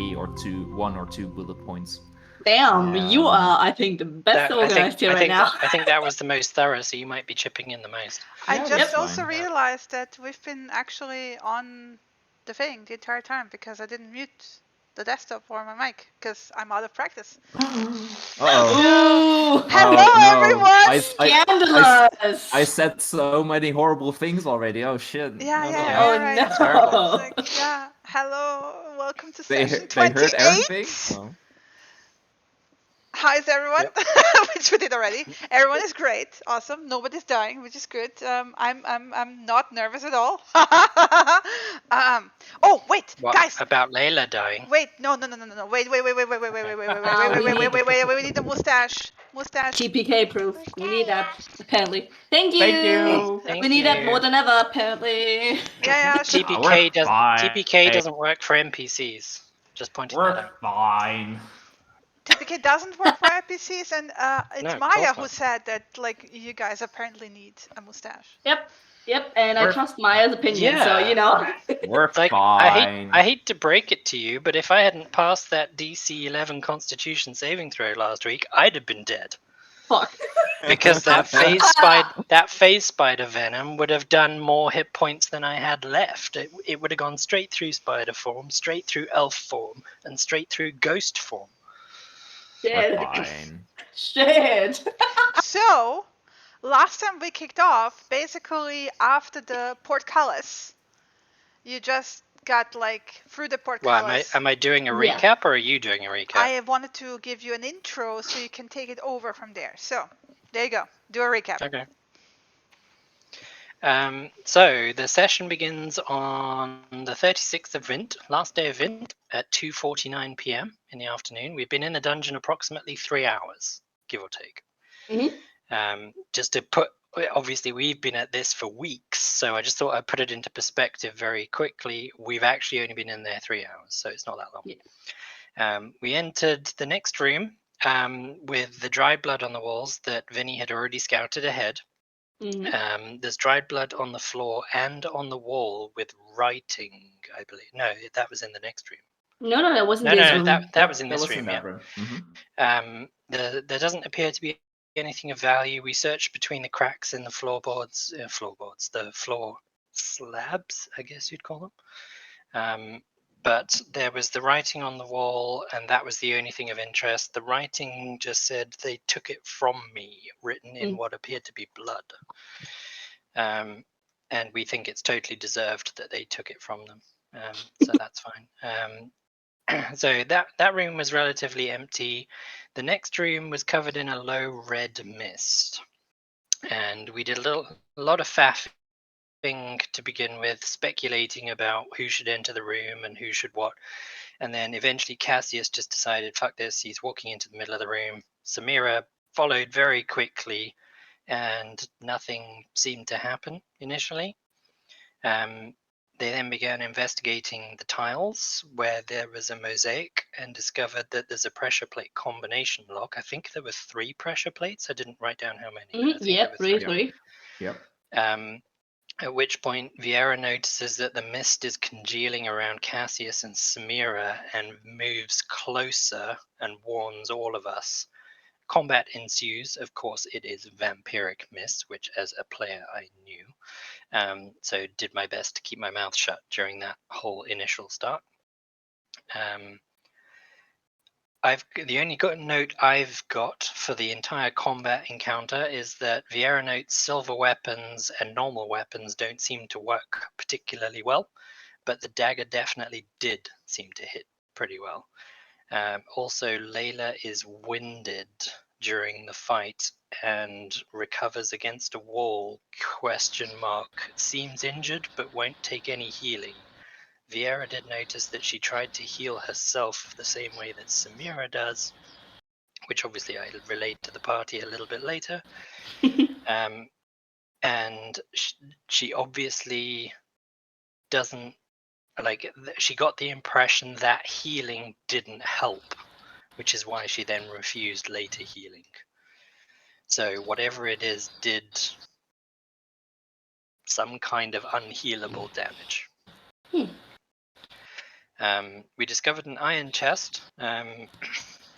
1 or 2 bullet points. Damn, you are, I think, the best organized here right now. I think that was the most thorough, so you might be chipping in the most. I just also fine. realized that we've been actually on the thing the entire time because I didn't mute the desktop or my mic because I'm out of practice. Uh-oh. Hello, everyone! Scandalous! I said so many horrible things already. Oh shit. Yeah, Oh, right. no. Terrible. It's like, yeah, hello, welcome to They session they heard 28. everything? Oh. Hi, is everyone? Yep. Which we did already. Everyone is great, awesome. Nobody's dying, which is good. I'm not nervous at all. Oh wait, What guys. about Layla dying? Wait, no. Wait. We need the mustache. TPK proof. We need that, apparently. Thank you. Thank We need that you. more than ever, apparently. Yeah. TPK doesn't work for NPCs. Just pointing that out. Fine. TPK doesn't work for NPCs, and it's No, of Maya course who not. said that like you guys apparently need a mustache. Yep, and I trust Maya's opinion, Yeah. so, you know. We're Like, fine. I hate to break it to you, but if I hadn't passed that DC 11 Constitution saving throw last week, I'd have been dead. Fuck. Because that phase spider venom would have done more hit points than I had left. It would have gone straight through spider form, straight through elf form, and straight through ghost form. Shit. Fine. Shit. So, last time we kicked off, basically after the portcullis, you just got like through the portcullis. Well, am I doing a Yeah. recap or are you doing a recap? I wanted to give you an intro so you can take it over from there. So, there you go. Do a recap. Okay. So the session begins on the 36th of Vint, last day of Vint, at 2:49 p.m. in the afternoon. We've been in the dungeon approximately 3 hours, give or take. Just to put, obviously we've been at this for weeks, so I just thought I'd put it into perspective very quickly. We've actually only been in there 3 hours, so it's not that long. Yeah. We entered the next room with the dried blood on the walls that Vinny had already scouted ahead. There's dried blood on the floor and on the wall with writing, I believe. No, that was in the next room. No, that wasn't this room. That was in this was room, in that yeah. room. Mm-hmm. There doesn't appear to be anything of value. We searched between the cracks in the floorboards, the floor slabs, I guess you'd call them. But there was the writing on the wall, and that was the only thing of interest. The writing just said they took it from me, written in what appeared to be blood. And we think it's totally deserved that they took it from them. So that's fine. So that room was relatively empty. The next room was covered in a low red mist. And we did a lot of faffing to begin with, speculating about who should enter the room and who should what. And then eventually Cassius just decided, fuck this, he's walking into the middle of the room. Samira followed very quickly, and nothing seemed to happen initially. They then began investigating the tiles where there was a mosaic and discovered that there's a pressure plate combination lock. I think there were 3 pressure plates. I didn't write down how many. Yeah, 3. Yep. At which point Vieira notices that the mist is congealing around Cassius and Samira and moves closer and warns all of us. Combat ensues. Of course, it is vampiric mist, which as a player I knew. So did my best to keep my mouth shut during that whole initial start. The only note I've got for the entire combat encounter is that Vieira notes silver weapons and normal weapons don't seem to work particularly well, but the dagger definitely did seem to hit pretty well. Also, Layla is winded during the fight and recovers against a wall, ? Seems injured but won't take any healing. Vieira did notice that she tried to heal herself the same way that Samira does, which obviously I'll relate to the party a little bit later. And she obviously doesn't, she got the impression that healing didn't help, which is why she then refused later healing. So whatever it is did some kind of unhealable damage. We discovered an iron chest,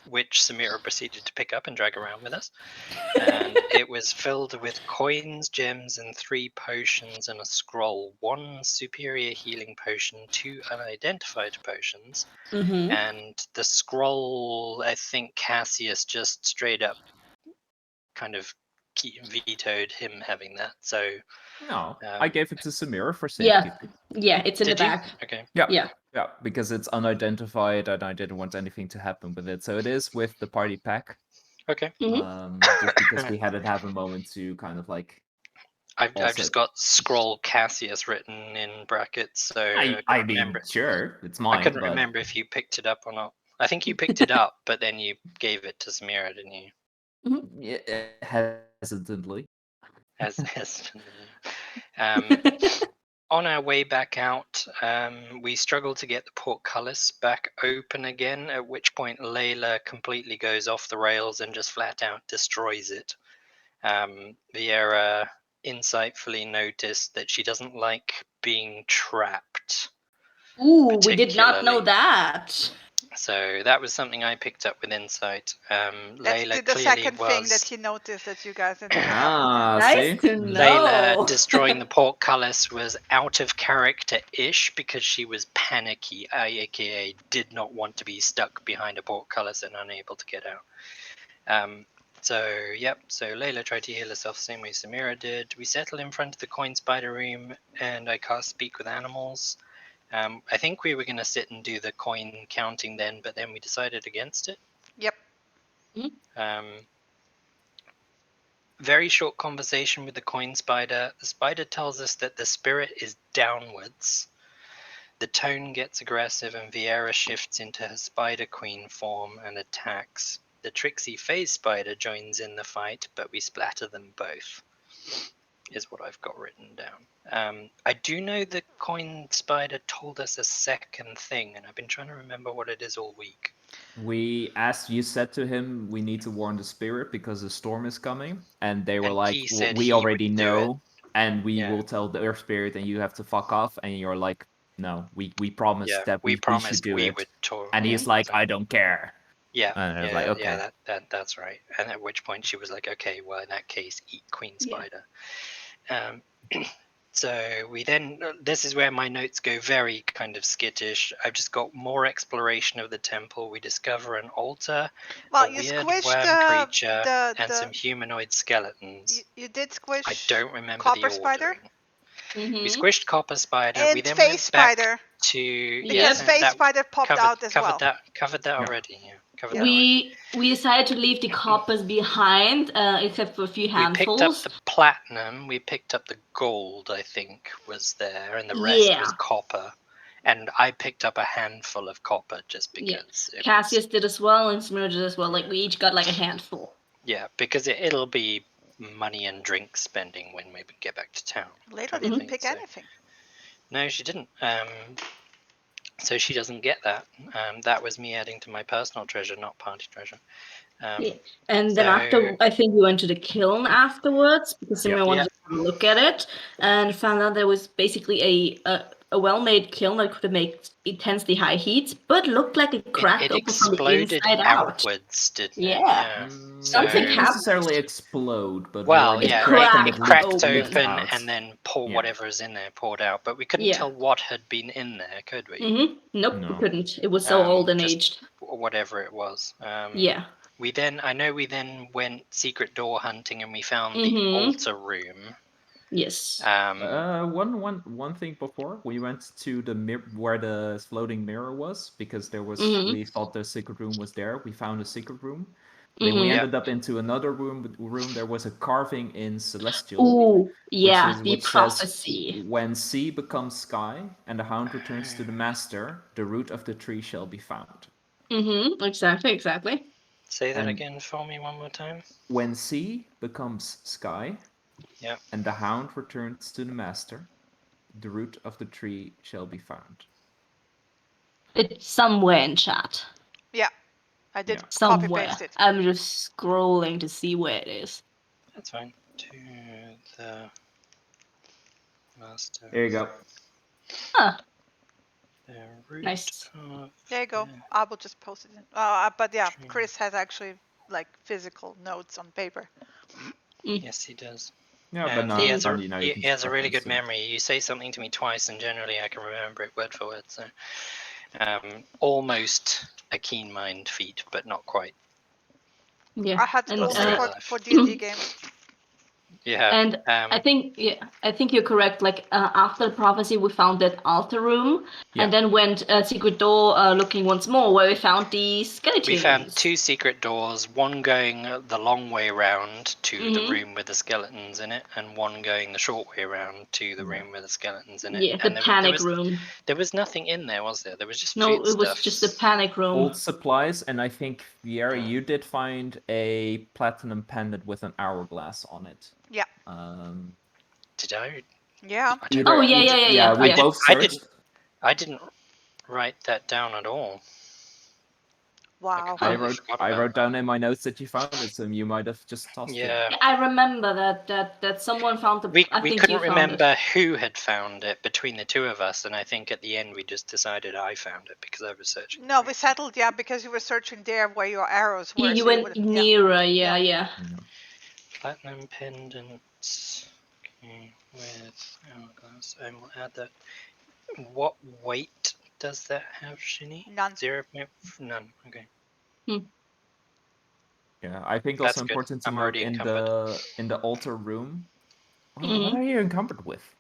which Samira proceeded to pick up and drag around with us. And it was filled with coins, gems, and 3 potions and a scroll. 1 superior healing potion, 2 unidentified potions, Mm-hmm. and the scroll, I think Cassius just straight up kind of vetoed him having that. So No, I gave it to Samira for Yeah. safekeeping. Yeah, it's in the did you? back. Okay. Yeah. Yeah, because it's unidentified and I didn't want anything to happen with it. So it is with the party pack. Okay. Just because we had it have a moment to kind of like. I've Also- just got scroll Cassius written in brackets, so I couldn't mean, remember. sure, it's I mine, couldn't but remember if you picked it up or not. I think you picked it up, but then you gave it to Samira, didn't you? yeah, hesitantly. As on our way back out, we struggle to get the portcullis back open again, at which point Layla completely goes off the rails and just flat out destroys it. Vieira insightfully noticed that she doesn't like being trapped. Ooh, we did not know particularly. that. So that was something I picked up with insight. That's Layla the clearly second thing was that he noticed that you guys didn't pick up. Ah, Nice see? to Layla know. destroying the portcullis was out of character-ish because she was panicky, aka did not want to be stuck behind a portcullis and unable to get out. So Layla tried to heal herself the same way Samira did. We settled in front of the coin spider room and I cast Speak with Animals. I think we were going to sit and do the coin counting then, but then we decided against it. Yep. Very short conversation with the coin spider. The spider tells us that the spirit is downwards. The tone gets aggressive and Vieira shifts into her spider queen form and attacks. The tricksy phase spider joins in the fight, but we splatter them both, is what I've got written down. I do know the coin spider told us a second thing, and I've been trying to remember what it is all week. You said to him, we need to warn the spirit because the storm is coming. And they were And like, he said we he already would do know. And we Yeah. will tell the earth spirit and you have to fuck off. And you're like, no, we promised Yeah, that we we promised should do we it. would talk. And he's like, so- I don't care. Yeah, And I was like, okay. that's right. And at which point she was like, okay, well, in that case, eat Queen Yeah. Spider. So we then, this is where my notes go very kind of skittish. I've just got more exploration of the temple. We discover an altar, Well, a you weird squished worm creature, and the some humanoid skeletons. you did squish. I don't remember Copper the Spider? ordering. Mm-hmm. We squished Copper Spider. And we then Phase went back Spider. to Because Phase Spider popped out as well. Covered that Yeah. already. Yeah, covered Yeah. that already. We decided to leave the coppers behind, except for a few We picked up handfuls. the platinum. We picked up the gold. I think was there, and the rest was copper. And I picked up a handful of copper just because. Yeah. Cassius did as well, and Smyrna did as well. Like, we each got like a handful. Yeah, because it'll be money and drink spending when we get back to town. Layla didn't pick anything. No, she didn't. So she doesn't get that. That was me adding to my personal treasure, not party treasure. Yeah. And then after, I think we went to the kiln afterwards because Simon wanted to have a look at it and found out there was basically a well-made kiln that could make intensely high heats, but looked like it cracked It open from the exploded inside out. outwards, didn't it? Yeah. Something Didn't necessarily explode, but well, more yeah, cracked it cracked open. open and then whatever's in there poured out. But we couldn't tell what had been in there, could we? Mm-hmm. Nope, No. we couldn't. It was so old and just aged. Whatever it was. Yeah. We then went secret door hunting and we found the altar room. Yes. One thing before we went to the where the floating mirror was because there was we thought the secret room was there. We found a secret room. Then we ended up into another room. There was a carving in Celestial. Ooh, yeah, the which prophecy. says, when sea becomes sky and the hound returns to the master, the root of the tree shall be found. Exactly. Say that again for me one more time. When sea becomes sky, and the hound returns to the master, the root of the tree shall be found. It's somewhere in chat. Yeah, I did somewhere. copy paste it. I'm just scrolling to see where it is. That's fine. To the master. There you go. Huh. The root Nice. of There you go. the I will just post it in. But yeah, tree. Chris has actually like physical notes on paper. Yes, he does. Yeah, but now He you has, can he has a really reference good it. memory. You say something to me twice, and generally I can remember it word for word. So, almost a keen mind feat, but not quite. Yeah. I had it And only real for life. for D&D games. Yeah. And I think you're correct. Like after the prophecy, we found that altar room, and then went secret door looking once more, where we found the skeletons. We found 2 secret doors, one going the long way round to the room with the skeletons in it, and one going the short way round to the room with the skeletons in it. Yeah, and the panic room. There was nothing in there, was there? There was just No, it was foodstuffs. just the panic room. Old supplies, and I think Viera, you did find a platinum pendant with an hourglass on it. Yeah. Did I? Yeah. Oh yeah. We both searched. I didn't write that down at all. Wow. I wrote down in my notes that you found it, so you might have just tossed it. Yeah, I remember that someone found the. We think couldn't you found remember who had found it between the two of us, and I think at the end we just decided I found it because I was searching. No, we settled, because you were searching there where your arrows were. You so went nearer, yeah. Platinum pendants with hourglass. I will add that. What weight does that have, Shinny? None. 0. None. Okay. Yeah, I think That's also good. important to I'm note already in the altar room. What are you encumbered with?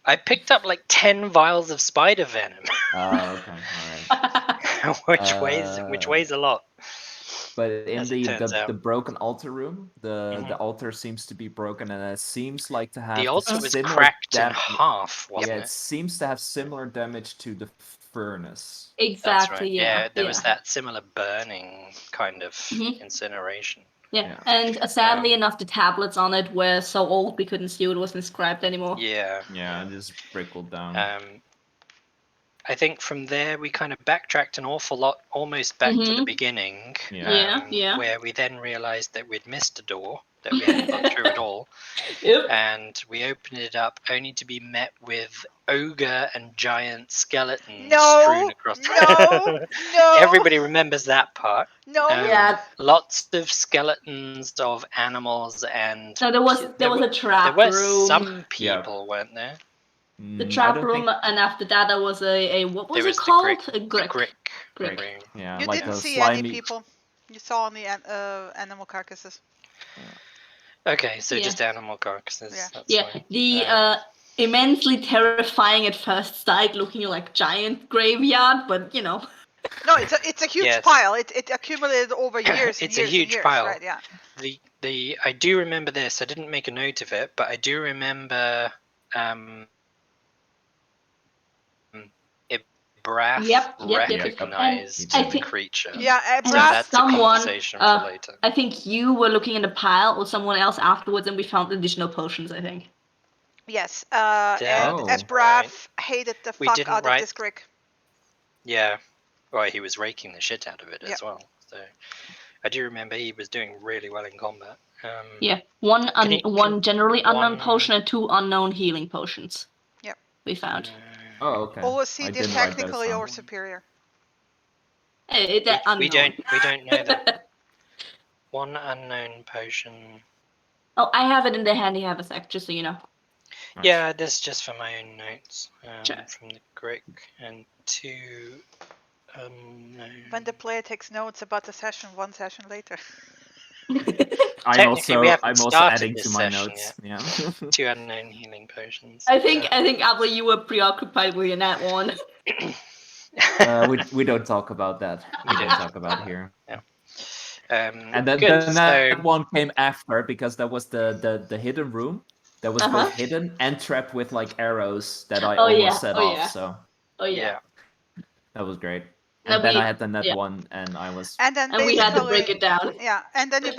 I picked up like 10 vials of spider venom. Okay, all right. which weighs a lot. But in As it turns the out. broken altar room, the altar seems to be broken, and it seems like to have The altar was similar cracked in half, wasn't it seems to have similar damage to the furnace. Exactly. That's right. Yeah. There was that similar burning kind of incineration. Yeah. And sadly enough, the tablets on it were so old we couldn't see what was inscribed anymore. Yeah, just brickled down. I think from there we kind of backtracked an awful lot, almost back to the beginning. Where we then realized that we'd missed a door, that we hadn't got through at all. And we opened it up only to be met with ogre and giant skeletons strewn across. No. Everybody remembers that part. No. Lots of skeletons of animals and. No, there was a trap room. There were room. some people, weren't there? The trap room, and after that there was a what was it called? A grick. Yeah, you like didn't see slimy... any people. You saw only animal carcasses. Okay, so just animal carcasses. Yeah. That's fine. The immensely terrifying at first sight, looking like giant graveyard, but you know. No, it's a huge pile. It accumulated over years. It's and years a huge and years, pile. Right, yeah. I do remember this. I didn't make a note of it, but I do remember Braff recognized the creature. Yeah, so that's a conversation for later. I think you were looking in the pile, or someone else afterwards, and we found additional potions, I think. Yes, and Braff hated the fuck out of this Grick. Yeah, well, he was raking the shit out of it as well. So I do remember he was doing really well in combat. One generally unknown potion and 2 unknown healing potions. Yep. We found. Oh, okay. Or was he technically or superior? We don't know that. 1 unknown potion. Oh, I have it in the handy haversack, just so you know. Nice. Yeah, this is just for my own notes from the Grick, and 2 unknown. When the player takes notes about the session, 1 session later. I'm also adding to my notes. Yeah. 2 unknown healing potions. I think Abla, you were preoccupied with your nat one. We don't talk about that. We don't talk about here. Yeah. And then that one came after, because that was the hidden room that was both hidden and trapped with like arrows that I almost set off. Yeah. So yeah, that was great. And then I had the net one, and I was. And then we had to break it down. Yeah, and then you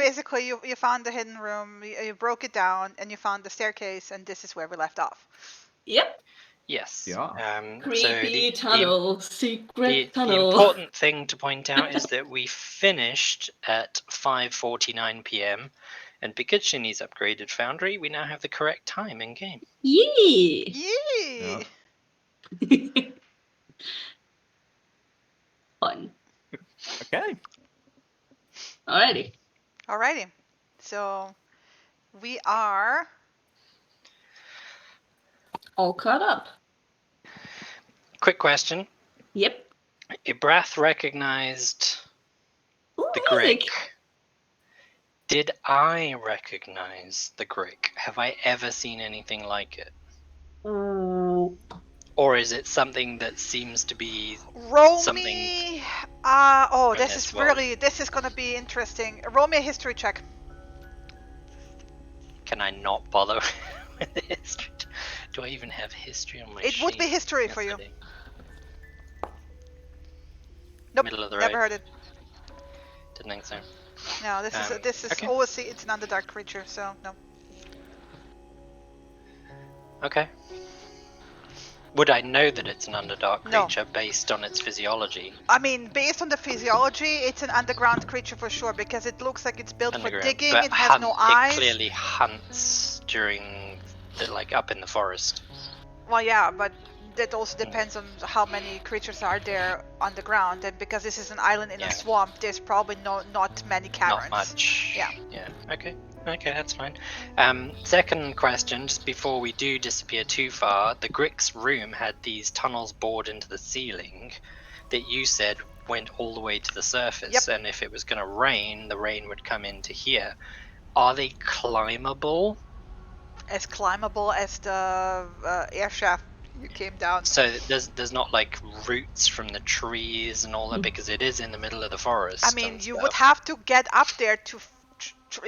found the hidden room, you broke it down, and you found the staircase, and this is where we left off. Yep. Yes. Yeah. Creepy tunnel, secret tunnel. The important thing to point out is that we finished at 5:49 p.m. And because Shinny's upgraded Foundry, we now have the correct time in game. Yee! Yee! Fun. Okay. Alrighty. So we are all caught up. Quick question. Yep. Ibrath recognized Ooh, the music. Grick. Did I recognize the Grick? Have I ever seen anything like it? Or is it something that seems to be roll something me. from This is gonna be interesting. Roll me a history check. Can I not bother with the history? Do I even have history on my sheet? It would be history Yes, for you. I do. Nope, Middle of the never road. heard it. Didn't think so. No, this is okay. always it's an Underdark creature, so no. Okay. Would I know that it's an Underdark creature based on its physiology? I mean, based on the physiology, it's an underground creature for sure because it looks like it's built for digging. But it has no eyes. It clearly hunts during up in the forest. Well, yeah, but that also depends on how many creatures are there underground, and because this is an island in a swamp, there's probably not many caverns. Not much. Yeah. Okay. Okay, that's fine. Second question, just before we do disappear too far, the Grick's room had these tunnels bored into the ceiling that you said went all the way to the surface, and if it was going to rain, the rain would come into here. Are they climbable? As climbable as the air shaft you came down. So there's not like roots from the trees and all that, because it is in the middle of the forest. I mean, you would have to get up there to.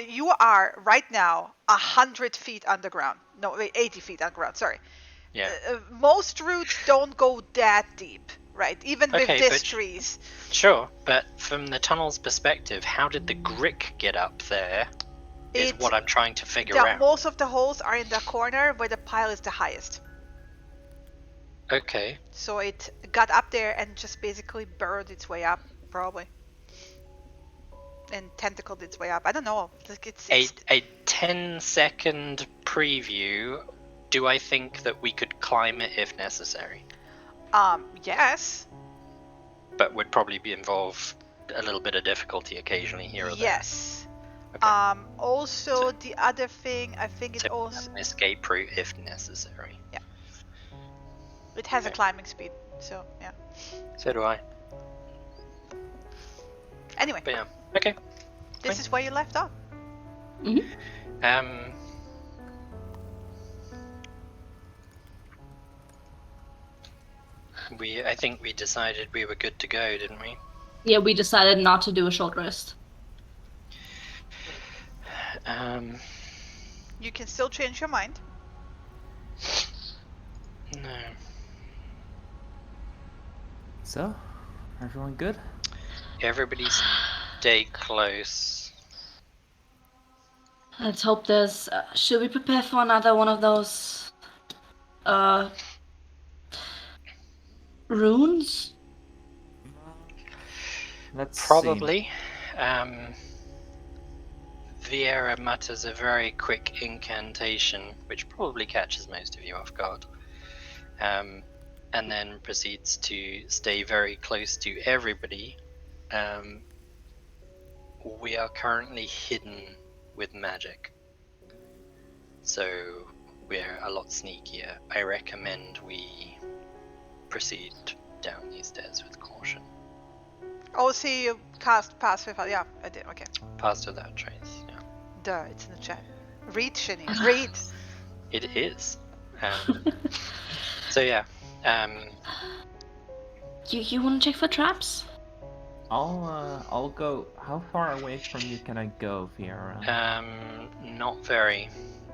You are right now 100 feet underground. No, wait, 80 feet underground. Sorry. Yeah. Most roots don't go that deep, right? Even with these trees. Sure, but from the tunnel's perspective, how did the Grick get up there? Is what I'm trying to figure out. Most of the holes are in the corner where the pile is the highest. Okay. So it got up there and just basically burrowed its way up, probably. And tentacled its way up. I don't know. It's a 10-second preview. Do I think that we could climb it if necessary? Yes. But would probably be involve a little bit of difficulty occasionally here or there. Yes. Okay. Also, the other thing, I think it also an escape route if necessary. Yeah. It has a climbing speed, so yeah. So do I. Anyway. But yeah. Okay. This is where you left off. I think we decided we were good to go, didn't we? Yeah, we decided not to do a short rest. You can still change your mind. No. So, everyone good? Everybody stay close. Let's hope there's... should we prepare for another one of those... runes? Let's Probably. Viera mutters a very quick incantation, which probably catches most of you off guard. And then proceeds to stay very close to everybody. We are currently hidden with magic, so we're a lot sneakier. I recommend we proceed down these stairs with caution. Oh, see, you cast Pass Without. Yeah, I did. Okay. Pass Without Trace. Yeah. Duh, it's in the chat. Read, Shinny. Read. It is. So yeah. You want to check for traps? I'll go. How far away from you can I go, Viera? Not very.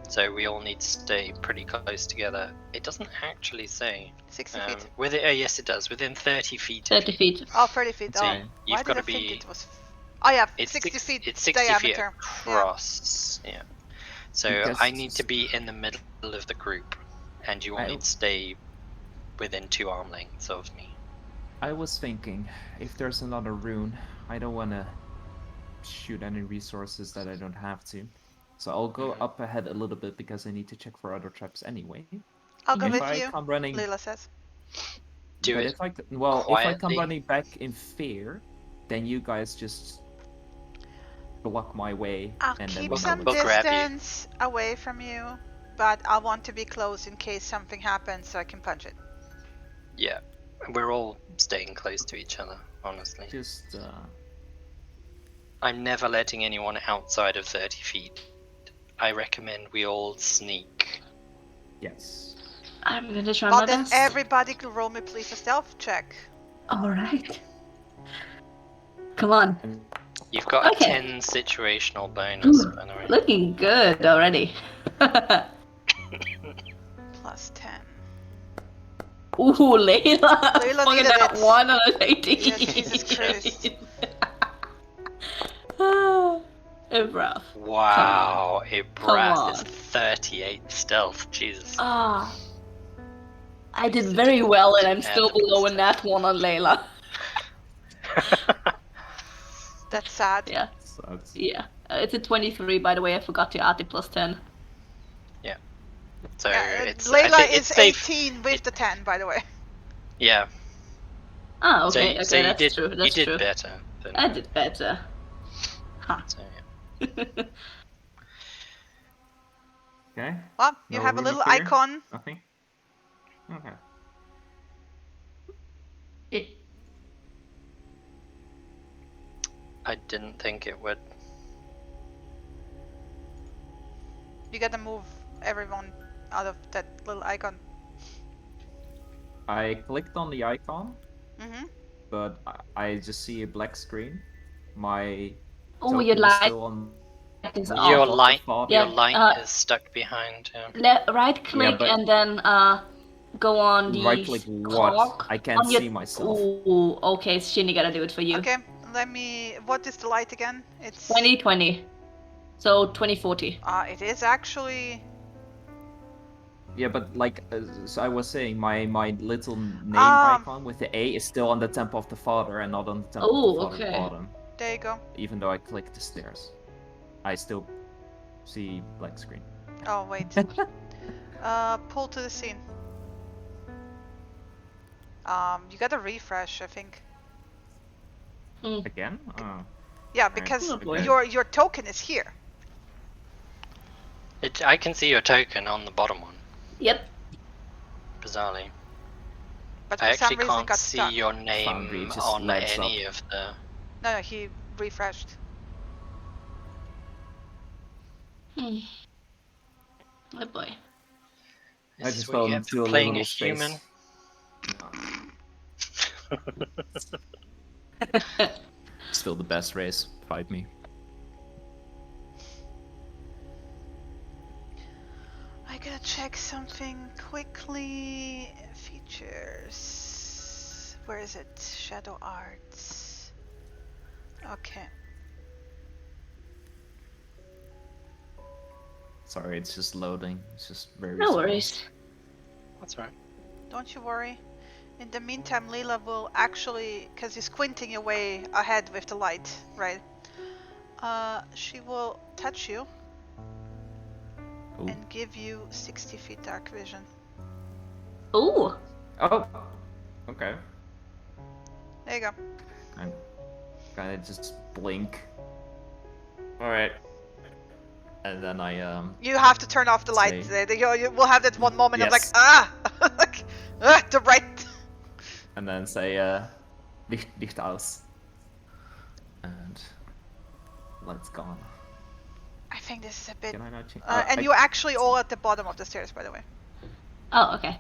So we all need to stay pretty close together. It doesn't actually say. 60 feet. Yes, it does. Within 30 feet. 30 feet. Oh, 30 feet. So oh, you've got to think be. it was... Oh yeah, It's 60 feet. It's 60 diameter. feet across. Yeah. So Because I need to be in the middle of the group, and you all need to stay within 2 arm lengths of me. I was thinking, if there's another rune, I don't want to shoot any resources that I don't have to. So I'll go up ahead a little bit because I need to check for other traps anyway. I'll go If with I you, come running, Lila says. do but it if I if I quietly. come running back in fear, then you guys just block my way, I'll and then keep we know some We'll grab you. distance away from you, but I want to be close in case something happens so I can punch it. Yeah, we're all staying close to each other, honestly. just I'm never letting anyone outside of 30 feet. I recommend we all sneak. yes. I'm gonna try my But then best. everybody can roll me please a stealth check. All right. Come on. And You've got Okay. a 10 situational bonus, Ooh, by the way. looking good already. Plus 10. Ooh, Layla. Layla Look needed at that it. one on a 18. Yeah, Jesus Christ. Improv. Wow, a Come breath is on. 38 stealth. Jesus. Ah, I did It's very well, and I'm add still the plus below a 10. nat one on Layla. That's sad. Yeah, sucks. yeah. It's a 23, by the way. I forgot to add the plus 10. So Yeah, it's. I Layla think is it's safe. 18 with the 10, by the way. Yeah. Ah, So, okay, so okay, you that's true. you That's did true. better than I her. did better. Huh. So, yeah. Okay. Well, you No have a room little of fear? icon. Nothing. Okay. I didn't think it would. You gotta move everyone out of that little icon. I clicked on the icon, Mm-hmm. but I just see a black screen. My Oh, your token is light still on is the off. Your top of the light, font. your Yeah, light is stuck behind. right click but- and then go on the Right click what? clock I can't on your... see myself. Ooh, okay, Shinny gotta do it for you. Okay, let me. What is the light again? It's 2020. So 2040. It is actually. Yeah, but like so I was saying, my little name Ah. icon with the A is still on the temple of the father and not on the temple Oh, of the father's okay. bottom. There you go. Even though I clicked the stairs, I still see black screen. Oh wait. Pull to the scene. You gotta refresh, I think. Again? Oh. Yeah, because Oh, boy. your token is here. I can see your token on the bottom one. Yep. Bizarrely, But I for some actually reason can't got see stuck. your Foundry name just on lights any up. of the. No, he refreshed. Oh boy. I This just is what you fell get into for a playing a little human. space. Still the best race. Fight me. I gotta check something quickly. Features. Where is it? Shadow arts. Okay. Sorry, it's just loading. It's just very No slow. worries. That's right. Don't you worry. In the meantime, Leela will actually, because you're squinting your way ahead with the light, right? She will touch you Ooh. and give you 60 feet dark vision. Ooh. Oh. Okay. There you go. I'm gonna just blink. All right. And then I You have to turn off the light. Say- You will have that one moment of like, Yes. like, the right. and then say Licht aus. And lights gone. I think this is a bit. Can I not change? And you're actually all at the bottom of the stairs, by the way. Oh, okay.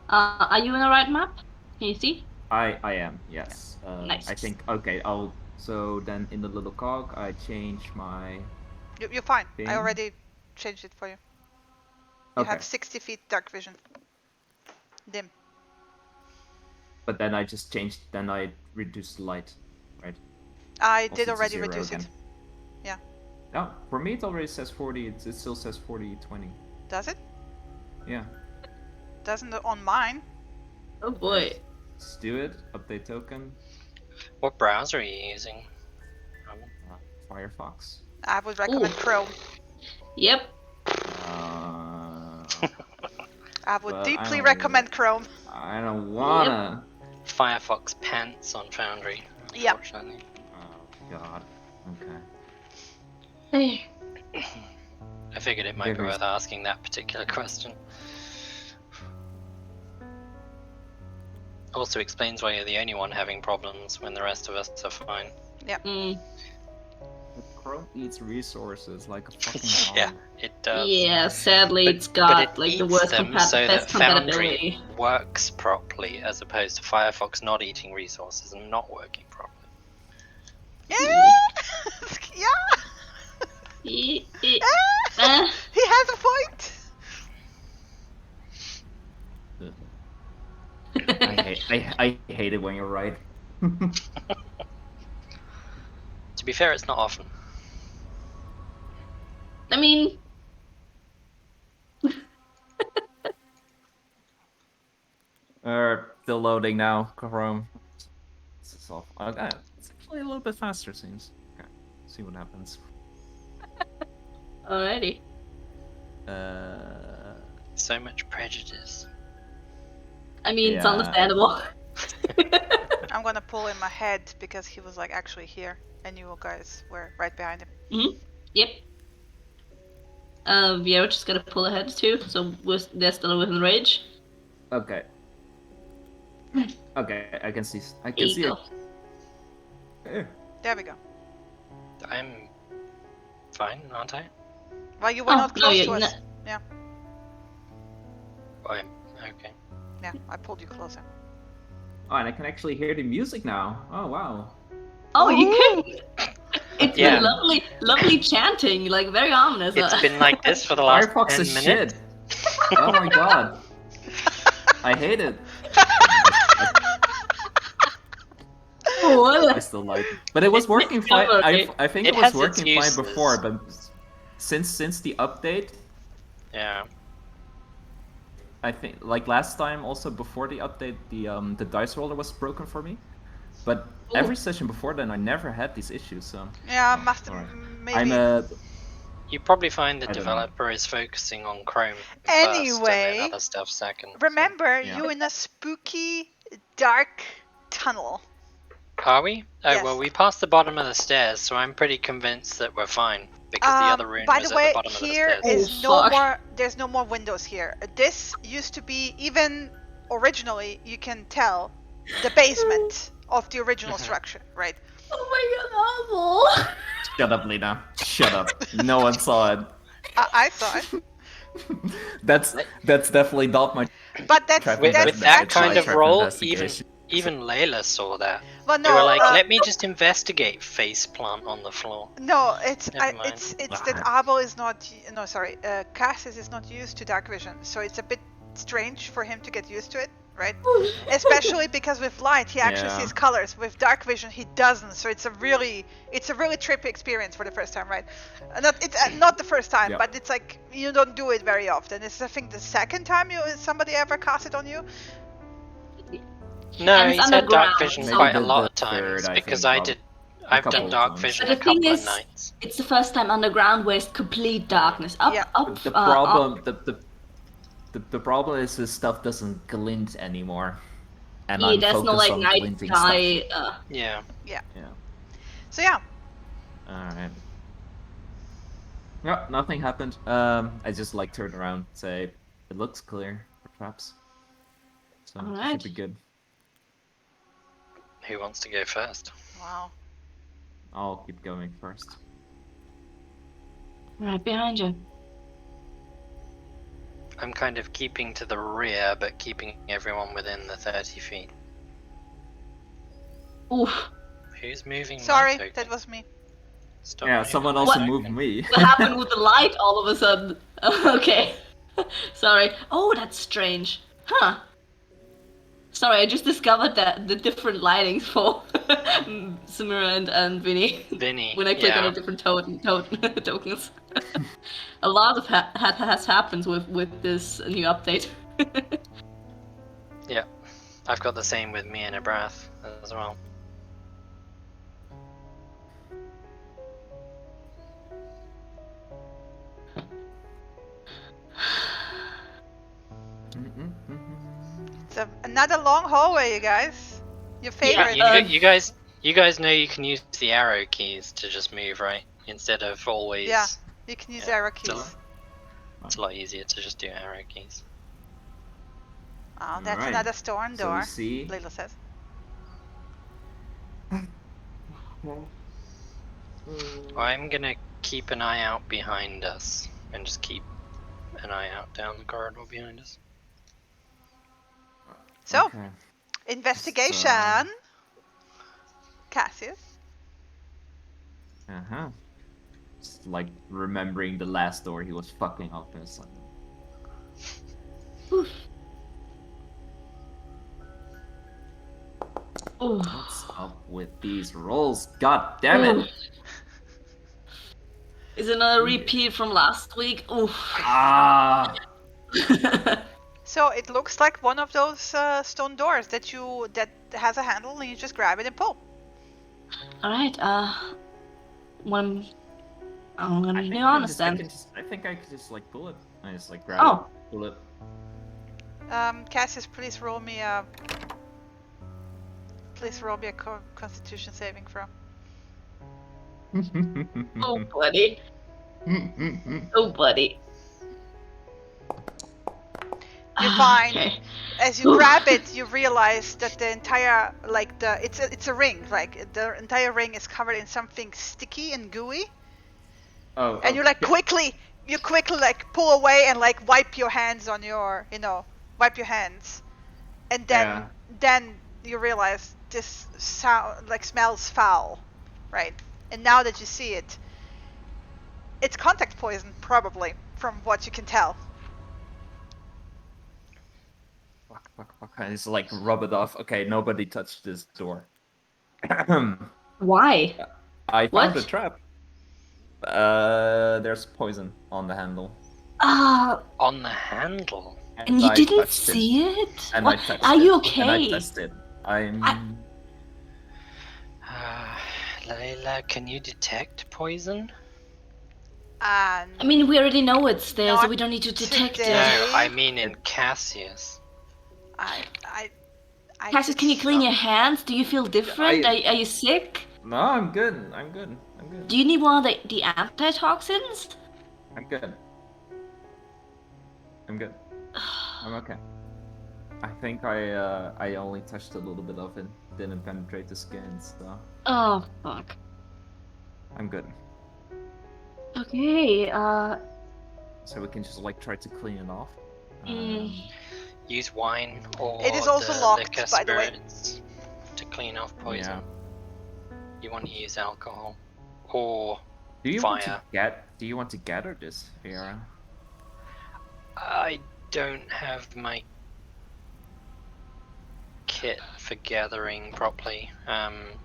Are you in the right map? Can you see? I am, yes. Nice. I think okay. So then in the little cog I change my. You're fine. Thing. I already changed it for you. You Okay. have 60 feet dark vision. Dim. But then I just changed. Then I reduced the light, right? I Also did to already 0 reduce again. it. Yeah. No, for me it already says 40. It still says 40/20. Does it? Yeah. Doesn't on mine. Oh boy. Let's do it. Update token. What browser are you using? Firefox. I would recommend Ooh. Chrome. Yep. Uh, I would But I deeply don't recommend Chrome. I don't wanna. Firefox pants on Foundry, Yep. unfortunately. Oh god. Okay. Hey. I figured it might be Very- worth asking that particular question. Also explains why you're the only one having problems when the rest of us are fine. Chrome eats resources like a fucking Yeah, hog. it does. Yeah, sadly, But- it's but got it like the eats worst them so best that Foundry compatibility. works properly, as opposed to Firefox not eating resources and not working properly. Yeah. Yeah. He He has a point. I hate it when you're right. To be fair, it's not often. I mean, Still loading now, Chrome. This is awful. Okay, it's actually a little bit faster, seems. Okay, see what happens. alrighty. So much prejudice. I mean, it's Yeah. understandable. I'm gonna pull in my head because he was like actually here, and you guys were right behind him. Yep. Yeah, we're just gonna pull ahead too, so they're still within range. Okay. Okay, I can see. I There can you see go. it. Eh. There we go. I'm fine, aren't I? Well, you were not no, close you're to us. not. Yeah. I'm okay. Yeah, I pulled you closer. Oh, and I can actually hear the music now. Oh wow. Oh, you Ooh. can. It's Yeah. been lovely chanting, like very ominous. It's been like this for the last Firefox 10 is minutes. shit. Oh my god. I hate it. What? I still like it. But it was working fine. I think It it was has its working fine uses. before, but since the update, Yeah. I think like last time also before the update, the dice roller was broken for me. But every session before then I never had these issues, so Yeah, must alright. maybe. I'm a You probably find the I don't know. developer is focusing on Chrome first and Anyway, then other stuff second. Remember, Yeah. you in a spooky, dark tunnel. Are we? Oh, Yes. well, we passed the bottom of the stairs, so I'm pretty convinced that we're fine. Because the other room By was the at way, the bottom of the here stairs. is Oh, no fuck. more. There's no more windows here. This used to be, even originally, you can tell, the basement of the original structure, right? Oh my god, awful. Shut up, Lena. Shut up. No one saw it. I saw it, That's definitely not my but that's trap With investment. that It's my kind of trap roll, investigation. even Layla saw that. well, They were no, like, let me just investigate face plant on the floor. no, it's Never mind. it's that Abel is not. No, sorry, Cassis is not used to dark vision, so it's a bit strange for him to get used to it, right? Especially because with light he actually Yeah. sees colors. With dark vision he doesn't. So it's a really trippy experience for the first time, right? Not the first time, Yeah. but it's like you don't do it very often. It's I think the second time somebody ever cast it on you. No, And it's he's had dark underground, vision so- quite a Maybe lot of the times third, I because think, I probably. did. A I've couple done of dark times. vision But a the thing couple of is, nights. it's the first time underground where it's complete darkness. Up, Yeah. up. The up. problem the problem is this stuff doesn't glint anymore. And Yeah, I'm there's no focused like on night glinting sky. stuff. Yeah. Yeah. So yeah, Alright. No, nothing happened. I just like turn around, say it looks clear for traps. So it Alright. should be good. Who wants to go first? wow. I'll keep going first. Right behind you. I'm kind of keeping to the rear, but keeping everyone within the 30 feet. Oof. Who's moving? Sorry, my token? that was me. Stop Yeah, moving someone my also What? moved token. me. What happened with the light all of a sudden? Okay. Sorry. Oh, that's strange. Huh. Sorry, I just discovered that the different lightings for Samira and Vinny. Vinny, When I click on yeah. the different tokens. A lot of has happened with this new update. Yeah, I've got the same with me and Abrath as well. So another long hallway, you guys. Your favorite. You guys know you can use the arrow keys to just move, right? Instead of always. Yeah, you can use arrow keys. It's a lot easier to just do arrow keys. Oh, that's another stone door. So we see. Lilo says. I'm gonna keep an eye out behind us and just keep an eye out down the corridor behind us. So, Okay. investigation. Cassius. Just like remembering the last door he was fucking up and it's like. What's up with these rolls? God damn it! Is another repeat from last week? Oof. Ah! So it looks like one of those stone doors that has a handle and you just grab it and pull. Alright, I'm gonna be honest then. I think I could just like pull it. I just like grab it, pull it. Cassius, please roll me a Constitution saving throw. Oh, buddy. Oh, buddy. You find, Okay. as you grab it, you realize that the entire, it's a ring, like the entire ring is covered in something sticky and gooey. And you quickly like pull away and like wipe your hands on your, wipe your hands, and then you realize this smells foul, right? And now that you see it, it's contact poison probably, from what you can tell. Fuck. I just like rub it off. Okay, nobody touched this door. Why? I found a trap. There's poison on the handle. On the handle? And you didn't see it? And I touched it. Are you okay? And I tested. Layla, can you detect poison? I mean, we already know it's there, so we don't need to detect it. No, I mean in Cassius. Cassius, can you clean your hands? Do you feel different? Are you sick? No, I'm good. I'm good. Do you need one of the antitoxins? I'm good. I'm okay. I think I only touched a little bit of it. Didn't penetrate the skin, so. Oh, fuck. I'm good. Okay, So we can just like try to clean it off. Use wine or it is also the locked, liquor by the way, spirits to clean off poison. Yeah. You want to use alcohol or Do fire. you want to gather this, Vera? I don't have my kit for gathering properly.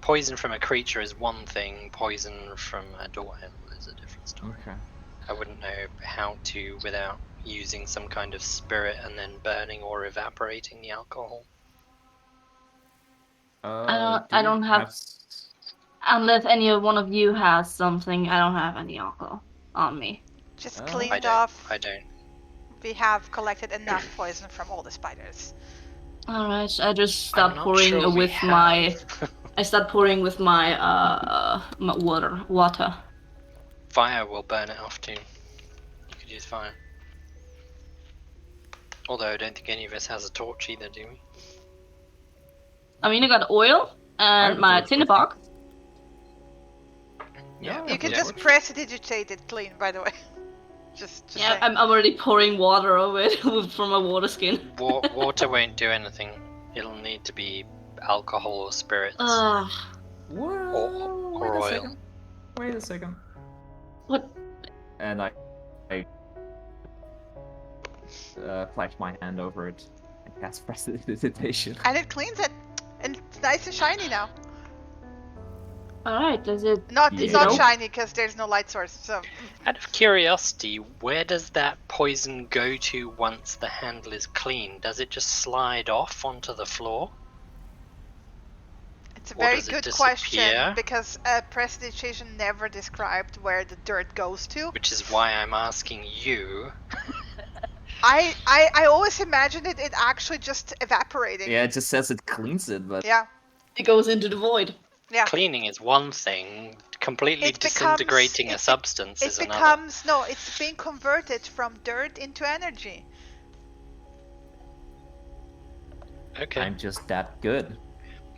Poison from a creature is one thing. Poison from a door handle is a different story. Okay. I wouldn't know how to without using some kind of spirit and then burning or evaporating the alcohol. I don't have... Unless one of you has something, I don't have any alcohol on me. Just cleaned off. I don't. We have collected enough poison from all the spiders. Alright, I just start pouring with my... I start pouring with my water. Fire will burn it off too. You could use fire. Although I don't think any of us has a torch either, do we? I mean, I got oil and my tinderbox. Yeah. You can just prestidigitate it clean, by the way. Just yeah, I'm already pouring water over it from a water skin. Water won't do anything. It'll need to be alcohol or spirits. What? Or oil. Wait a second. What? And I flash my hand over it and cast prestidigitation. And it cleans it, and it's nice and shiny now. Alright, does it... It's not shiny because there's no light source, so... Out of curiosity, where does that poison go to once the handle is clean? Does it just slide off onto the floor? It's a very good question, because prestidigitation never described where the dirt goes to. Which is why I'm asking you. I always imagined it actually just evaporating. Yeah, it just says it cleans it, but yeah, It goes into the void. yeah. Cleaning is one thing. Completely disintegrating a substance is another. It's being converted from dirt into energy. Okay. I'm just that good.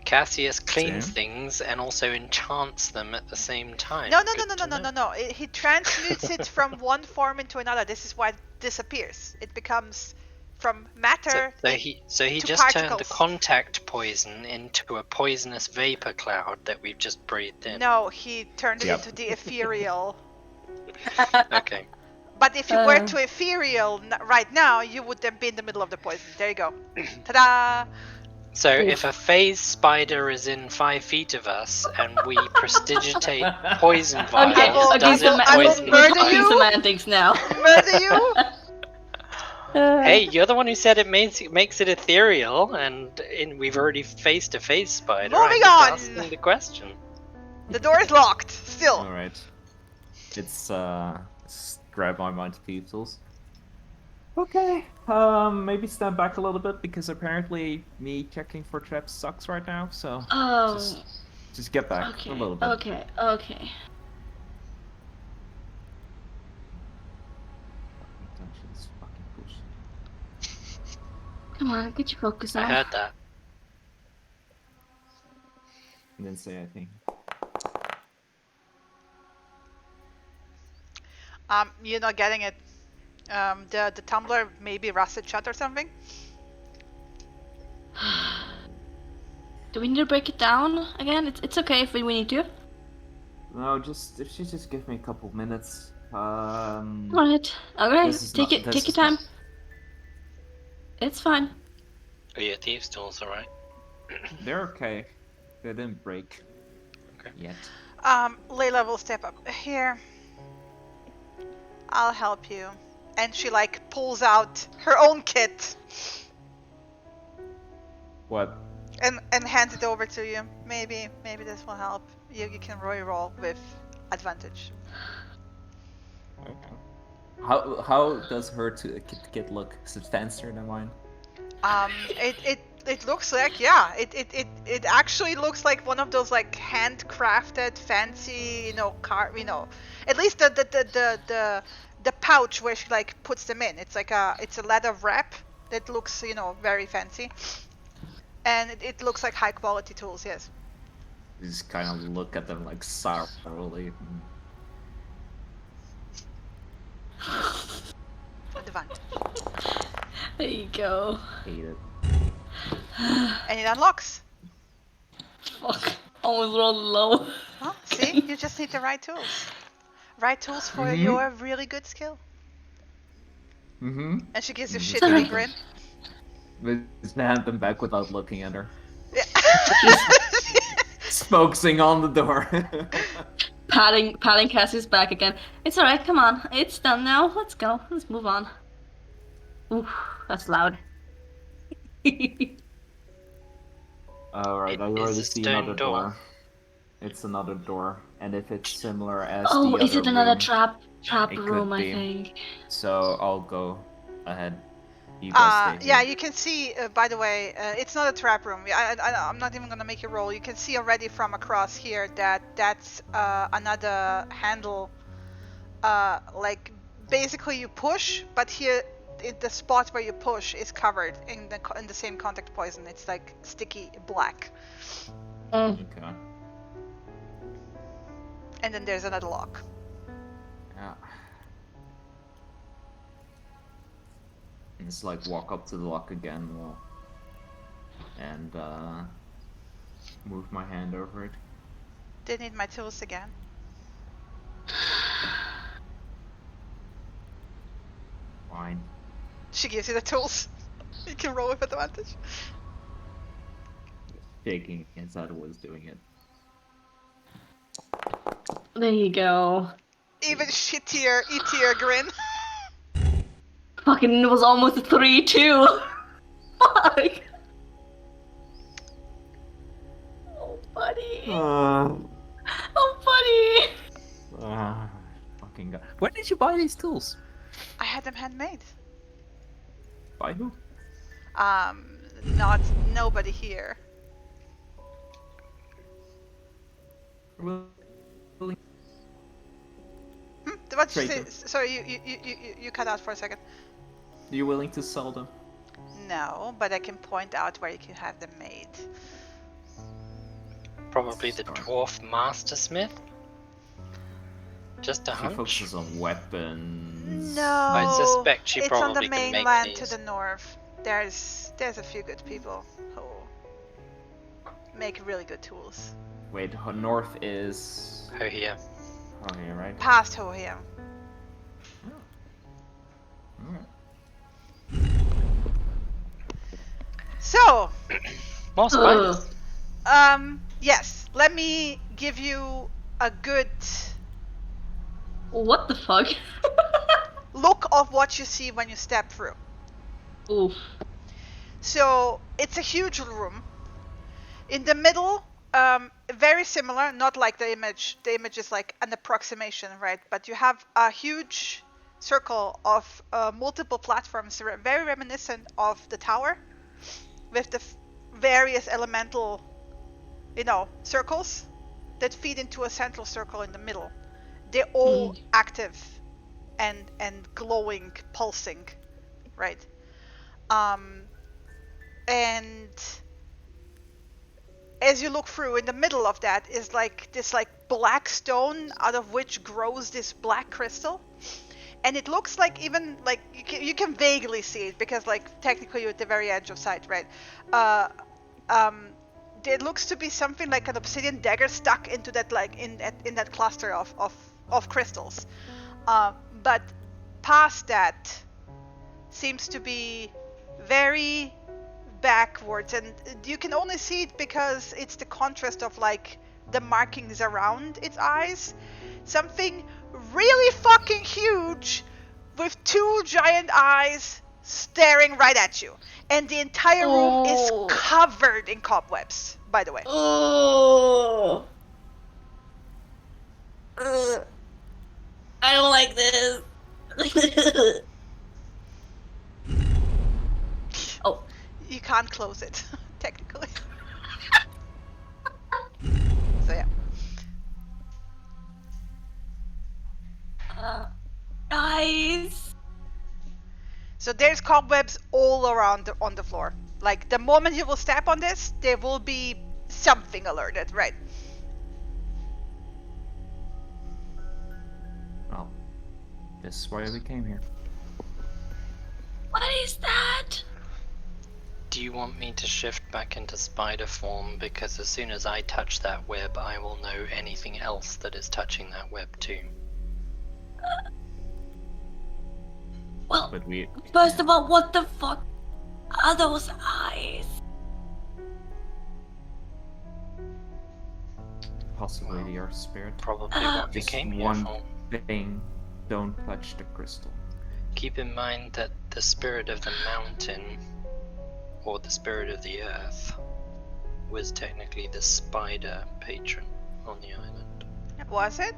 Cassius cleans things and also enchants them at the same time. No. He transmutes it from one form into another. This is why it disappears. It becomes from matter. So he just particles. turned the contact poison into a poisonous vapor cloud that we've just breathed in. No, he turned it into the ethereal. Okay. But if you were to ethereal right now, you would then be in the middle of the poison. There you go. Ta-da! So if a phase spider is in 5 feet of us and we prestidigitate poison vials, does it poison we're talking semantics now. Murder you? Hey, you're the one who said it makes it ethereal, and we've already faced a phase spider. Moving I'm on! just asking the question. The door is locked, still. Alright. Let's grab my Monty tools. Okay, maybe stand back a little bit, because apparently me checking for traps sucks right now, so just get back a little bit. Okay. Come on, get your focus on. I heard that. Didn't say anything. You're not getting it. The tumbler maybe rusted shut or something. Do we need to break it down again? It's okay if we need to. No, just if she just give me a couple minutes. Alright. Take your time. It's fine. Are your thieves' tools alright? They're okay. They didn't break. Okay. Yet. Layla will step up. Here. I'll help you. And she like pulls out her own kit. What? And hands it over to you. Maybe this will help. You can roll with advantage. Okay. How does her kit look? Is it fancier than mine? It looks like it actually looks like one of those like handcrafted fancy at least the pouch where she like puts them in. It's a leather wrap that looks very fancy, and it looks like high quality tools. Yes. You just kind of look at them like sourly. Advantage. There you go. Hate it. And it unlocks. Fuck. Almost rolled low. Well, see, you just need the right tools. Right tools for your really good skill. Mm-hmm. And she gives you a shitty grin. Just hand them back without looking at her. Yeah. Focusing on the door. patting Cassie's back again. It's alright, come on. It's done now. Let's go. Let's move on. Oof, that's loud. Alright, I already see another door. It's another door, and if it's similar as the other is it another room, trap it room, could I be. think. So I'll go ahead. You guys stay yeah, here. you can see, by the way, it's not a trap room. I'm not even gonna make you roll. You can see already from across here that that's another handle. Like, basically you push, but here, the spot where you push is covered in the same contact poison. It's like sticky black. Okay. And then there's another lock. Yeah. And just like walk up to the lock again, and move my hand over it. Did need my tools again. Fine. She gives you the tools. You can roll with advantage. Shaking as I was doing it. There you go. Even shittier, eatier grin. Fucking, it was almost a 3 too. Fuck. Oh, buddy. Oh, buddy. Fucking god. Where did you buy these tools? I had them handmade. By who? Not nobody here. What did you say? Sorry, you cut out for a second. Are you willing to sell them? No, but I can point out where you can have them made. Probably the dwarf mastersmith. Just a hunch. She focuses on weapons. No, I suspect she it's probably on the can mainland make to these. the north. There's a few good people who make really good tools. Wait, north is... Hohia. Hohia, right? Past Hohia. Alright. So, More spiders. yes. Let me give you a good What the fuck? look of what you see when you step through. Oof. So it's a huge room. In the middle, very similar, not like the image. The image is like an approximation, right? But you have a huge circle of multiple platforms, very reminiscent of the tower, with the various elemental, circles that feed into a central circle in the middle. They're all active and glowing, pulsing, right? And as you look through, in the middle of that is like this black stone out of which grows this black crystal. And it looks like even like you can vaguely see it because like technically you're at the very edge of sight, right? It looks to be something like an obsidian dagger stuck into that in that cluster of crystals. But past that seems to be very backwards, and you can only see it because it's the contrast of like the markings around its eyes. Something really fucking huge with two giant eyes staring right at you, and the entire room is covered in cobwebs, by the way. Oh. I don't like this. Oh. You can't close it, technically. So yeah. Guys. So there's cobwebs all around on the floor. Like the moment you will step on this, there will be something alerted, right? Well, this is why we came here. What is that? Do you want me to shift back into spider form? Because as soon as I touch that web, I will know anything else that is touching that web too. Well, But first of all, what the fuck are those eyes? Possibly the Earth Spirit. Probably what we Just came here one for. thing, don't touch the crystal. Keep in mind that the spirit of the mountain, or the spirit of the earth, was technically the spider patron on the island. Was it?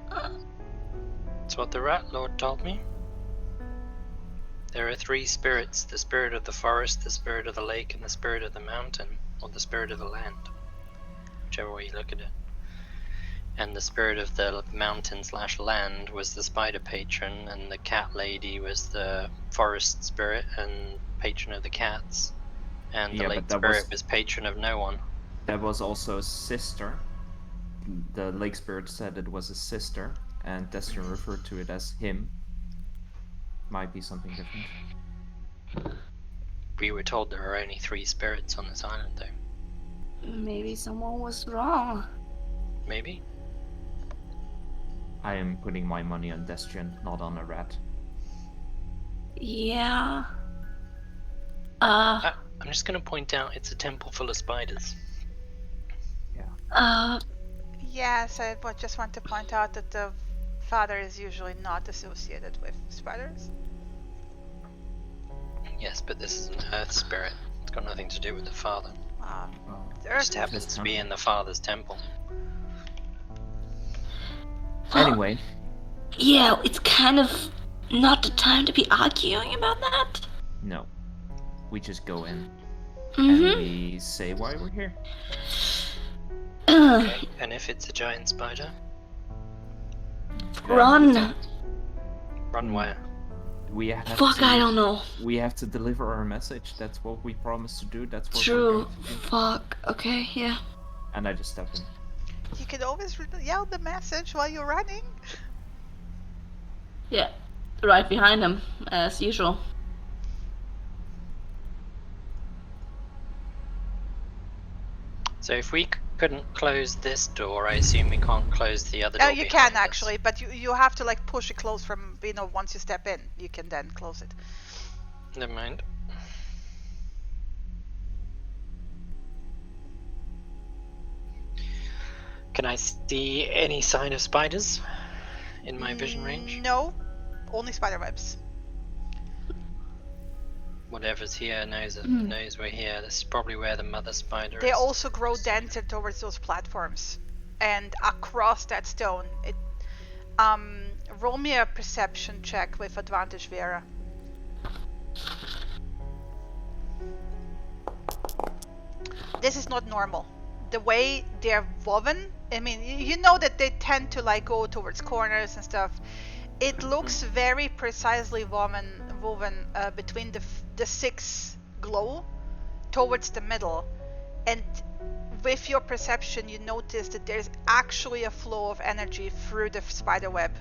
That's what the Rat Lord told me. There are three spirits: the spirit of the forest, the spirit of the lake, and the spirit of the mountain, or the spirit of the land, whichever way you look at it. And the spirit of the mountain/land was the spider patron, and the cat lady was the forest spirit and patron of the cats, and the lake spirit was patron of no one. That was also a sister. The lake spirit said it was a sister, and Destron referred to it as him. Might be something different. We were told there are only three spirits on this island, though. Maybe someone was wrong. Maybe. I am putting my money on Destron, not on a rat. Yeah. I'm just gonna point out it's a temple full of spiders. Yeah. Yes, I just want to point out that the father is usually not associated with spiders. Yes, but this is an earth spirit. It's got nothing to do with the father. The It just happens to be in the father's temple. Anyway. Yeah, it's kind of not the time to be arguing about that. No. we just go in and we say why we're here. Okay, and if it's a giant spider? Run! Run where? We have Fuck, I don't know. We have to deliver our message. That's what we promised to do. That's what we're True. going to do. Fuck. Okay, yeah. And I just step in. You can always yell the message while you're running. Yeah. Right behind him, as usual. So if we couldn't close this door, I assume we can't close the other door. You can actually, but you have to like push it close from, you know, once you step in, you can then close it. Never mind. Can I see any sign of spiders in my vision range? No, only spider webs. Whatever's here knows we're here. This is probably where the mother spider is. They also grow denser towards those platforms, and across that stone. Roll me a perception check with advantage, Vera. This is not normal. The way they're woven, I mean, you know that they tend to like go towards corners and stuff. It looks very precisely woven between the 6 glow towards the middle, and with your perception you notice that there's actually a flow of energy through the spider web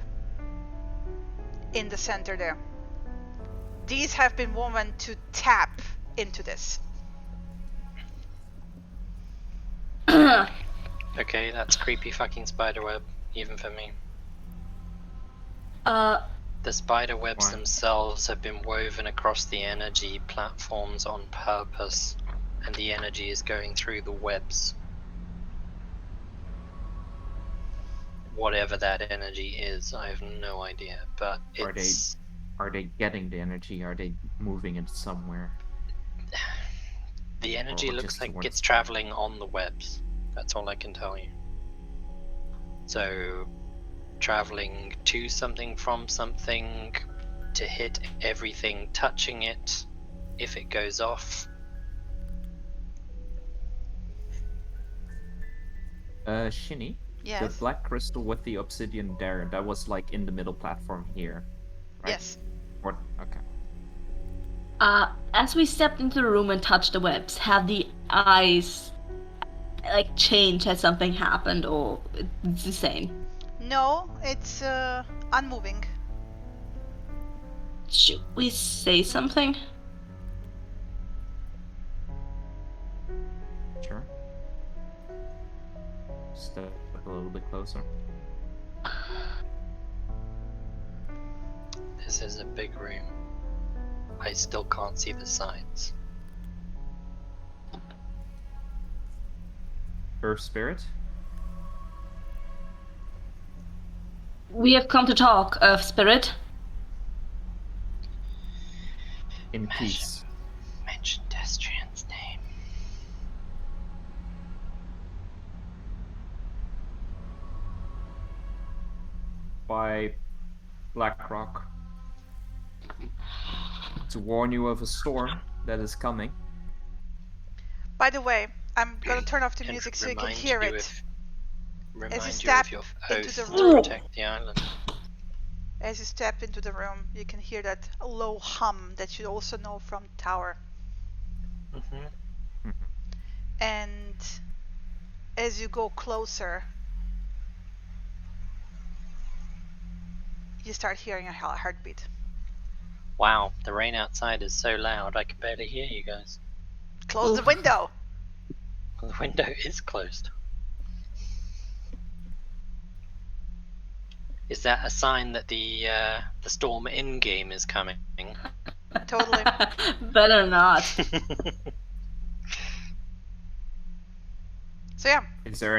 in the center there. These have been woven to tap into this. Okay, that's creepy fucking spider web, even for me. The spider webs themselves have been woven across the energy platforms on purpose, and the energy is going through the webs. Whatever that energy is, I have no idea, but it's... Are they getting the energy? Are they moving it somewhere? The energy looks like it's traveling on the webs. That's all I can tell you. So, traveling to something from something to hit everything touching it if it goes off. Shinny? Yes. The black crystal with the obsidian there, that was like in the middle platform here, right? Yes. Okay. As we stepped into the room and touched the webs, have the eyes like changed? Has something happened, or it's the same? No, it's unmoving. Should we say something? Sure. Step a little bit closer. This is a big room. I still can't see the sides. Earth spirit? We have come to talk of spirit. In peace. Mention Destrian's name. By Blackrock. To warn you of a storm that is coming. By the way, I'm gonna turn off the music so you can hear it. Remind you step of your into oath the to room. protect the island. As you step into the room, you can hear that low hum that you also know from Tower. And as you go closer, you start hearing a heartbeat. Wow, the rain outside is so loud I can barely hear you guys. Close the window! The window is closed. Is that a sign that the storm in-game is coming? Totally. Better not. So yeah. Is there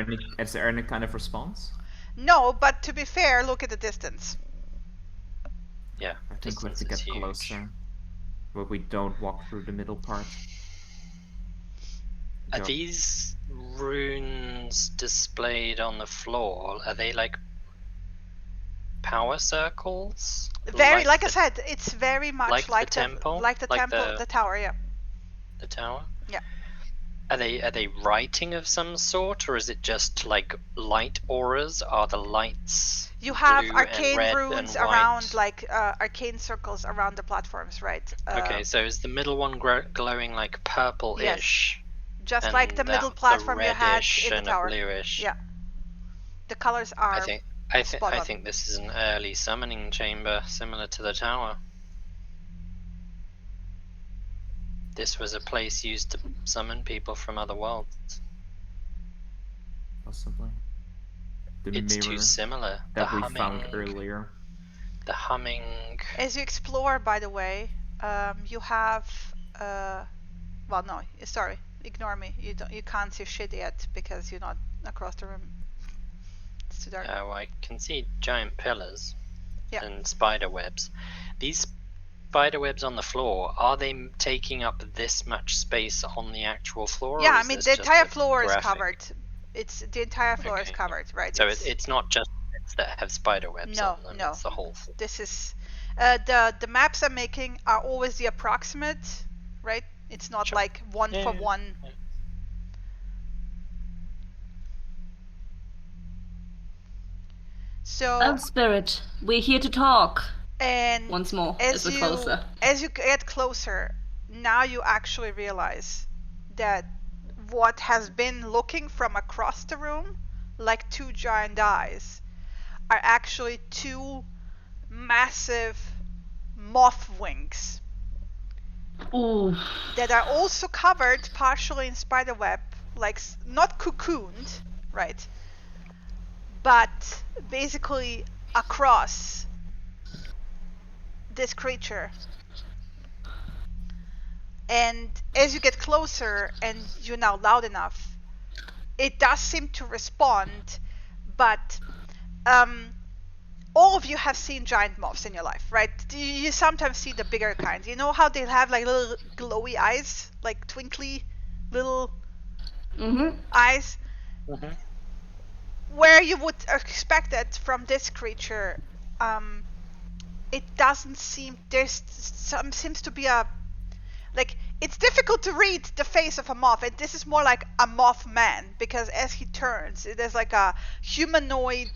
any kind of response? No, but to be fair, look at the distance. Yeah, I think we have to get closer. But we don't walk through the middle part. Are these runes displayed on the floor? Are they like power circles? Very, like I said, it's very much like the temple, the temple, the tower, yeah. the tower. Yeah. Are they writing of some sort, or is it just like light auras? Are the lights you have blue arcane and red runes and white? around, like arcane circles around the platforms, right? Okay, so is the middle one glowing like purple-ish? Yes. Just and like the middle platform you had in the and tower. a bluish. Yeah. The colors are spot I on. think this is an early summoning chamber similar to the tower. This was a place used to summon people from other worlds. Possibly. The It's mirror too similar. that we found earlier. The humming. As you explore, by the way, you have well, no, sorry, ignore me. You can't see shit yet because you're not across the room. It's too dark. Oh, I can see giant pillars. Yeah. And spider webs. These spider webs on the floor, are they taking up this much space on the actual floor? Yeah, or I is mean this the just entire a floor is graphic? covered. It's the entire floor is Okay. covered, right? So it's not just bits that have spider webs on them. No. It's the whole floor. This is the maps I'm making are always the approximate, right? It's not Sure. like one for Yeah. one. Yeah. So Spirit, we're here to talk. and Once more, as we're closer. As you get closer, now you actually realize that what has been looking from across the room like two giant eyes are actually two massive moth wings. Ooh. That are also covered partially in spiderweb, like not cocooned, right? But basically across this creature. And as you get closer and you're now loud enough, it does seem to respond, but all of you have seen giant moths in your life, right? You sometimes see the bigger kinds. You know how they have like little glowy eyes, like twinkly little eyes? Mm-hmm. Where you would expect it from this creature, it doesn't seem, seems to be a, like, it's difficult to read the face of a moth, and this is more like a moth man, because as he turns, there's like a humanoid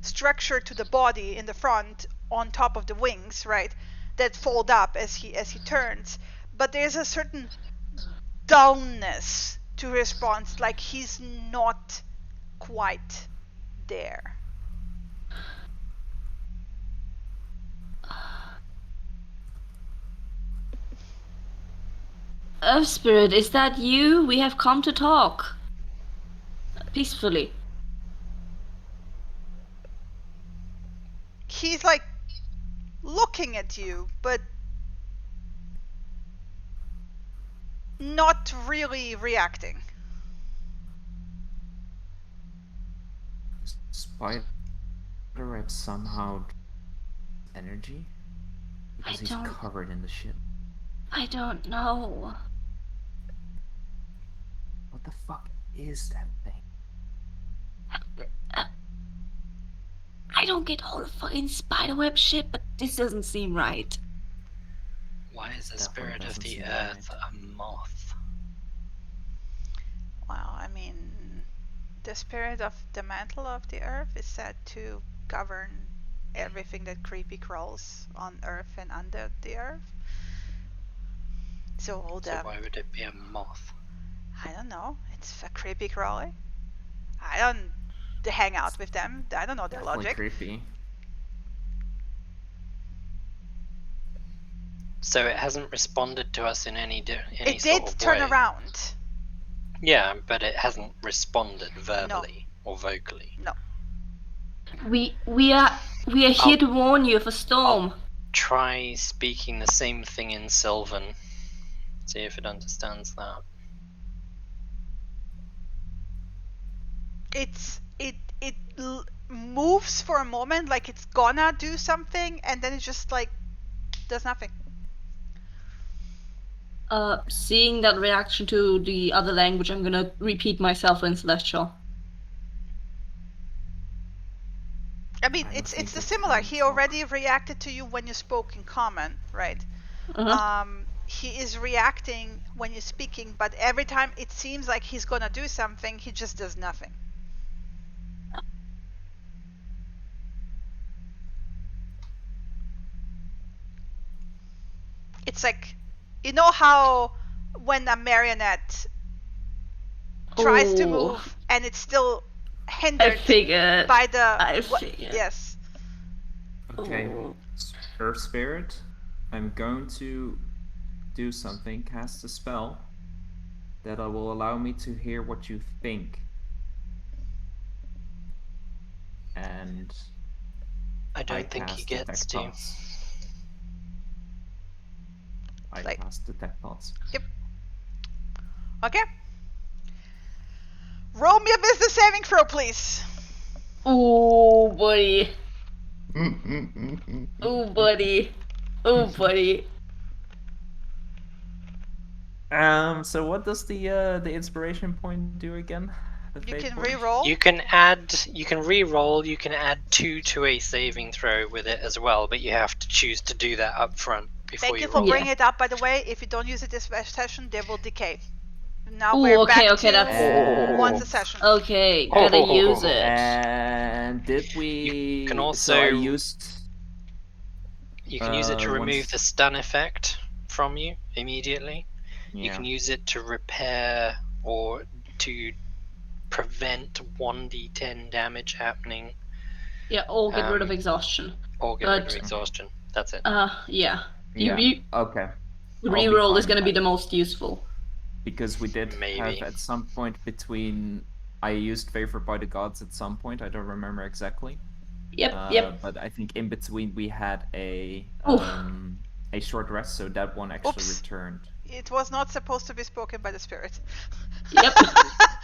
structure to the body in the front on top of the wings, right, that fold up as he turns, but there's a certain dullness to his response, like he's not quite there. Earth Spirit, is that you? We have come to talk. Peacefully. He's like looking at you, but not really reacting. Spider web somehow energy? Because he's covered in the shit. I don't know. What the fuck is that thing? I don't get all the fucking spiderweb shit, but this doesn't seem right. Why is the spirit of the earth a moth? Well, I mean, the spirit of the mantle of the earth is said to govern everything that creepy crawls on earth and under the earth. So why would it be a moth? I don't know. It's a creepy crawly. I don't hang out with them. I don't know their logic. Creepy. So it hasn't responded to us in any sort of way. It did turn around. Yeah, but it hasn't responded verbally or vocally. No. We are here to warn you of a storm. I'll try speaking the same thing in Sylvan. See if it understands that. It moves for a moment like it's gonna do something, and then it just like does nothing. Seeing that reaction to the other language, I'm gonna repeat myself in Celestial. I mean, it's similar. He already reacted to you when you spoke in common, right? he is reacting when you're speaking, but every time it seems like he's gonna do something, he just does nothing. It's like, you know how when a marionette tries to move and it's still hindered by the... Yes. Okay, Earth Spirit, I'm going to do something, cast a spell that will allow me to hear what you think. And I don't think he gets to. I cast Detect Thoughts. Yep. Okay. Roll me a business saving throw, please. Oh, buddy. Oh, buddy. Oh, buddy. So what does the inspiration point do again? You can re-roll. You can re-roll, you can add 2 to a saving throw with it as well, but you have to choose to do that up front before Thank you for bringing it up, by the way. If you don't use it this session, they will decay. Now we're back to once a session. Okay, gotta use it. And did we... You can also... You can use it to remove the stun effect from you immediately. Yeah. You can use it to repair or to prevent 1d10 damage happening. Yeah, or get rid of exhaustion. Or get rid of exhaustion. That's it. Yeah. Okay. Reroll is going to be the most useful. Because we did have at some point between... I used Favored by the Gods at some point, I don't remember exactly. Yep. But I think in between we had a short rest, so that one actually returned. It was not supposed to be spoken by the spirit. Yep.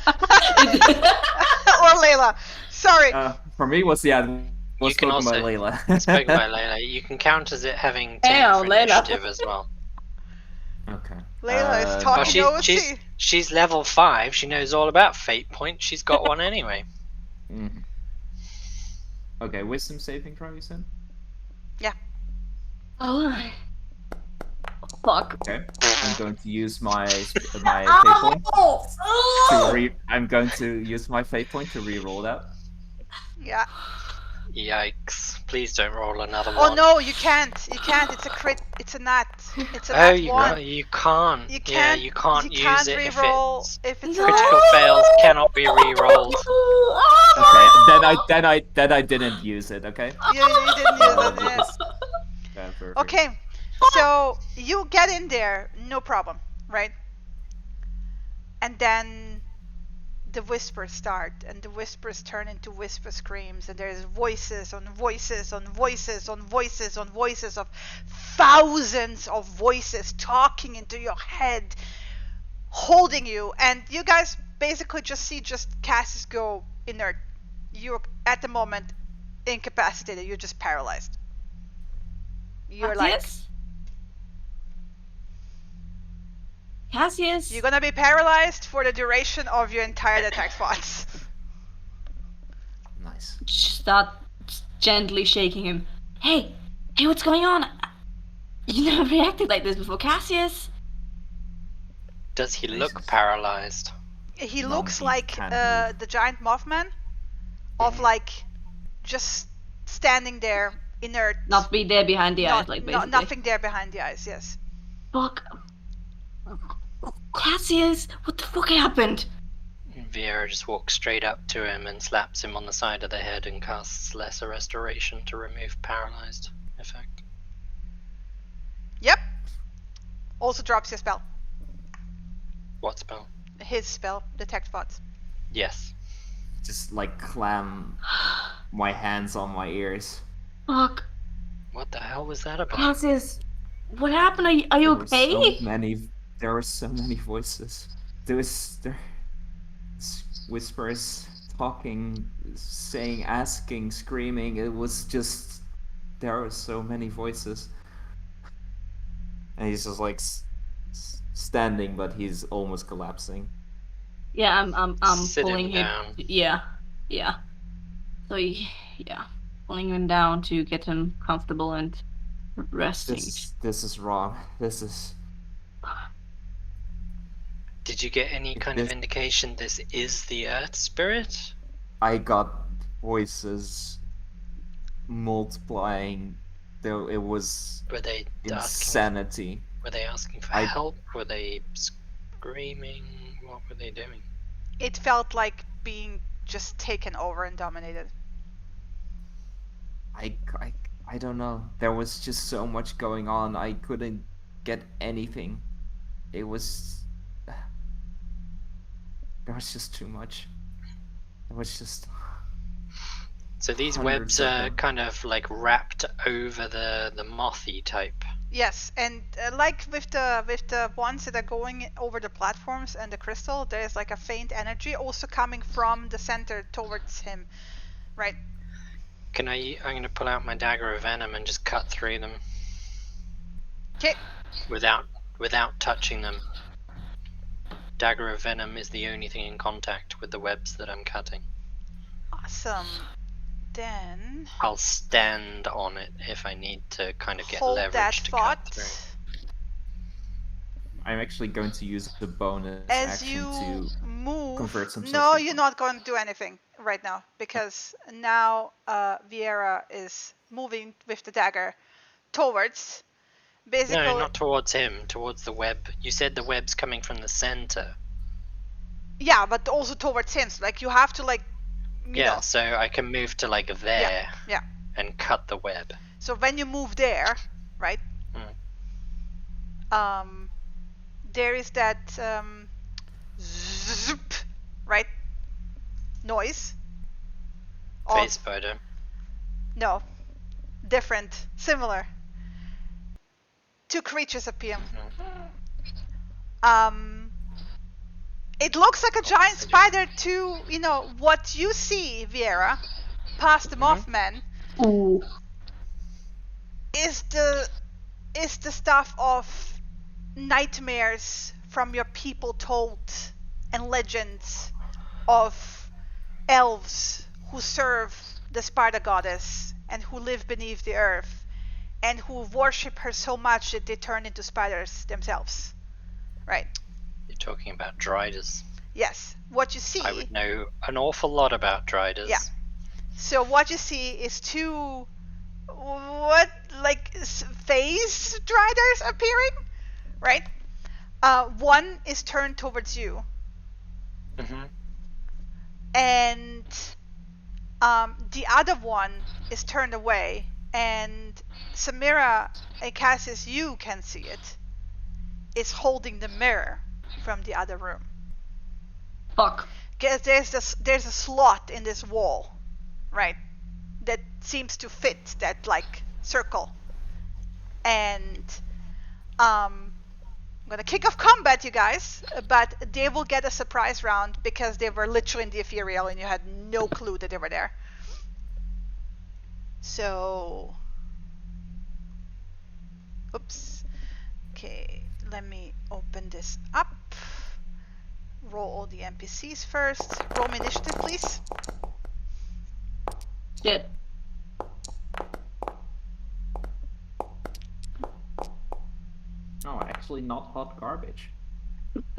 Or Layla. Sorry. For me, was spoken by Layla. Spoken by Layla. You can count as it having 10 for initiative as well. Okay. Layla is talking she's level 5. She knows all about fate points. She's got one anyway. Mm-hmm. Okay, wisdom saving throw, you said? Yeah. Oh. Fuck. Okay. I'm going to use my fate point I'm going to use my fate point to re-roll that. Yeah. Yikes. Please don't roll another one. Oh no, you can't. You can't. It's a crit. It's a nat. It's a nat one. You can't. You can't. You can't use it re-roll if it's critical fails cannot be re-rolled. Okay, then I didn't use it, okay? You didn't use it, yes. Okay, so you get in there, no problem, right? And then the whispers start, and the whispers turn into whisper screams, and there's voices on voices on voices on voices on voices of thousands of voices talking into your head, holding you, and you guys basically just see Cassius go inert. You're at the moment incapacitated. You're just paralyzed. You're Cassius. You're gonna be paralyzed for the duration of your entire attack spots. Nice. Start gently shaking him. Hey, what's going on? You never reacted like this before, Cassius. Does he look paralyzed? He looks like the giant Mothman, of like just standing there inert. Not be there behind the eyes, like basically. Nothing there behind the eyes. Yes. Fuck. Cassius, what the fuck happened? Viera just walks straight up to him and slaps him on the side of the head and casts Lesser Restoration to remove paralyzed effect. Yep. Also drops your spell. What spell? His spell, Detect Thoughts. Yes. Just like clam my hands on my ears. Fuck. What the hell was that about? Cassius, what happened? Are you okay? There were so many voices. There whispers, talking, saying, asking, screaming. It was just... There were so many voices. And he's just like standing, but he's almost collapsing. Yeah, I'm pulling him down. Yeah. So pulling him down to get him comfortable and resting. This is wrong. This is... Did you get any kind of indication this is the Earth Spirit? I got voices multiplying. Though it was Were they insanity. Were they asking for help? Were they screaming? What were they doing? It felt like being just taken over and dominated. I don't know. There was just so much going on. I couldn't get anything. It was... There was just too much. It was just... So these webs are kind of like wrapped over the mothy type. Yes, and like with the ones that are going over the platforms and the crystal, there's like a faint energy also coming from the center towards him, right? I'm gonna pull out my dagger of venom and just cut through them. Okay. Without touching them. Dagger of venom is the only thing in contact with the webs that I'm cutting. Awesome. Then I'll stand on it if I need to kind of get leverage to cut through. I'm actually going to use the bonus as action you to move. convert some. No, you're not going to do anything right now because now Vieira is moving with the dagger towards. Basically, no, not towards him. Towards the web. You said the web's coming from the center. Yeah, but also towards him. So, like you have to like. You know. So I can move to like there. Yeah. And cut the web. So when you move there, right? There is that zoop, right? Noise. Phase spider. No, different, similar. Two creatures appear. It looks like a giant spider to, you know, what you see, Vieira, past the Mothman, is the stuff of nightmares from your people told and legends of elves who serve the spider goddess and who live beneath the earth and who worship her so much that they turn into spiders themselves. Right. You're talking about driders. Yes. What you see... I would know an awful lot about driders. Yeah. So what you see is two... phase driders appearing? Right? One is turned towards you. And the other one is turned away. And Samira, and Cassius, you can see it, is holding the mirror from the other room. Fuck. Because there's a slot in this wall, right, that seems to fit that like circle. And I'm gonna kick off combat, you guys, but they will get a surprise round because they were literally in the ethereal and you had no clue that they were there. So, oops. Okay, let me open this up. Roll all the NPCs first. Roll me initiative, please. Shit. No, actually not hot garbage.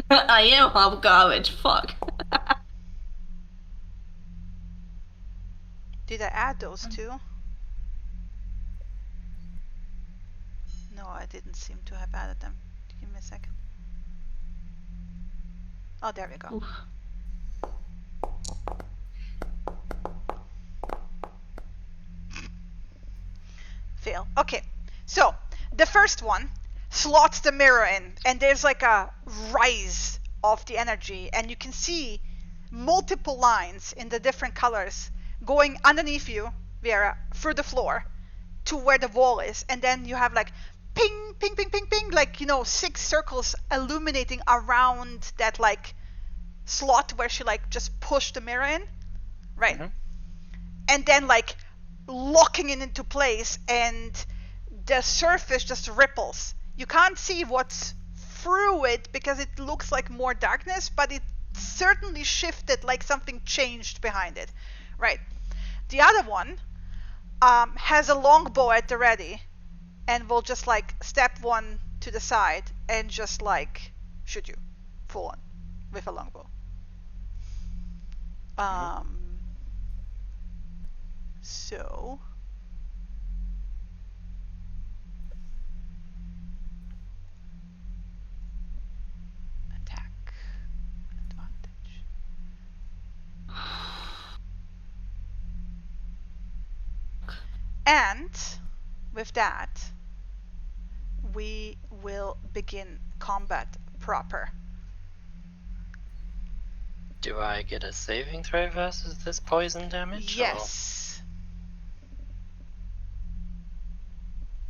I am hot garbage, fuck. Did I add those two? No, I didn't seem to have added them. Give me a second. Oh, there we go. Oof. Fail. Okay, so the first one slots the mirror in, and there's like a rise of the energy, and you can see multiple lines in the different colors going underneath you, Vera, through the floor to where the wall is, and then you have like ping, ping, ping, ping, ping, like, you know, 6 circles illuminating around that like slot where she like just pushed the mirror in, right? And then like locking it into place, and the surface just ripples. You can't see what's through it because it looks like more darkness, but it certainly shifted, like something changed behind it, right? The other one has a longbow at the ready and will just like step one to the side and just like shoot you full on. with a longbow. So attack advantage. And with that, we will begin combat proper. Do I get a saving throw versus this poison damage? Yes.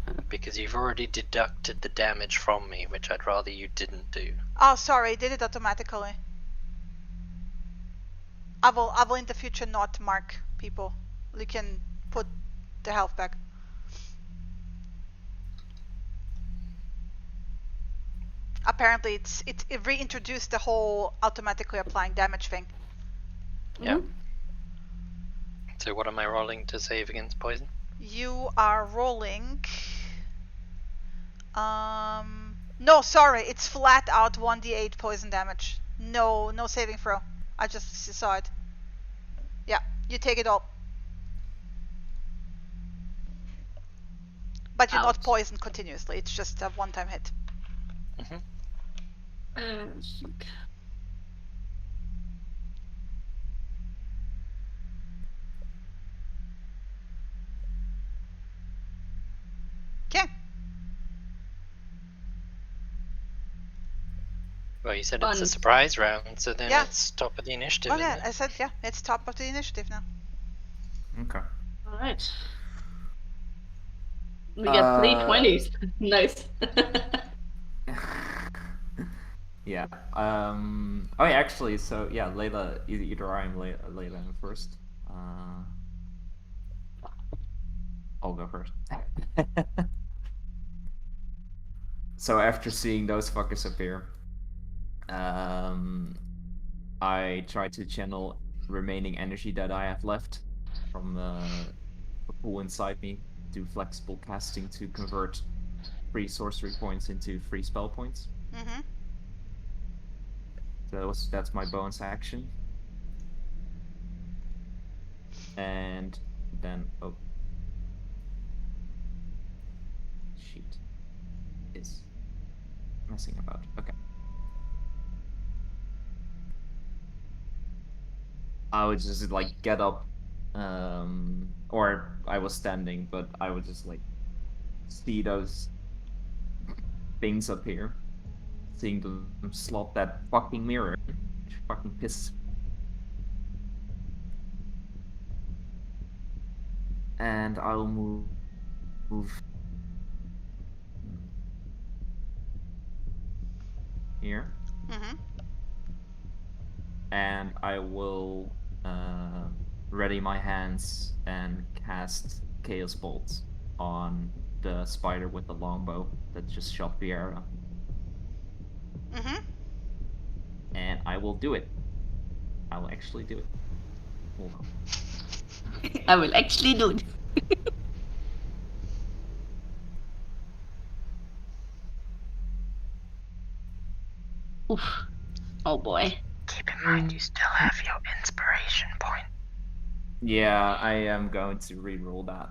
Or... Because you've already deducted the damage from me, which I'd rather you didn't do. Oh, sorry, I did it automatically. I will in the future not mark people. You can put the health back. Apparently, it reintroduced the whole automatically applying damage thing. Yeah. So what am I rolling to save against poison? You are rolling. No, sorry, it's flat out 1d8 poison damage. No saving throw. I just saw it. Yeah, you take it all. But you're not poisoned continuously. It's just a one-time hit. Okay. Well, you said it's a surprise round, so then it's top of the initiative. Oh yeah, I said it's top of the initiative now. Okay. All right. We get 3 20s. Nice. Yeah. Oh, yeah, actually, so yeah, Layla. Either I am Layla first. I'll go first. So after seeing those fuckers appear, I try to channel remaining energy that I have left from the pool inside me, do flexible casting to convert free sorcery points into free spell points. So that's my bonus action. And then sheet is messing about. Okay. I would just like get up, or I was standing, but I would just like see those things up here, seeing them slot that fucking mirror, which fucking pisses. And I'll move here. And I will ready my hands and cast Chaos Bolt on the spider with the longbow that just shot the arrow. And I will do it. I will actually do it. Hold on. I will actually do it. Oof. Oh boy. Keep in mind you still have your inspiration point. Yeah, I am going to re-roll that.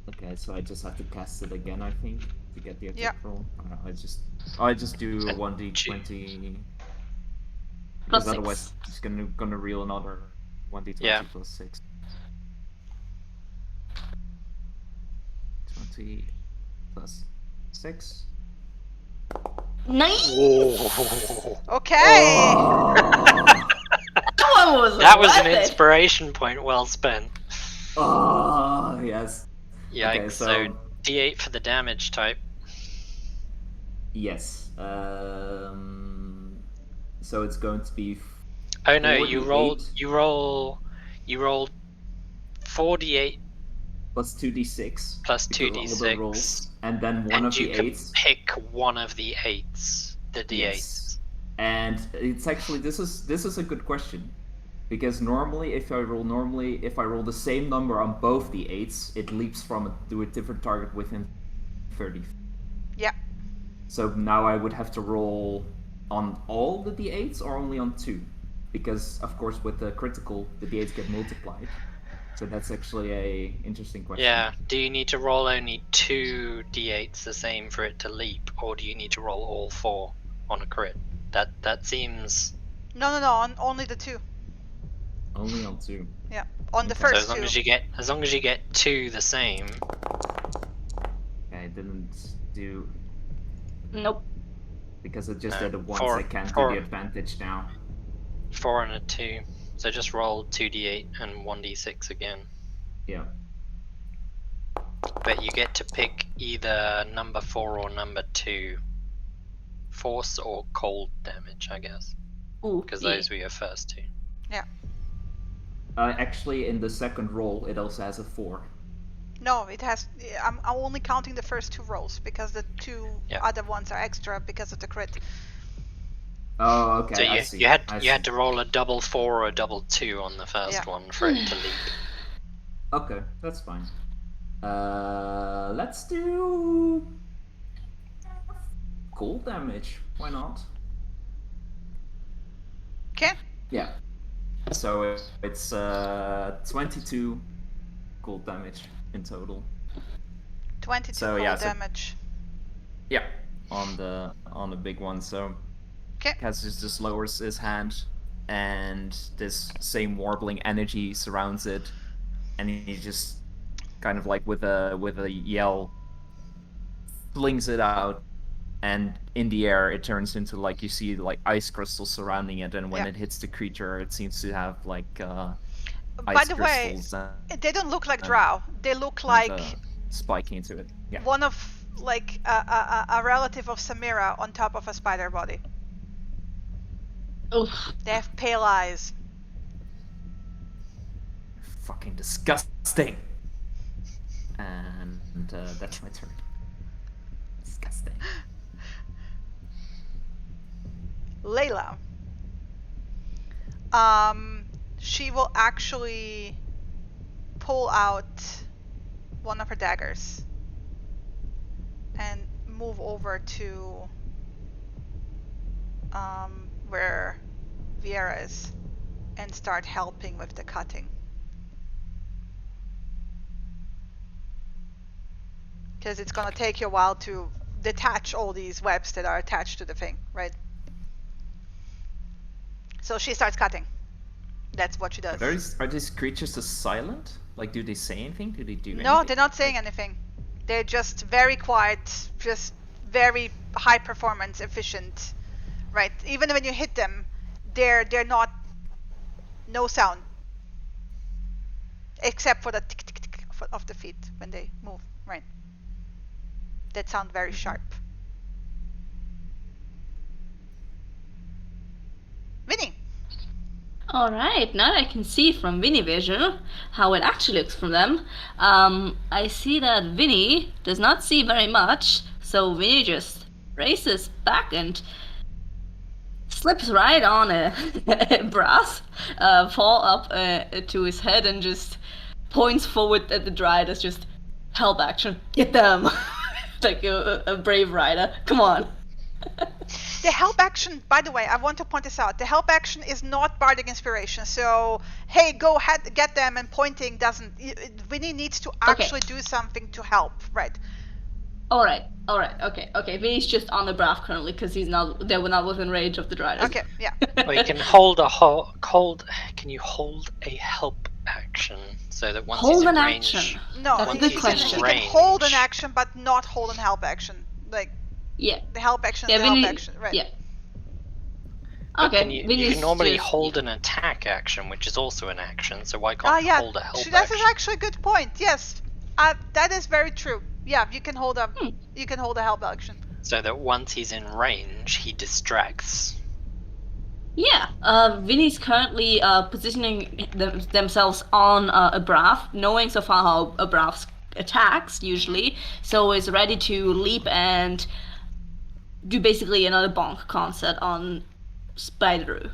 Okay, so I just have to cast it again, I think, to get the attack roll. I just do a 1d20. Because otherwise, it's gonna reel another 1d20 plus 6. 20 plus 6. Nice. Okay. That was an inspiration point well spent. Oh yes. Yikes. Okay, so D8 for the damage type. Yes. So it's going to be. Oh no! You rolled 4d8 plus 2d6 plus 2d6 rolls, and then one of the 8s. You can pick one of the 8s, the d8s. Yes. And it's actually this is a good question, because normally if I roll the same number on both the 8s, it leaps to a different target within 30 Yeah. So now I would have to roll on all the d8s or only on 2? Because, of course, with the critical, the d8s get multiplied. So that's actually a interesting question. Yeah. Do you need to roll only 2 d8s the same for it to leap, or do you need to roll all 4 on a crit? That seems... No, only the 2. Only on 2. Yeah, on the Okay. first So as long 2. as long as you get 2 the same. Okay, I didn't do... Nope. Because it just did it once, 4, I can't do 4, the advantage now. 4 and a 2. So just roll 2d8 and 1d6 again. Yeah. But you get to pick either number 4 or number 2. Force or cold damage, I guess. Ooh, Because yeah. those were your first 2. Yeah. Actually, in the second roll, it also has a 4. No, it has. I'm only counting the first 2 rolls because the 2 other ones are extra because of the crit. Oh, okay, So I see. You had to roll a double 4 or a double 2 on the first one for it to leap. Okay, that's fine. Let's do cold damage. Why not? Okay. Yeah. So it's 22 cold damage in total. 22 So, cold damage. Yeah, on the big one. So Cassius just lowers his hand, and this same warbling energy surrounds it, and he just kind of like with a yell flings it out, and in the air it turns into, like, you see like ice crystals surrounding it, and when it hits the creature it seems to have like By the way, they don't look like drow. They look like spiking into it. Yeah. One of like a relative of Samira on top of a spider body. Oof. They have pale eyes. Fucking disgusting. And that's my turn. Disgusting. Layla. She will actually pull out one of her daggers and move over to where Viera is and start helping with the cutting. Because it's gonna take you a while to detach all these webs that are attached to the thing, right? So she starts cutting. That's what she does. Are these creatures just silent? Like, do they say anything? Do they do anything? No, they're not saying anything. They're just very quiet, just very high performance, efficient, right? Even when you hit them, they're not, no sound, except for the tick tick tick of the feet when they move, right? That sound very sharp. Vinny. All right, now I can see from Vinny Vision how it actually looks from them. I see that Vinny does not see very much, so Vinny just races back and slips right on a brass, fall up to his head and just points forward at the Dryad as just help action. Get them! Like a brave rider. Come on. The help action, by the way, I want to point this out. The help action is not bardic inspiration. So, hey, go ahead, get them, and pointing doesn't. Vinny needs to actually do something to help, right? All right, okay. Vinny's just on the braff currently because they were not within range of the Dryad. Okay, yeah. Or you can hold Can you hold a help action so that once he's in range? Action. No, that's a good question. He can hold an action, but not hold an help action. Like. Yeah. The help action is the help action, right? Yeah. Okay. You can normally hold an attack action, which is also an action. So why can't you hold a help action? That is actually a good point. Yes, that is very true. Yeah, you can hold a help action. So that once he's in range, he distracts. Yeah. Vinny's currently positioning themselves on a braff, knowing so far how a braff attacks usually, so is ready to leap and do basically another bonk concept on Spider-Roo.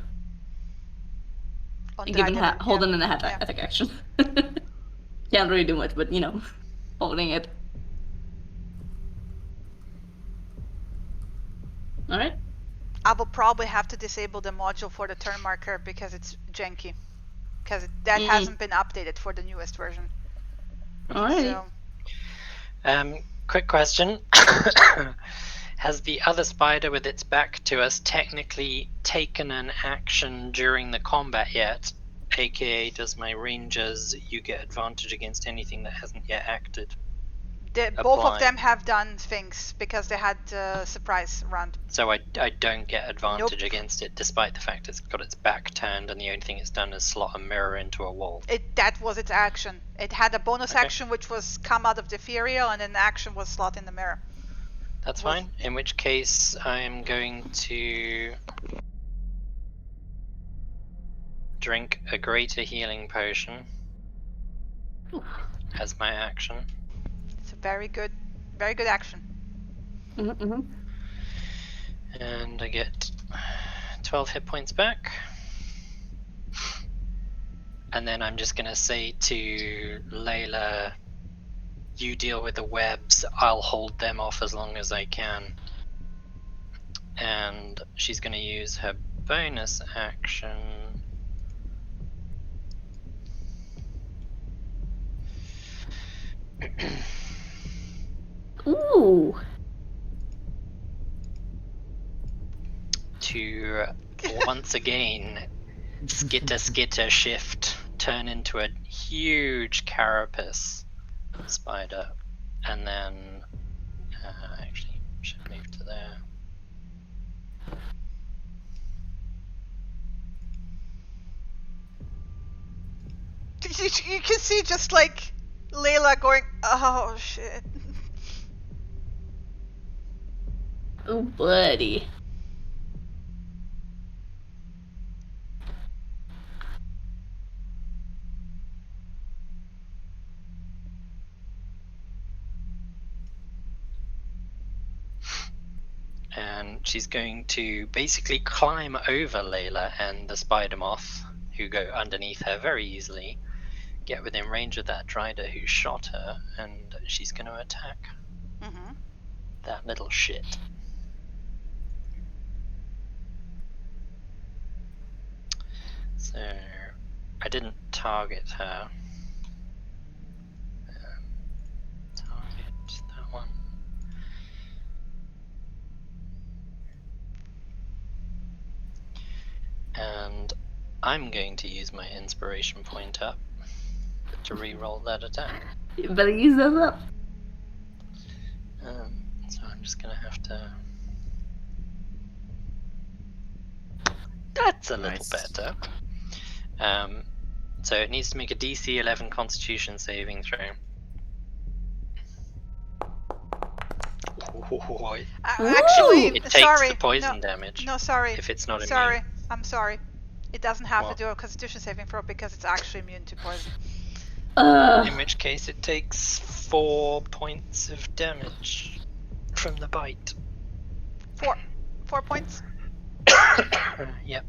And give him holding in the attack action. Can't really do much, but holding it. All right. I will probably have to disable the module for the turn marker because it's janky. Because that hasn't been updated for the newest version. Alright. So, quick question. Has the other spider with its back to us technically taken an action during the combat yet? AKA, does my rangers, you get advantage against anything that hasn't yet acted? both of them have done things because they had surprise round. So I don't get advantage against it, despite the fact it's got its back turned and the only thing it's done is slot a mirror into a wall. That was its action. It had a bonus action which was come out of the ethereal, and then the action was slot in the mirror. That's fine. In which case, I am going to drink a greater healing potion as my action. It's a very good action. And I get 12 hit points back. And then I'm just going to say to Layla, you deal with the webs, I'll hold them off as long as I can. And she's going to use her bonus action. Ooh. To once again skitter shift, turn into a huge carapace spider, and then actually should move to there. You can see just like Layla going, oh shit. Oh, buddy. And she's going to basically climb over Layla and the spider moth, who go underneath her very easily, get within range of that Drider who shot her, and she's going to attack that little shit. So I didn't target her. Target that one. And I'm going to use my inspiration point up to re-roll that attack. You better use those up. So I'm just gonna have to. That's a little better. So it needs to make a DC 11 Constitution saving throw. Actually, it takes the poison damage. No, sorry. If it's not immune. Sorry, I'm sorry. It doesn't have to do a Constitution saving throw because it's actually immune to poison. In which case, it takes 4 points of damage from the bite. 4 points. Yep.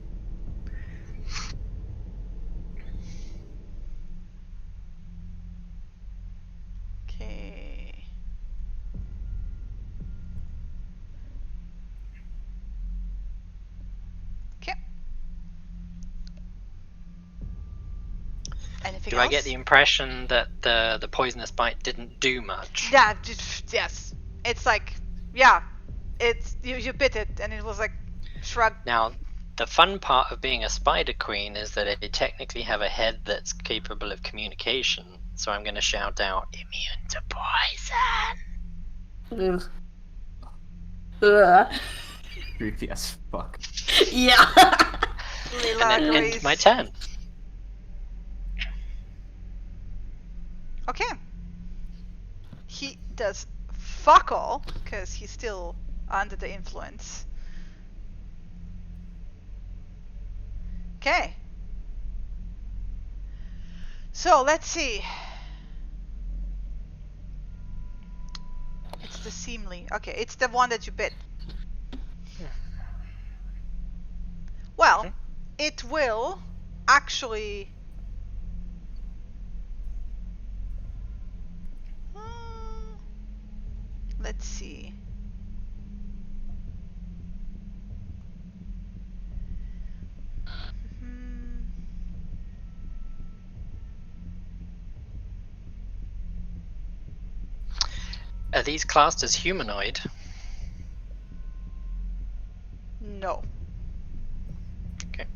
Okay. Okay. Anything do else? I get the impression that the poisonous bite didn't do much? Yeah. Yes. It's like, yeah. It's you bit it and it was like shrug. Now, the fun part of being a spider queen is that they technically have a head that's capable of communication. So I'm going to shout out, immune to poison. Creepy as fuck. Yeah. And then end my turn. Okay. He does fuck all because he's still under the influence. Okay. So let's see. It's the seemly. Okay, it's the one that you bit. Well, it will actually. Let's see. Are these classed as humanoid? No. Okay.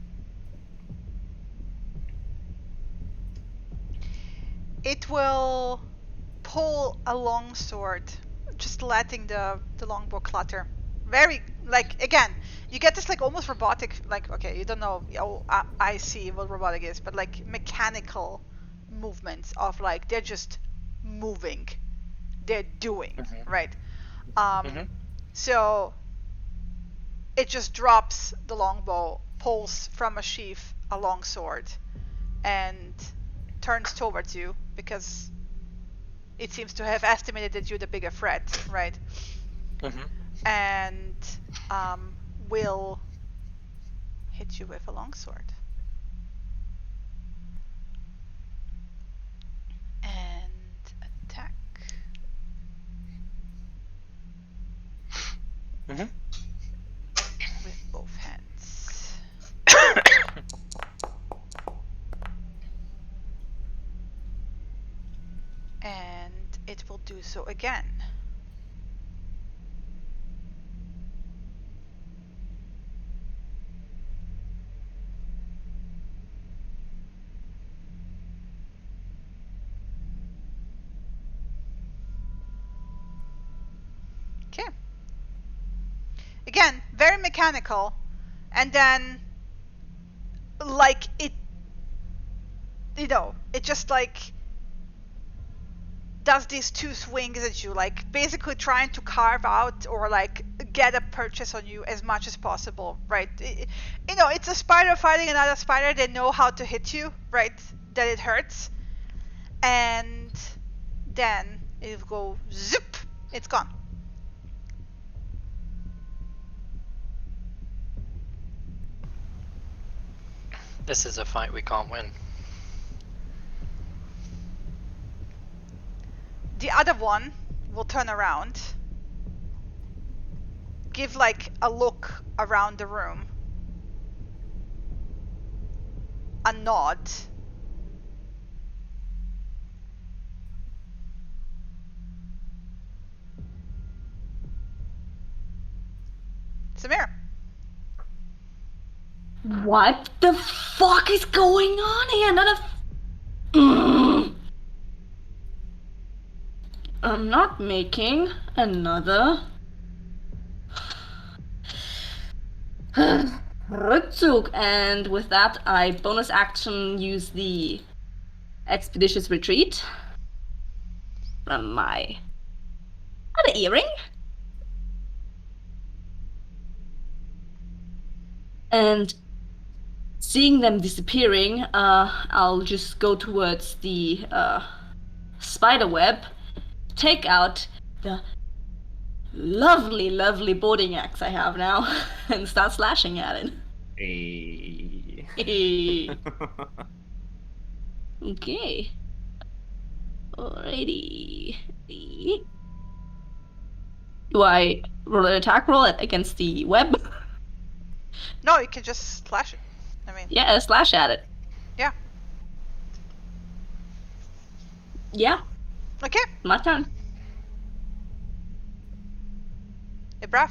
It will pull a longsword, just letting the longbow clatter. Very, like, again, you get this like almost robotic, like, okay, you don't know, oh, I see what robotic is, but like mechanical movements of like, they're just moving, they're doing, right? So it just drops the longbow, pulls from a sheath a longsword, and turns towards you because it seems to have estimated that you're the bigger threat, right? And will hit you with a longsword. And attack. With both hands. And it will do so again. Okay. Again, very mechanical. And then, like, it, you know, it just like does these two swings at you, like basically trying to carve out or like get a purchase on you as much as possible, right? You know, it's a spider fighting another spider. They know how to hit you, right? That it hurts. And then it will go zip. It's gone. This is a fight we can't win. The other one will turn around, give like a look around the room, a nod, Samir. What the fuck is going on here? I'm not making another Rückzug, and with that I bonus action use the Expeditious Retreat from my other earring. And seeing them disappearing, I'll just go towards the spider web, take out the lovely, lovely boarding axe I have now, and start slashing at it. Hey. Okay. Alrighty. Do I roll an attack roll against the web? No, you can just slash it. I mean, yeah, slash at it. Yeah. Yeah. Okay. My turn. Hey, Brav.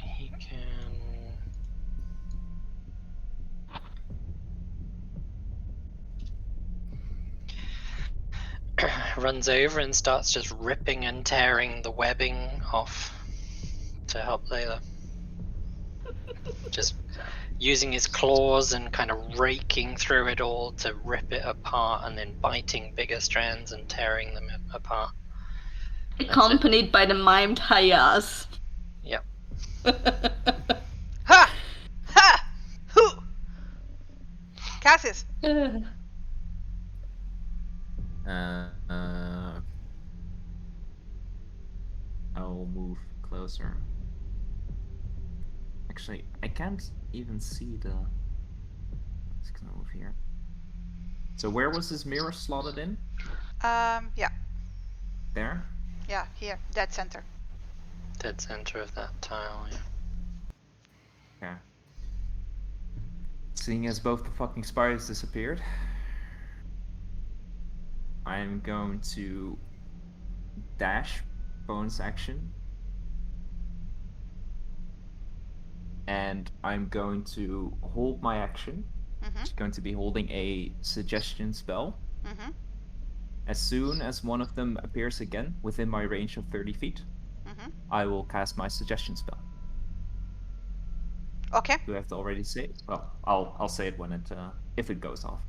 He can... runs over and starts just ripping and tearing the webbing off to help Layla. Just using his claws and kind of raking through it all to rip it apart and then biting bigger strands and tearing them apart. Accompanied by the mimed hayas. Yep. Ha! Ha! Hoo! Cassius. I'll move closer. Actually, I can't even see the... Let's gonna move here. So where was this mirror slotted in? Yeah. There? Yeah, here, dead center. dead center of that tile, yeah. Yeah. Seeing as both the fucking spiders disappeared, I'm going to dash, bonus action, and I'm going to hold my action. It's going to be holding a suggestion spell. As soon as one of them appears again within my range of 30 feet, I will cast my suggestion spell. Okay. Do I have to already say it? Well, I'll say it when it if it goes off.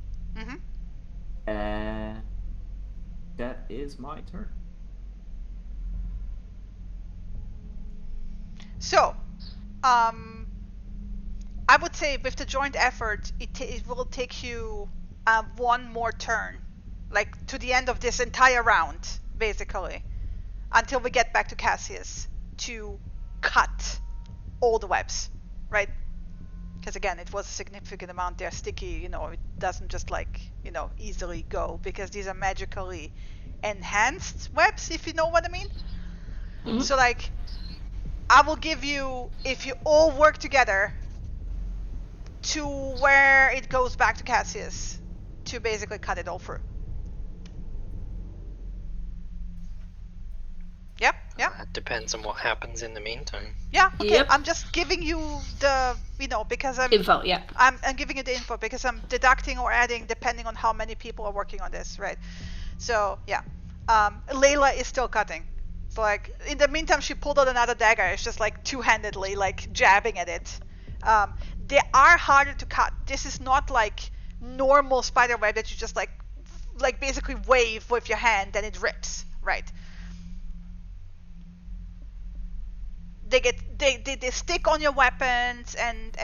And that is my turn. So, I would say with the joint effort, it will take you one more turn, like to the end of this entire round, basically, until we get back to Cassius to cut all the webs, right? Because again, it was a significant amount. They're sticky, it doesn't just easily go, because these are magically enhanced webs, if you know what I mean. So I will give you, if you all work together, to where it goes back to Cassius to basically cut it all through. Yep. That depends on what happens in the meantime. Yeah, okay. Yep. I'm just giving you the, because I'm... Info, yeah. I'm giving you the info because I'm deducting or adding depending on how many people are working on this, right? So, yeah. Layla is still cutting. So, in the meantime, she pulled out another dagger. It's just, two-handedly, jabbing at it. They are harder to cut. This is not normal spider web that you just basically wave with your hand and it rips, right? They stick on your weapons and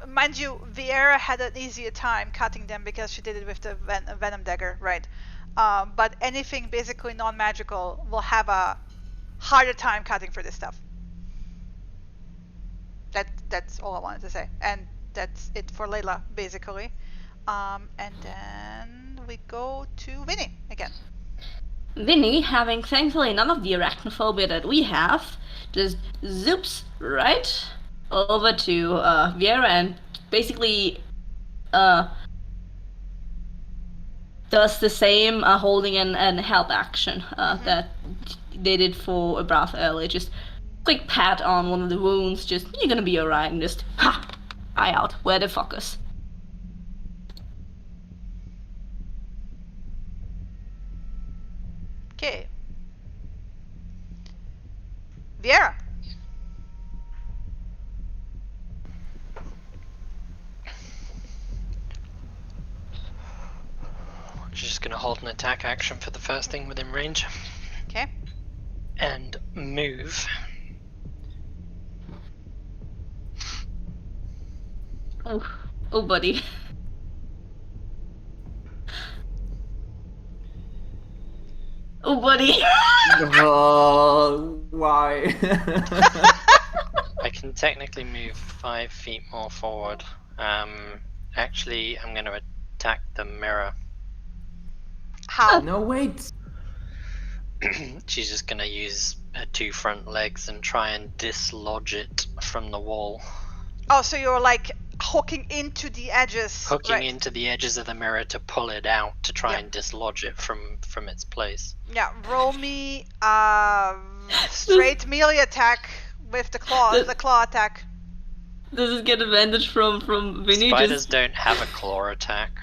mind you, Vieira had an easier time cutting them because she did it with the venom dagger, right? But anything basically non-magical will have a harder time cutting for this stuff. That's all I wanted to say, and that's it for Layla, basically. And then we go to Vinny again. Vinny, having thankfully none of the arachnophobia that we have, just zoops right over to Vieira and basically does the same holding and help action that they did for Abrath earlier. Just quick pat on one of the wounds, just, you're gonna be alright, and just, eye out, where the fuckers. Okay. Vieira. She's just gonna hold an attack action for the first thing within range. Okay. And move. Oh, buddy. Oh, buddy. Why? I can technically move 5 feet more forward. Actually, I'm going to attack the mirror. How? No, wait. She's just going to use her 2 front legs and try and dislodge it from the wall. Oh, so you're hooking into the edges. Hooking into the edges of the mirror to pull it out to try and dislodge it from its place. Yeah, roll me straight melee attack with the claw attack. Does it get advantage from Vinny? Spiders don't have a claw attack.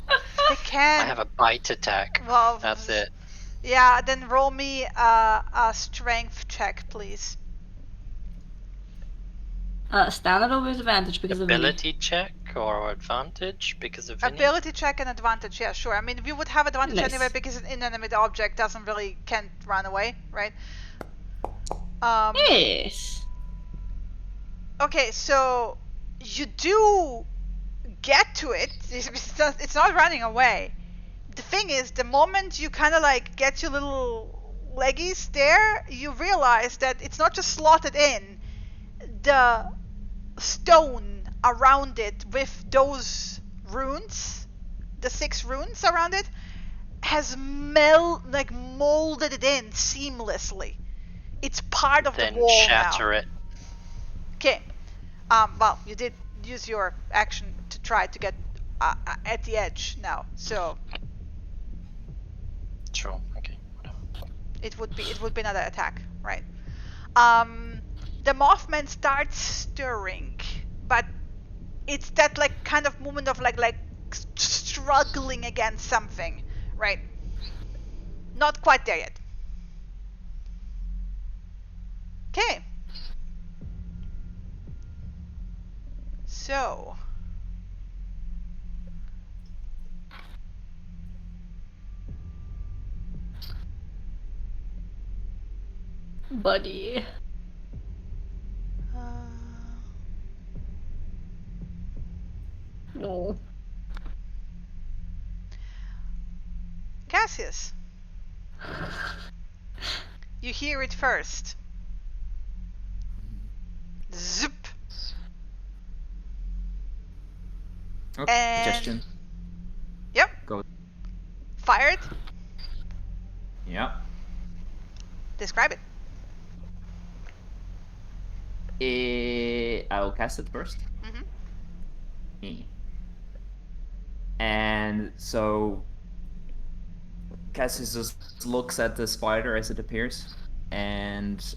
They can. I have a bite attack. Well, that's it. Yeah, then roll me a strength check, please. Standard or with advantage because ability of check or advantage because of Vinny? Ability check and advantage, yeah, sure. I mean, we would have advantage anyway because an inanimate object can't run away, right? Yes. Okay, so you do get to it. It's not running away. The thing is, the moment you kind of get your little leggies there, you realize that it's not just slotted in. The stone around it with those runes, the 6 runes around it, has molded it in seamlessly. It's part of then the wall shatter now. it. Okay. Well, you did use your action to try to get at the edge now, so Sure. Okay. Whatever. it would be another attack, right? The Mothman starts stirring, but it's that like kind of movement of like struggling against something, right? Not quite there yet. Okay. So Buddy. No. Cassius, you hear it first. Zip. Okay. And Suggestion. yep. Go. Fired. Yeah. Describe I will cast it first. And so Cassius just looks at the spider as it appears, and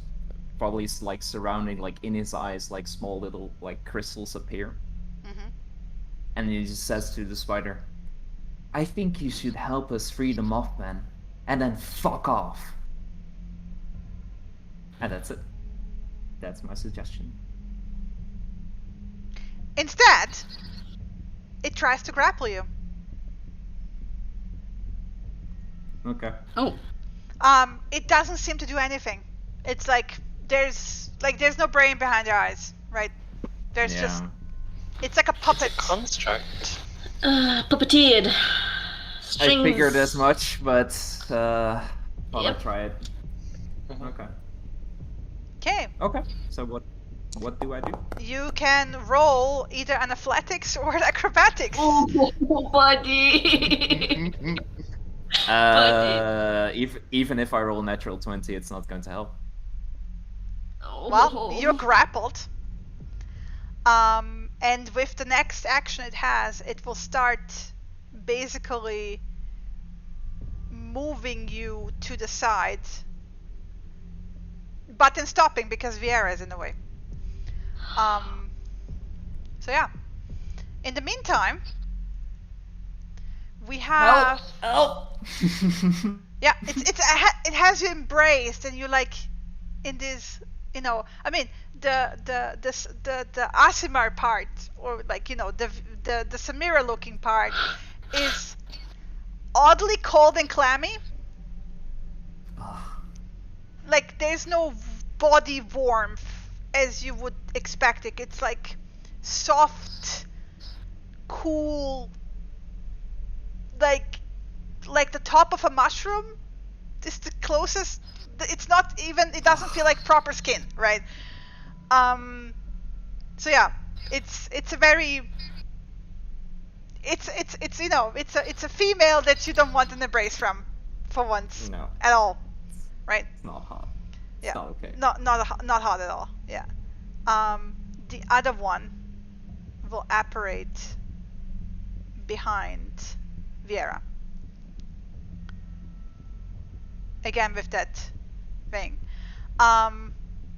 probably like surrounding, like in his eyes, like small little like crystals appear. And he just says to the spider, "I think you should help us free the Mothman, and then fuck off." And that's it. That's my suggestion. Instead, it tries to grapple you. Okay. Oh. It doesn't seem to do anything. It's like there's no brain behind their eyes, right? There's just it's like a puppet. It's a construct. Puppeteered. Strings. I figured as much, but thought I'd try it. Okay. Okay. Okay. So what do I do? You can roll either an athletics or an acrobatics. Oh, buddy. Even if I roll natural 20, it's not going to help. Well, you're grappled. And with the next action it has, it will start basically moving you to the side, but then stopping because Viera is in the way. So yeah. In the meantime, we have help. Yeah, it has you embraced, and you're like in this, you know. I mean, the Asimar part, or like, you know, the Samira looking part, is oddly cold and clammy. Like there's no body warmth as you would expect it. It's like soft, cool, like the top of a mushroom. It's the closest. It's not even. It doesn't feel like proper skin, right? So yeah, it's a very. It's you know, it's a female that you don't want an embrace from, for once. No. At all, right? It's not hot. It's Yeah. not okay. Not hot at all. Yeah. The other one will apparate behind Viera. Again with that thing.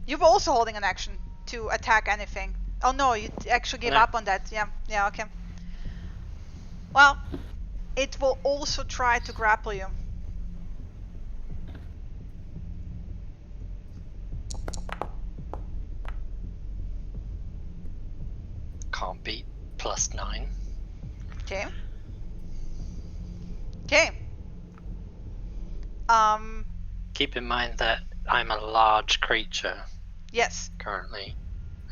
You're also holding an action to attack anything. Oh no, you actually gave up on that. Yeah, okay. Well, it will also try to grapple you. Can't beat +9. Okay. Okay. Keep in mind that I'm a large creature. Yes. Currently.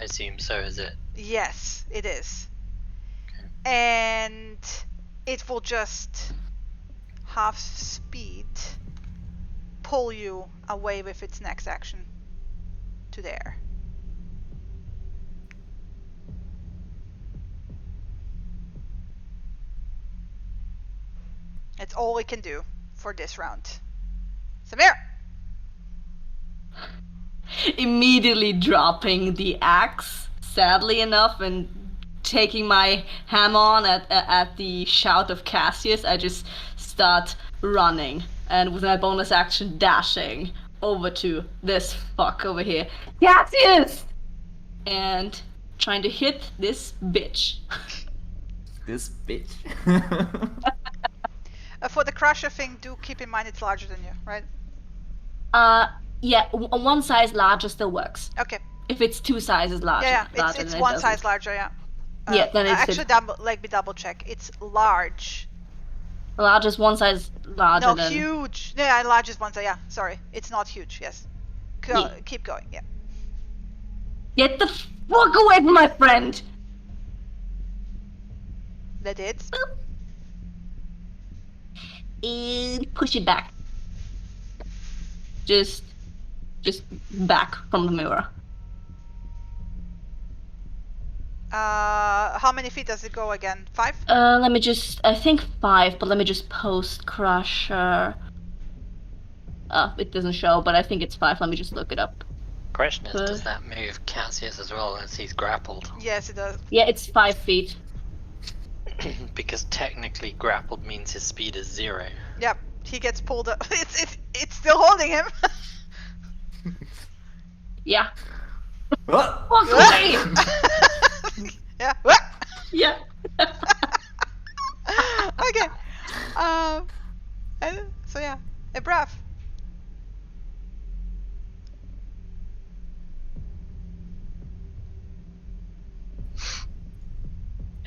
I assume so is it. Yes, it is. Okay. And it will just half speed pull you away with its next action to there. That's all we can do for this round. Samir! immediately dropping the axe, sadly enough, and taking my hammer on at the shout of Cassius, I just start running, and with my bonus action dashing over to this fuck over here. Cassius! And trying to hit this bitch. This bitch. For the crusher thing, do keep in mind it's larger than you, right? Yeah, one size larger still works. Okay. If it's two sizes larger. Yeah, larger it's then one it size larger, yeah. Yeah, then it's actually double check. It's large. Large is one size larger than... huge. Yeah, large is one size, yeah. Sorry. It's not huge, yes. Keep going, yeah. Get the fuck away from my friend! That it? And push it back. Just back from the mirror. How many feet does it go again? 5? I think 5, but let me just post crusher. It doesn't show, but I think it's 5. Let me just look it up. Question is, does that move Cassius as well as he's grappled? Yes, it does. Yeah, it's 5 feet. Because technically grappled means his speed is 0. Yep, he gets pulled up. It's still holding him. Yeah. What? Walk away! Yeah. Yeah. Okay. And so yeah, a breath.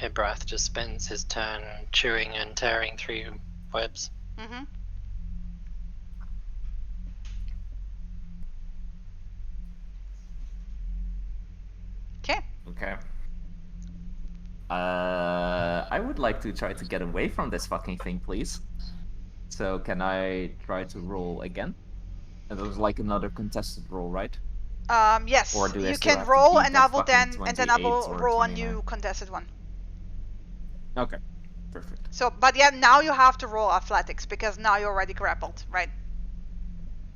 Ibrath just spends his turn chewing and tearing through webs. Mm-hmm. Okay. Okay. I would like to try to get away from this fucking thing, please. So can I try to roll again? And it was like another contested roll, right? Yes. Or do I you still can have to roll, beat and that I will fucking then I 28 will or roll a 29? new contested one. Okay, perfect. So, but yeah, now you have to roll athletics because now you're already grappled, right?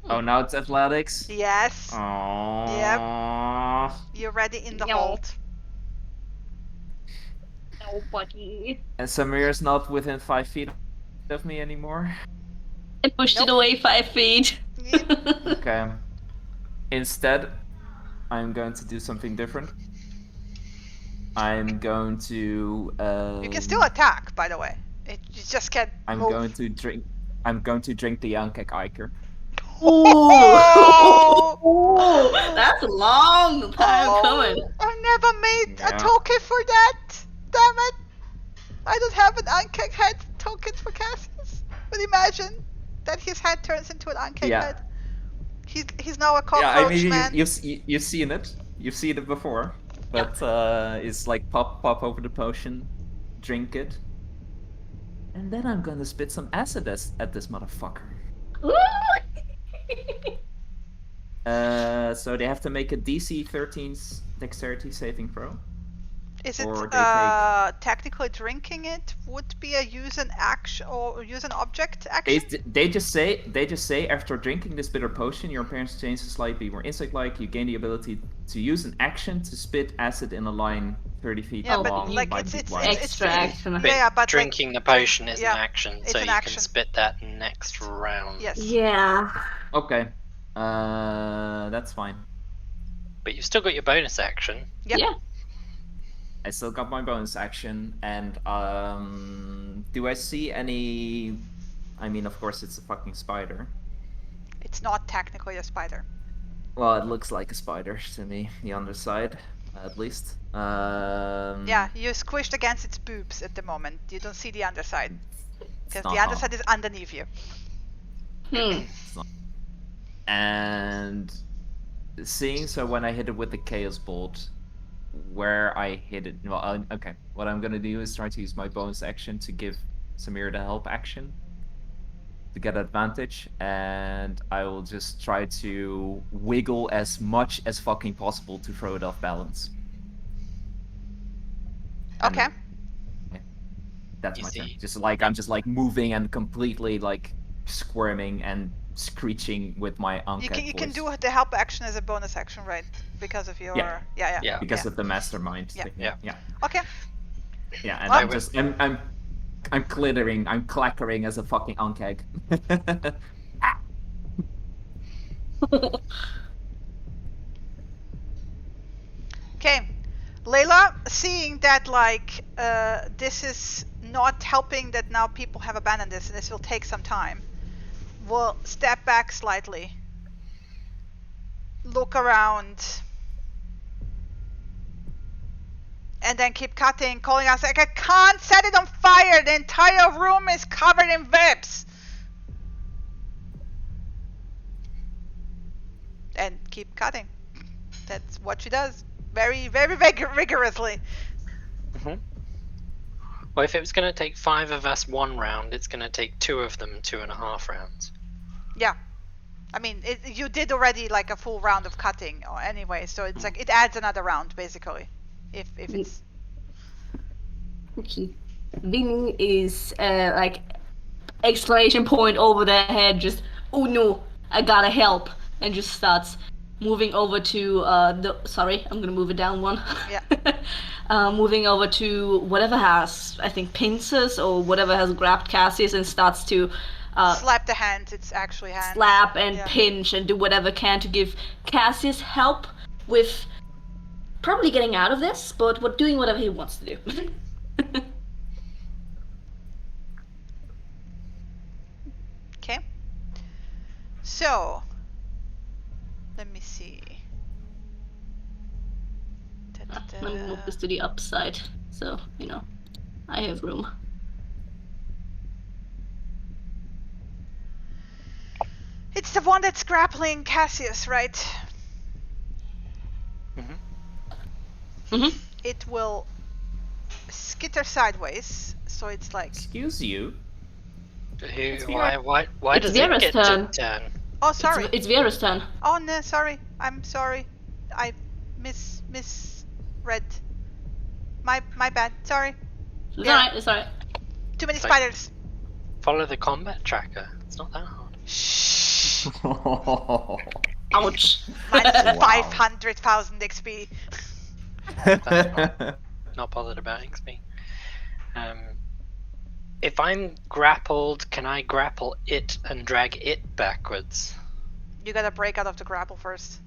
Oh, now it's athletics? Yes. Aww. Yep. You're already in the No. hold. Nobody. And Samir's not within 5 feet of me anymore? I pushed it away 5 feet. Okay. Instead, I'm going to do something different. I'm going to. You can still attack, by the way. You just can't I'm move. going to drink. I'm going to drink the Yankek Iker. Oh, that's a long time coming. I never made a Yeah. token for that. Damn it! I don't have an Ankek head token for Cassius. But imagine that his head turns into an Ankek head. He's now a cockroach Yeah, I mean, man. you've seen it. You've seen it before. But it's like pop over the potion, drink it, and then I'm gonna spit some acid at this motherfucker. So they have to make a DC 13 dexterity saving throw. Is it Or they technically drinking it would be a use an action or use an object action? They just say after drinking this bitter potion, your appearance changes slightly more insect-like. You gain the ability to use an action to spit acid in a line 30 feet Yeah, long. but like 5 it's feet it's wide. Extra action. Yeah, but drinking the potion is yeah, an action, it's so an you action. can spit that next round. Yes. Yeah. Okay. That's fine. But you've still got your bonus action. Yep. Yeah. I still got my bonus action, and do I see any? I mean, of course, it's a fucking spider. It's not technically a spider. Well, it looks like a spider to me, the underside, at least. Yeah, you're squished against its boobs at the moment. You don't see the underside. Because the not underside is underneath you. It's not. And seeing so when I hit it with the Chaos Bolt, where I hit it, well, okay. What I'm gonna do is try to use my bonus action to give Samir the help action to get advantage, and I will just try to wiggle as much as fucking possible to throw it off balance. And Okay. that's my Easy. turn. Just like I'm just like moving and completely like squirming and screeching with my uncat voice. You can do the help action as a bonus action, right? Because of your yeah. Because of the mastermind thing. Yeah. Okay. Yeah, and well, I'm clittering, I'm clackering as a fucking unkeg. Okay, Layla, seeing that like this is not helping, that now people have abandoned this and this will take some time, will step back slightly, look around, and then keep cutting, calling us like, I can't set it on fire, the entire room is covered in webs. And keep cutting. That's what she does. Very, very rigorously. Mm-hmm. Well, if it was going to take 5 of us 1 round, it's going to take 2 of them 2.5 rounds. Yeah. I mean, you did already like a full round of cutting anyway, so it's like it adds another round basically. If it's... Vinny is like exclamation point over their head, just, oh no, I gotta help, and just starts moving over to sorry, I'm gonna move it down one. Yeah. Moving over to whatever has, I think, pincers or whatever has grabbed Cassius, and starts to slap the hands. It's actually hands. Slap and pinch and do whatever can to give Cassius help with probably getting out of this, but doing whatever he wants to do. Okay. So, let me see. I'm gonna move this to the upside, so, you know, I have room. It's the one that's grappling Cassius, right? Mm-hmm. Mm-hmm. It will skitter sideways, so it's like... Excuse you? Why does it get to turn? Oh, sorry. It's Vera's turn. Oh, no, sorry. I'm sorry. I misread. My bad. Sorry. It's alright. Too many spiders. Follow the combat tracker. It's not that hard. Shh. Ouch. Minus 500,000 XP. Not bothered about XP. If I'm grappled, can I grapple it and drag it backwards? You gotta break out of the grapple first.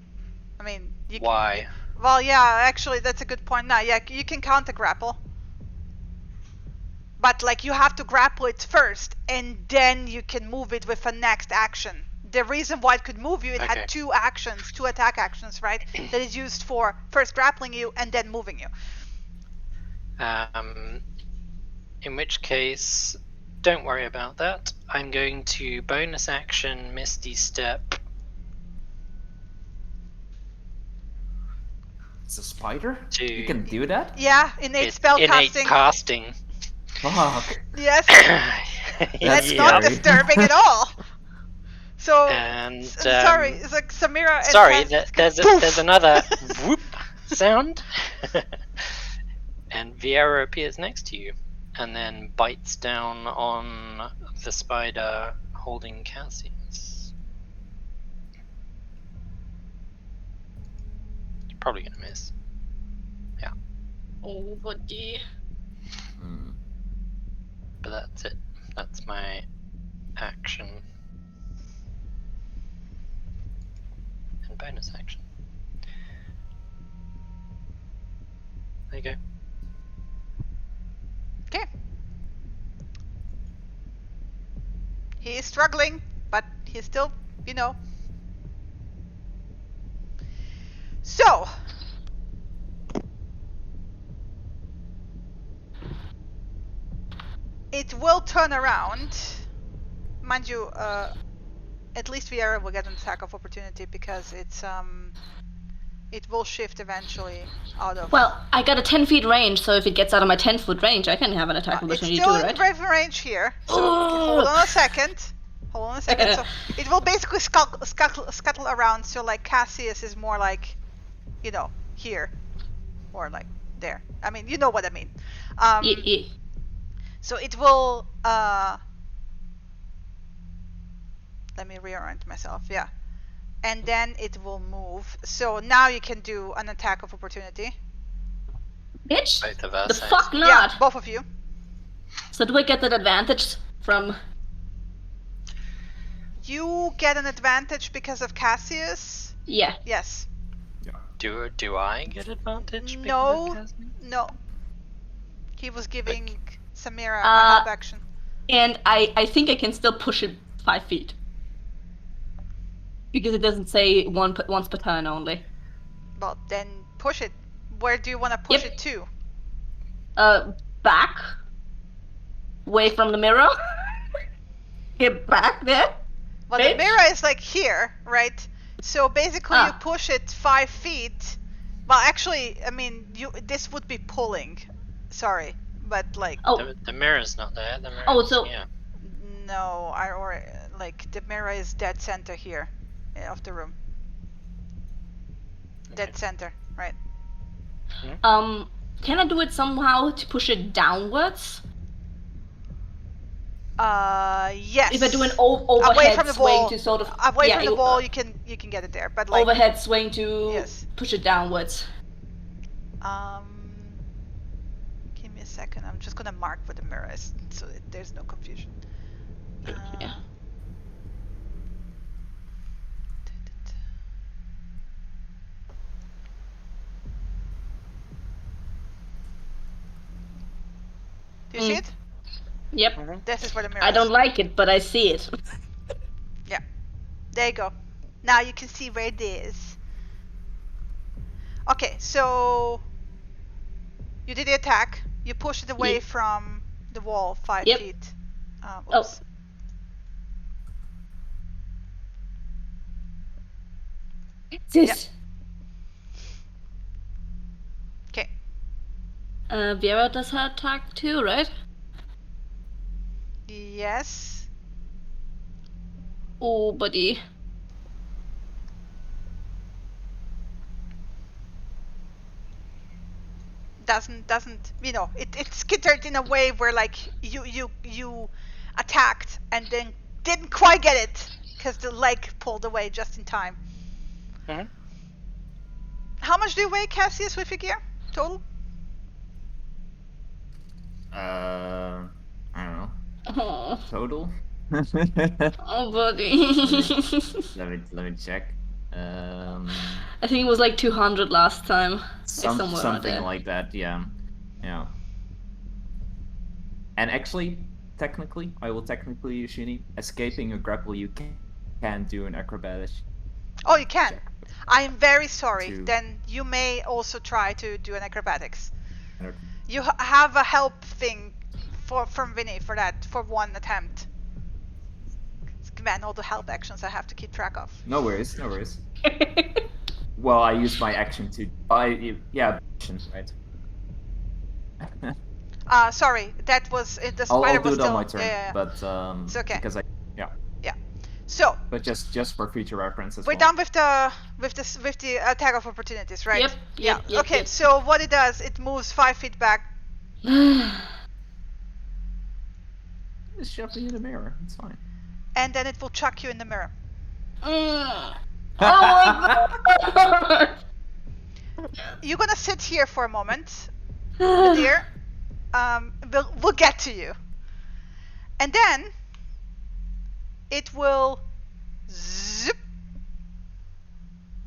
I mean, you Why? Can... Well, yeah, actually, that's a good point. Now, yeah, you can counter grapple. But, like, you have to grapple it first, and then you can move it with a next action. The reason why it could move you, it had 2 actions, 2 attack actions, right? That is used for first grappling you and then moving you. In which case, don't worry about that. I'm going to bonus action Misty Step. It's a spider? You can do that? Yeah, innate spell casting. Innate casting. Fuck. Yes. That's not disturbing at all. So, and sorry, it's like Samira. Sorry, there's another whoop sound, and Viera appears next to you, and then bites down on the spider holding Cassius. You're probably gonna miss. Yeah. Oh, buddy. But that's it. That's my action. And bonus action. There you go. Okay. He is struggling, but he's still, you know. So. It will turn around. Mind you, at least Viera will get an attack of opportunity because it's it will shift eventually out of... Well, I got a 10 feet range, so if it gets out of my 10-foot range, I can have an attack opportunity too, right? It's still in range here, so hold on a second. So it will basically scuttle around, so like Cassius is more like, you know, here. Or like there. I mean, you know what I mean. So it will Let me reorient myself. Yeah. And then it will move. So now you can do an attack of opportunity. Bitch. Both of us. The fuck not. Yeah, both of you. So do I get that advantage from? You get an advantage because of Cassius. Yeah. Yes. Do I get advantage? No. No. He was giving Samira a help action. And I think I can still push it 5 feet. Because it doesn't say once per turn only. Well, then push it. Where do you want to push it to? Back. Away from the mirror. Get back there. Well, bitch. The mirror is like here, right? So basically you push it 5 feet. Well, actually, I mean, this would be pulling. Sorry, but like... Oh. The mirror's not there. The mirror's here. No, the mirror is dead center here of the room. Okay. Dead center, right? Can I do it somehow to push it downwards? Yes. If I do an overhead away from the swing wall, to sort of away from the wall, you can get it there, but like overhead swing to push it downwards. Give me a second. I'm just gonna mark where the mirror is so that there's no confusion. Yeah. Do you see it? Yep. This is where the mirror I don't like it, but I see it. Yeah. There you go. Now you can see where it is. Okay, so you did the attack. You pushed it away from the wall 5 feet. Oops. This. Okay. Vera does her attack too, right? Yes. Oh, buddy. Doesn't it's skittered in a way where like you attacked and then didn't quite get it because the leg pulled away just in time. How much do you weigh, Cassius, with your gear total? I don't know. Oh. Total. Oh, buddy. let me check. I think it was like 200 last time. Something like that, yeah. And actually, I will technically use Shini. Escaping a grapple, you can do an acrobatics. Oh, you can. Check. I am very sorry. Then you may also try to do an acrobatics. You have a help thing from Vinny for that, for one attempt. Man, all the help actions I have to keep track of. No worries. Well, I used my action to... action, right? Sorry, that was... the spider I'll do was it still... on my turn, but... it's okay. Because Yeah. So... But just for future reference as we're done with the attack of opportunities, right? Yep. Okay, so what it does, it moves 5 feet back. Just shove me in the mirror, it's fine. And then it will chuck you in the mirror. Oh my god! You're gonna sit here for a moment, dear. We'll get to you. And then it will zip.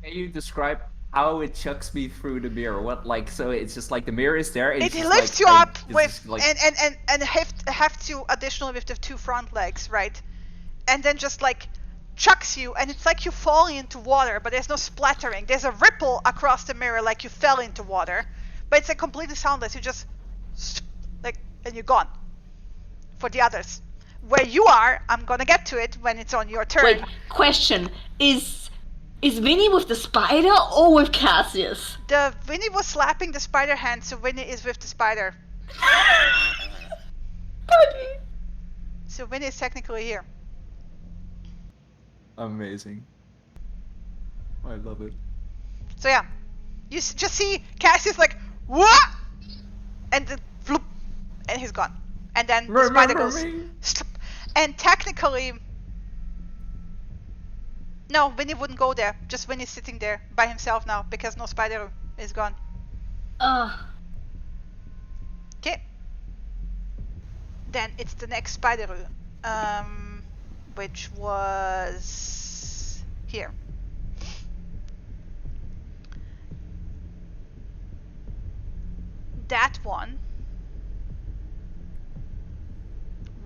Can you describe how it chucks me through the mirror? So it's just like the mirror is there. It lifts you up with and have to additionally with the 2 front legs, right? And then just like chucks you, and it's like you fall into water, but there's no splattering. There's a ripple across the mirror like you fell into water, but it's like completely soundless. You just and you're gone. For the others, where you are, I'm gonna get to it when it's on your turn. Wait, question: Is Vinny with the spider or with Cassius? The Vinny was slapping the spider hand, so Vinny is with the spider. So Vinny is technically here. Amazing. I love it. So yeah, you just see Cassius like, what? And then floop, and he's gone. And then the spider goes, slip. And technically, No, Vinny wouldn't go there. Just Vinny's sitting there by himself now because no spider is gone. Okay. Then it's the next spider room, which was here. That one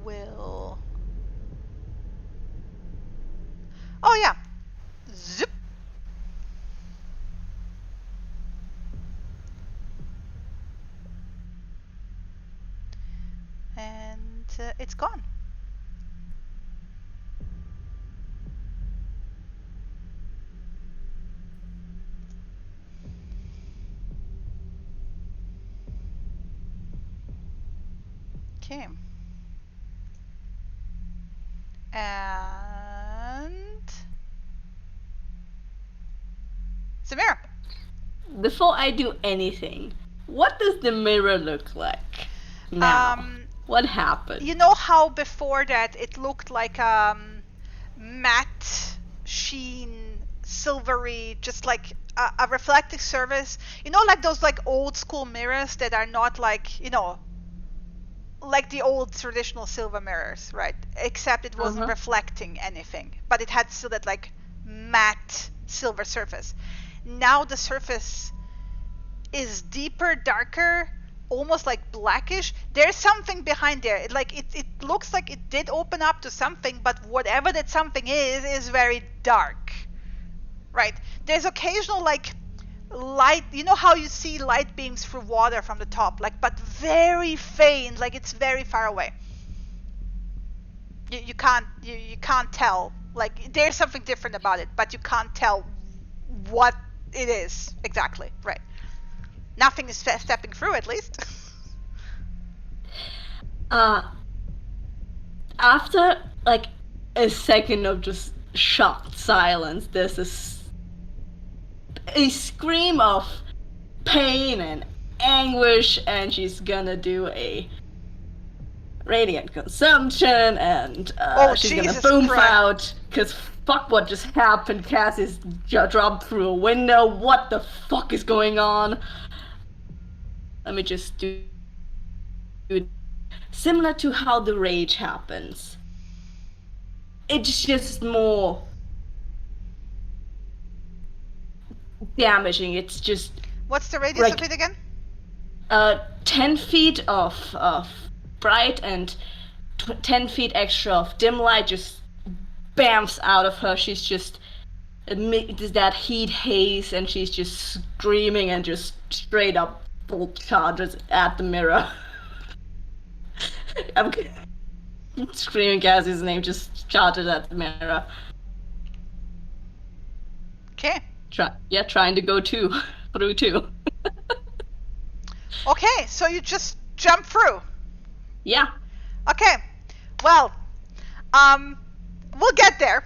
will... Oh yeah. Zip. And it's gone. Okay. And Samira. Before I do anything, what does the mirror look like now? What happened? You know how before that it looked like matte sheen, silvery, just like a reflective surface? You know, like those like old school mirrors that are not like, you know, like the old traditional silver mirrors, right? Except it wasn't reflecting anything, but it had still that like matte silver surface. Now the surface is deeper, darker, almost like blackish. There's something behind there. It looks like it did open up to something, but whatever that something is very dark, right? There's occasional like light. You know how you see light beams through water from the top, like, but very faint, like it's very far away. You can't tell. Like there's something different about it, but you can't tell what it is exactly, right? Nothing is stepping through, at least. After like a second of just shocked silence, there's a scream of pain and anguish, and she's gonna do a radiant consumption, and she's gonna boom out, because fuck what just happened. Cassie's dropped through a window. What the fuck is going on? Let me just do similar to how the rage happens. It's just more damaging. It's just... What's the radius of it again? 10 feet of bright and 10 feet extra of dim light just bamfs out of her. She's just that heat haze, and she's just screaming and just straight up full charges at the mirror. I'm screaming Cassie's name, just charges at the mirror. Okay. Trying to go through too. Okay, so you just jump through. Yeah. Okay. Well, we'll get there.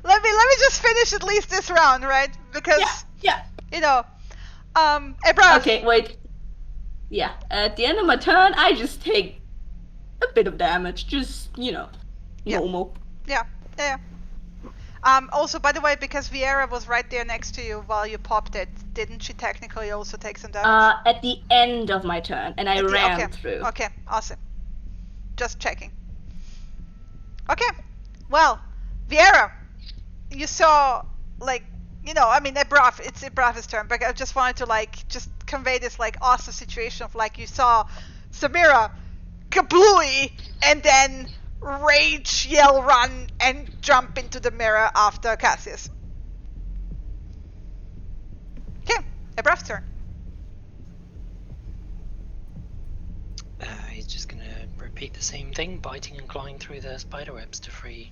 let me just finish at least this round, right? Because you know, Ebra. Okay, wait. Yeah, at the end of my turn, I just take a bit of damage, just, you know, normal. Yeah. Also, by the way, because Viera was right there next to you while you popped it, didn't she technically also take some damage? At the end of my turn, and I ran through. Okay, awesome. Just checking. Okay, well, Viera, you saw, like, you know, I mean, it's Ebraf's turn, but I just wanted to, like, just convey this, like, awesome situation of, like, you saw Samira kablooey, and then rage, yell, run, and jump into the mirror after Cassius. Okay, Ebraf's turn. He's just gonna repeat the same thing, biting and clawing through the spiderwebs to free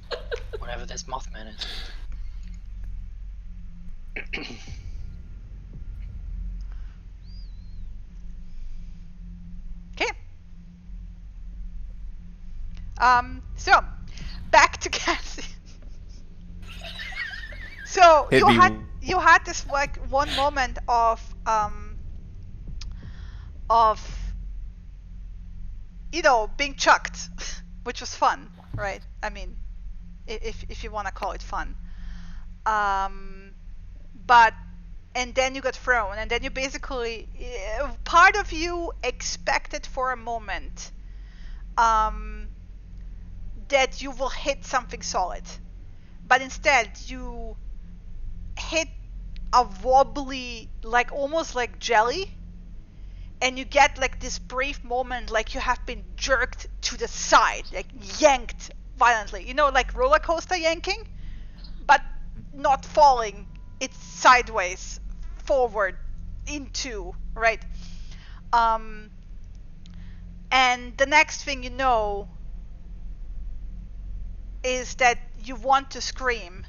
whatever this Mothman is. Okay. So back to Cassie. So you had this like one moment of you know, being chucked, which was fun, right? I mean, if you want to call it fun. And then you got thrown, and then you basically, part of you expected for a moment that you will hit something solid, but instead you hit a wobbly, like almost like jelly, and you get like this brief moment like you have been jerked to the side, like yanked violently, you know, like roller coaster yanking, but not falling, it's sideways forward into, right? And the next thing you know is that you want to scream,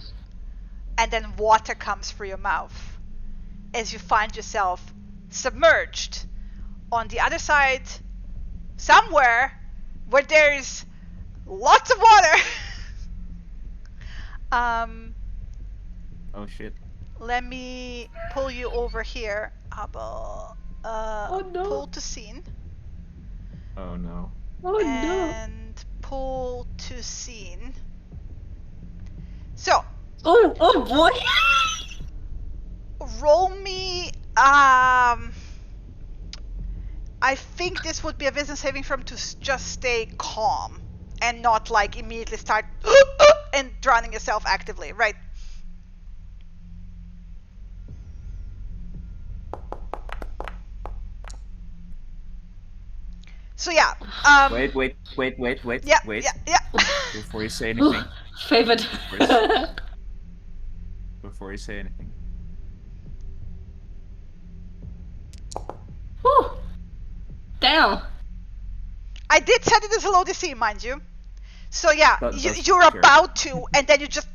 and then water comes through your mouth as you find yourself submerged on the other side, somewhere where there's lots of water. Oh shit. Let me pull you over here, Abel. Oh no. Pull to scene. Oh no. Oh no. And pull to scene. So. Oh boy. Roll me. I think this would be a wisdom saving throw to just stay calm and not like immediately start and drowning yourself actively, right? So yeah. Wait. Yeah. Wait. Yeah. Before you say anything. Favorite. Before you say anything. Whew. Damn. I did set it as a low DC, mind you. So yeah, you're sure. about to, and then you just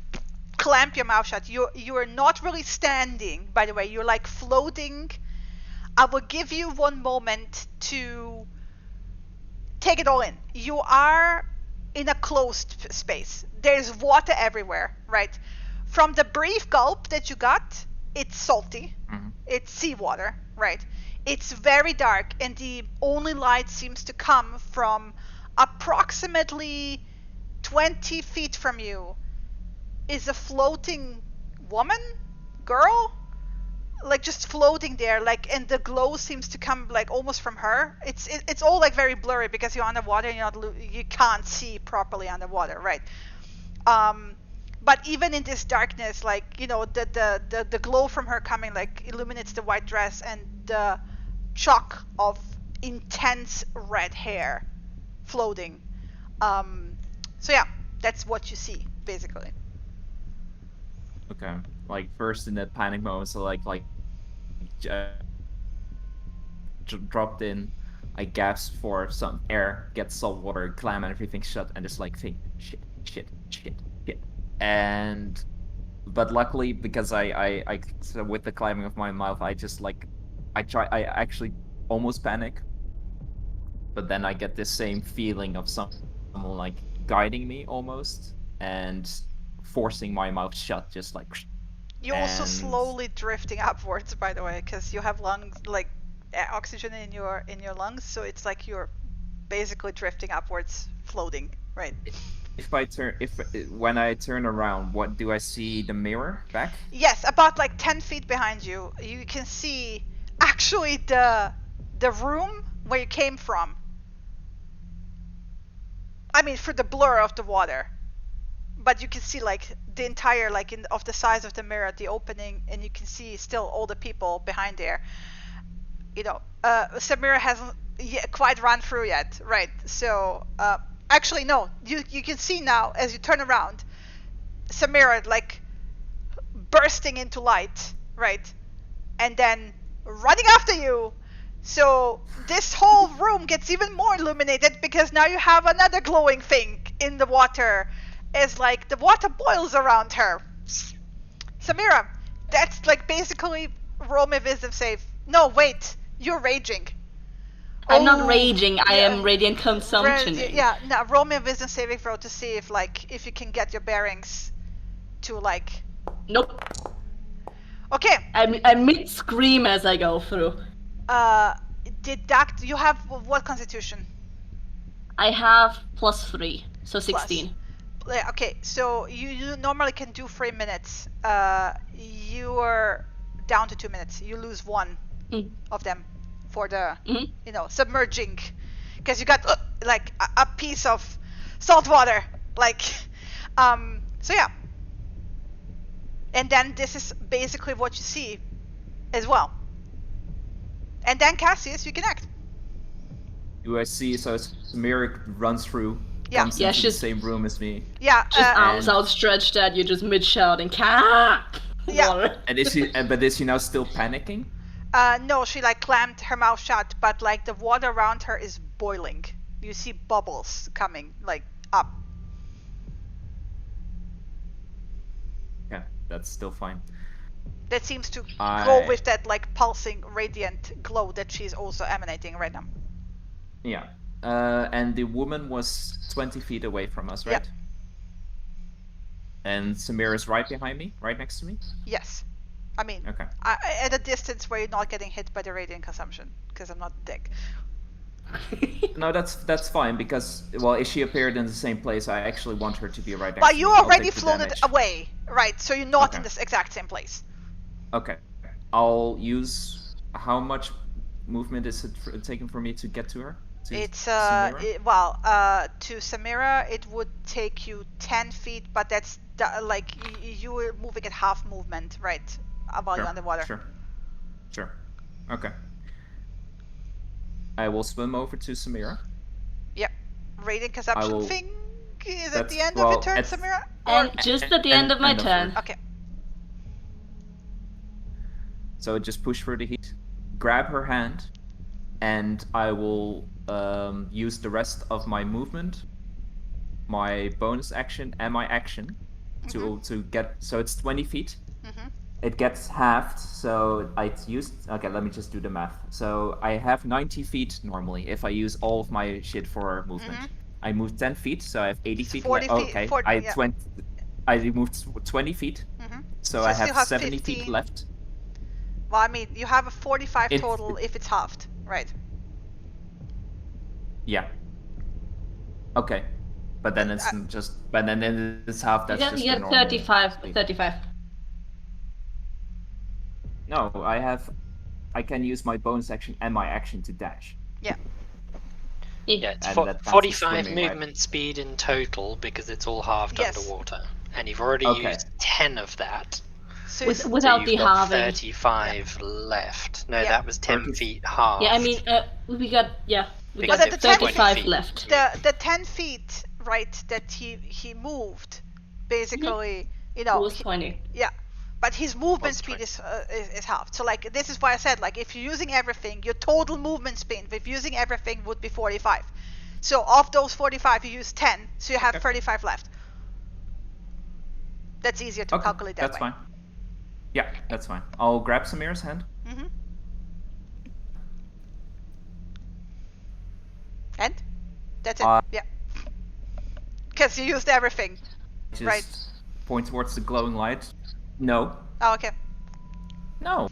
clamp your mouth shut. You are not really standing, by the way. You're like floating. I will give you one moment to take it all in. You are in a closed space. There's water everywhere, right? From the brief gulp that you got, it's salty. Mm-hmm. It's seawater, right? It's very dark, and the only light seems to come from approximately 20 feet from you is a floating woman, girl, like just floating there, like, and the glow seems to come like almost from her. It's all like very blurry because you're underwater and you can't see properly underwater, right? But even in this darkness, like, you know, the glow from her coming like illuminates the white dress and the shock of intense red hair floating. So yeah, that's what you see basically. Okay. Like first in that panic moment, so like dropped in, I gasp for some air, get salt water, clam and everything shut, and just like think shit. And but luckily because I so with the climbing of my mouth, I just like I actually almost panic, but then I get this same feeling of someone like guiding me almost and forcing my mouth shut, just like. You're also slowly drifting upwards, by the way, because you have lungs, like oxygen in your lungs, so it's like you're basically drifting upwards, floating, right? When I turn around, what do I see? The mirror back? Yes, about like 10 feet behind you, you can see actually the room where you came from. I mean, for the blur of the water. But you can see like the entire, like of the size of the mirror, the opening, and you can see still all the people behind there. You know, Samira hasn't quite run through yet, right? So, actually no, you can see now as you turn around, Samira like bursting into light, right? And then running after you. So this whole room gets even more illuminated because now you have another glowing thing in the water. As like the water boils around her. Samira, that's like basically roll me wisdom save. No, wait, you're raging. I'm not raging. I am radiant consumption. Yeah, no, roll me a wisdom saving throw to see if you can get your bearings to like. Nope. Okay. I mid scream as I go through. Deduct. You have what constitution? I have +3, so 16. Okay, so you normally can do 3 minutes. You are down to 2 minutes. You lose one of them for the, submerging, because you got like a piece of salt water, like, so yeah. And then this is basically what you see as well. And then Cassius, you can act. Do I see? So Samira runs through, comes into the same room as me. Yeah, just arms outstretched at you, just mid shouting. Yeah. And is she? But is she now still panicking? No, she like clamped her mouth shut, but like the water around her is boiling. You see bubbles coming like up. Yeah, that's still fine. That seems to go with that like pulsing radiant glow that she's also emanating right now. Yeah. And the woman was 20 feet away from us, right? Yeah. And Samira's right behind me, right next to me? Yes. I mean, okay. At a distance where you're not getting hit by the radiant consumption, because I'm not a dick. No, that's fine, because, well, if she appeared in the same place, I actually want her to be right next to me. But you already floated away, right? So you're not in this exact same place. Okay. I'll use... How much movement is it taking for me to get to her? It's, to Samira, it would take you 10 feet, but that's, like, you were moving at half movement, right? While you're underwater. Sure. Okay. I will swim over to Samira. Yep. Radiant consumption thing is at the end of your turn, Samira? And just at the end of my turn. Okay. So just push for the heat, grab her hand, and I will use the rest of my movement, my bonus action, and my action to get. So it's 20 feet. It gets halved, so I used... Okay, let me just do the math. So I have 90 feet normally if I use all of my shit for movement. I moved 10 feet, so I have 80 feet left. Okay, 40, I moved 20 feet, so I have 70 feet left. Well, I mean, you have a 45 total if it's halved, right? Yeah. Okay. But then it's just... But then it's half, that's just you get 35. No, I can use my bonus action and my action to dash. Yeah, it's 45 movement speed in total because it's all halved underwater. And you've already used 10 of that. So without the halving. 35 left. No, that was 10 feet halved. Yeah, I mean, we got 35 left. The 10 feet, right, that he moved, basically, It was 20. Yeah. But his movement speed is halved. So, like, this is why I said, like, if you're using everything, your total movement speed, if using everything, would be 45. So, of those 45, you use 10, so you have 35 left. That's easier to calculate that way. That's fine. Yeah, that's fine. I'll grab Samira's hand. And? That's it. Yeah. Because you used everything, right? Point towards the glowing light. No. Oh, okay. No.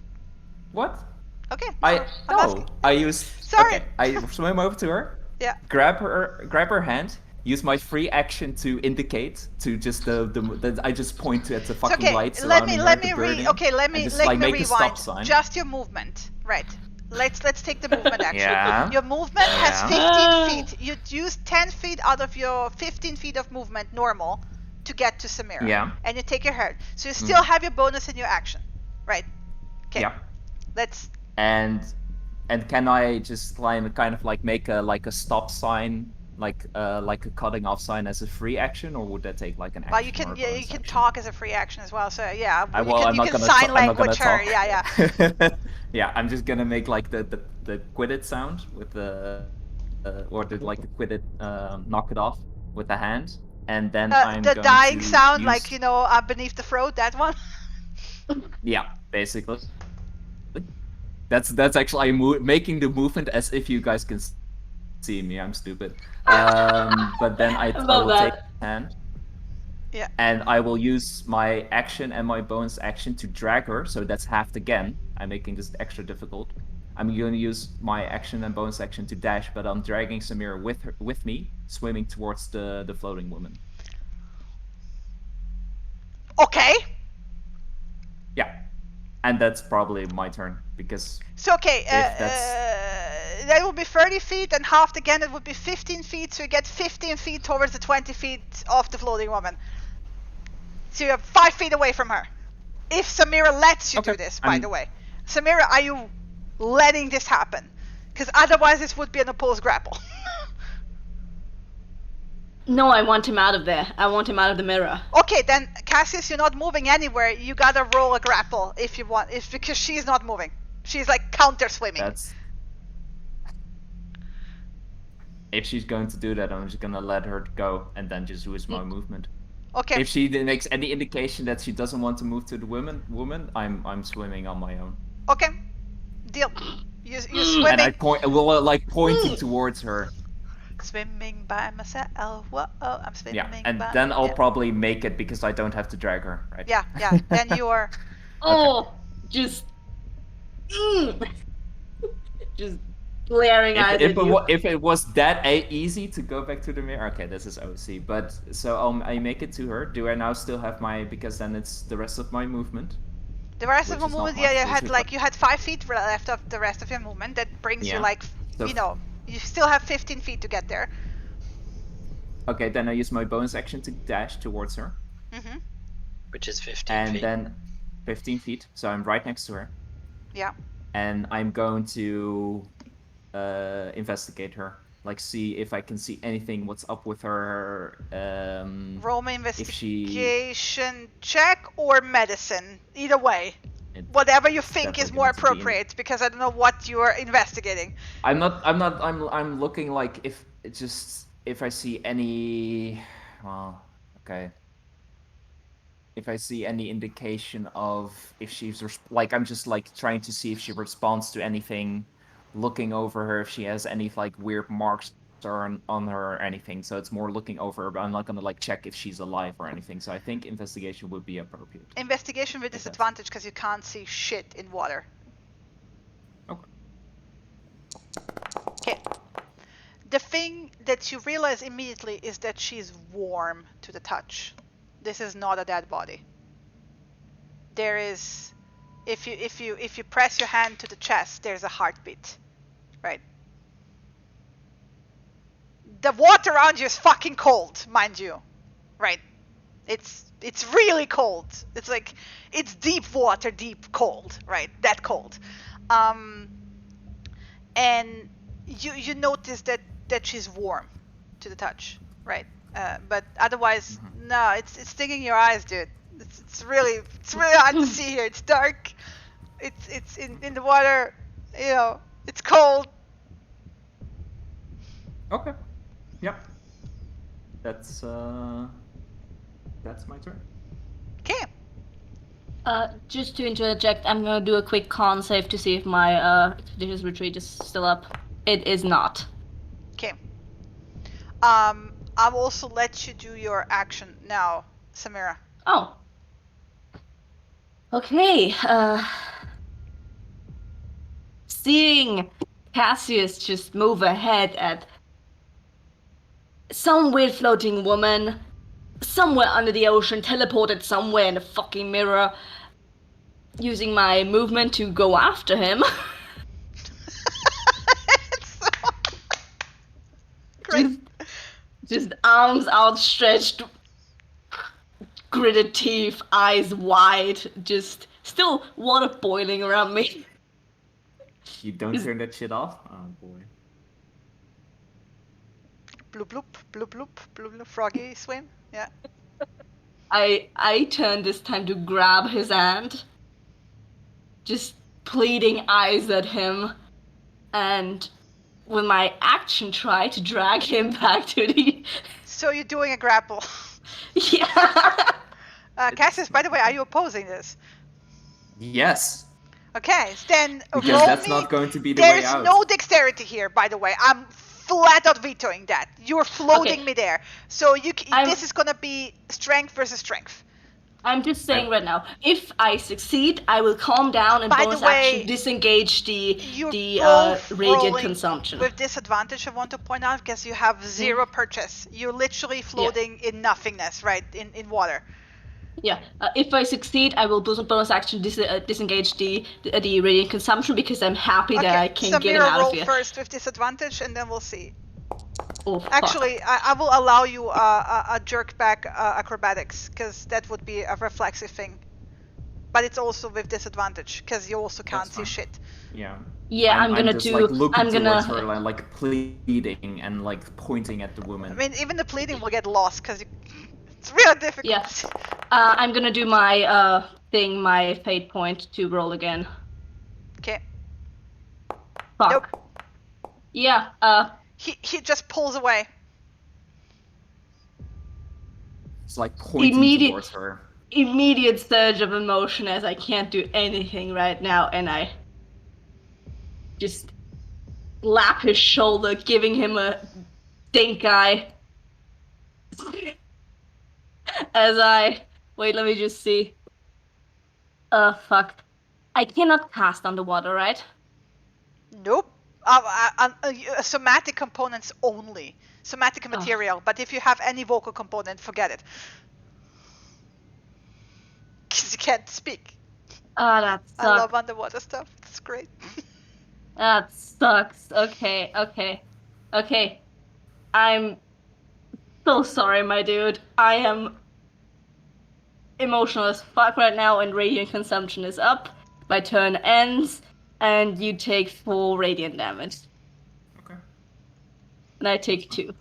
What? Okay. I used. Sorry. Okay. I swim over to her. Yeah. Grab her hand. Use my free action to indicate to just I just point at the fucking lights surrounding her. Let me rewind. Just your movement, right? Let's take the movement action. Yeah. Your movement has 15 feet. You use 10 feet out of your 15 feet of movement normal to get to Samira. Yeah. And you take your hand. So you still have your bonus in your action, right? Okay. Yeah. Let's. And can I just kind of like make a stop sign, like a cutting off sign as a free action, or would that take like an action? Well, you can talk as a free action as well. So yeah, you can sign language her. Yeah. Yeah, I'm just gonna make like the quit it sound with the the quit it knock it off with the hand, and then I'm the going dying to sound, use... like beneath the throat, that one. Yeah, basically. That's actually I'm making the movement as if you guys can see me. I'm stupid. But then I will take the hand. Yeah. And I will use my action and my bonus action to drag her, so that's halved again. I'm making this extra difficult. I'm going to use my action and bonus action to dash, but I'm dragging Samira with me, swimming towards the floating woman. Okay. Yeah. And that's probably my turn, because... So, okay, that would be 30 feet, and halved again, it would be 15 feet, so you get 15 feet towards the 20 feet of the floating woman. So you're 5 feet away from her. If Samira lets you do this, by the way. Samira, are you letting this happen? Because otherwise this would be an opposed grapple. No, I want him out of there. I want him out of the mirror. Okay, then Cassius, you're not moving anywhere. You gotta roll a grapple if you want. It's because she's not moving. She's like counter swimming. If she's going to do that, I'm just gonna let her go and then just use my movement. Okay. If she makes any indication that she doesn't want to move to the woman, I'm swimming on my own. Okay. Deal. You're swimming. And I pointing towards her. Swimming by myself. Whoa, I'm swimming. Yeah, and then I'll probably make it because I don't have to drag her, right? Yeah. Then you are. Just glaring eyes at you. If it was that easy to go back to the mirror, okay, this is OC. But so I make it to her. Do I now still have my? Because then it's the rest of my movement. The rest of the movement, you had 5 feet left of the rest of your movement. That brings you you still have 15 feet to get there. Okay, then I use my bonus action to dash towards her. Mm-hmm. Which is 15 feet. And then 15 feet, so I'm right next to her. Yeah. And I'm going to investigate her. Like, see if I can see anything, what's up with her. Roll my investigation check or medicine. Either way. Whatever you think is more appropriate, because I don't know what you are investigating. I'm looking like if I see any, if I see any indication of if she's I'm just like trying to see if she responds to anything, looking over her if she has any like weird marks on her or anything. So it's more looking over her, but I'm not gonna like check if she's alive or anything. So I think investigation would be appropriate. Investigation with disadvantage because you can't see shit in water. Okay. The thing that you realize immediately is that she's warm to the touch. This is not a dead body. There is, if you press your hand to the chest, there's a heartbeat, right? The water around you is fucking cold, mind you, right? It's really cold. It's like, it's deep water, deep cold, right? That cold. And you notice that she's warm to the touch, right? But otherwise, no, it's stinging your eyes, dude. It's really hard to see here. It's dark. It's in the water, it's cold. Okay. Yep. That's my turn. Okay. Just to interject, I'm gonna do a quick con save to see if my expeditious retreat is still up. It is not. Okay. I'll also let you do your action now, Samira. Oh. Okay. Seeing Cassius just move ahead at some weird floating woman somewhere under the ocean, teleported somewhere in the fucking mirror, using my movement to go after him. Great. Just arms outstretched, gritted teeth, eyes wide, just still water boiling around me. You don't turn that shit off? Oh boy. Bloop bloop, bloop bloop, bloop bloop, froggy swim, yeah. I turn this time to grab his hand, just pleading eyes at him, and with my action try to drag him back to the... So you're doing a grapple. Yeah. Cassius, by the way, are you opposing this? Yes. Okay, then because that's not going to be the way out. There's no dexterity here, by the way. I'm flat out vetoing that. You're floating me there. So this is going to be strength versus strength. I'm just saying right now, if I succeed, I will calm down and bonus action disengage the radiant consumption. With disadvantage, I want to point out, because you have zero purchase. You're literally floating in nothingness, right? In water. Yeah, if I succeed, I will bonus action disengage the radiant consumption because I'm happy that I can get him Samira, out of roll here. first with disadvantage, and then we'll see. Oh, fuck. Actually, I will allow you a jerk back acrobatics, because that would be a reflexive thing. But it's also with disadvantage, because you also can't see shit. Yeah. Yeah, I'm gonna just, do. like, looking I'm gonna. towards her, like pleading and like pointing at the woman. I mean, even the pleading will get lost, because it's really difficult. Yeah. I'm gonna do my thing, my fate point to roll again. Okay. Fuck. Nope. Yeah. He just pulls away. It's like pointing towards her. Immediate surge of emotion as I can't do anything right now, and I just slap his shoulder, giving him a stink eye. As I wait, let me just see. Fuck. I cannot cast underwater, right? Nope. Somatic components only. Somatic material. But if you have any vocal component, forget it. Because you can't speak. That sucks. I love underwater stuff. It's great. That sucks. Okay. I'm so sorry, my dude. I am emotional as fuck right now, and radiant consumption is up. My turn ends, and you take 4 radiant damage. Okay. And I take 2.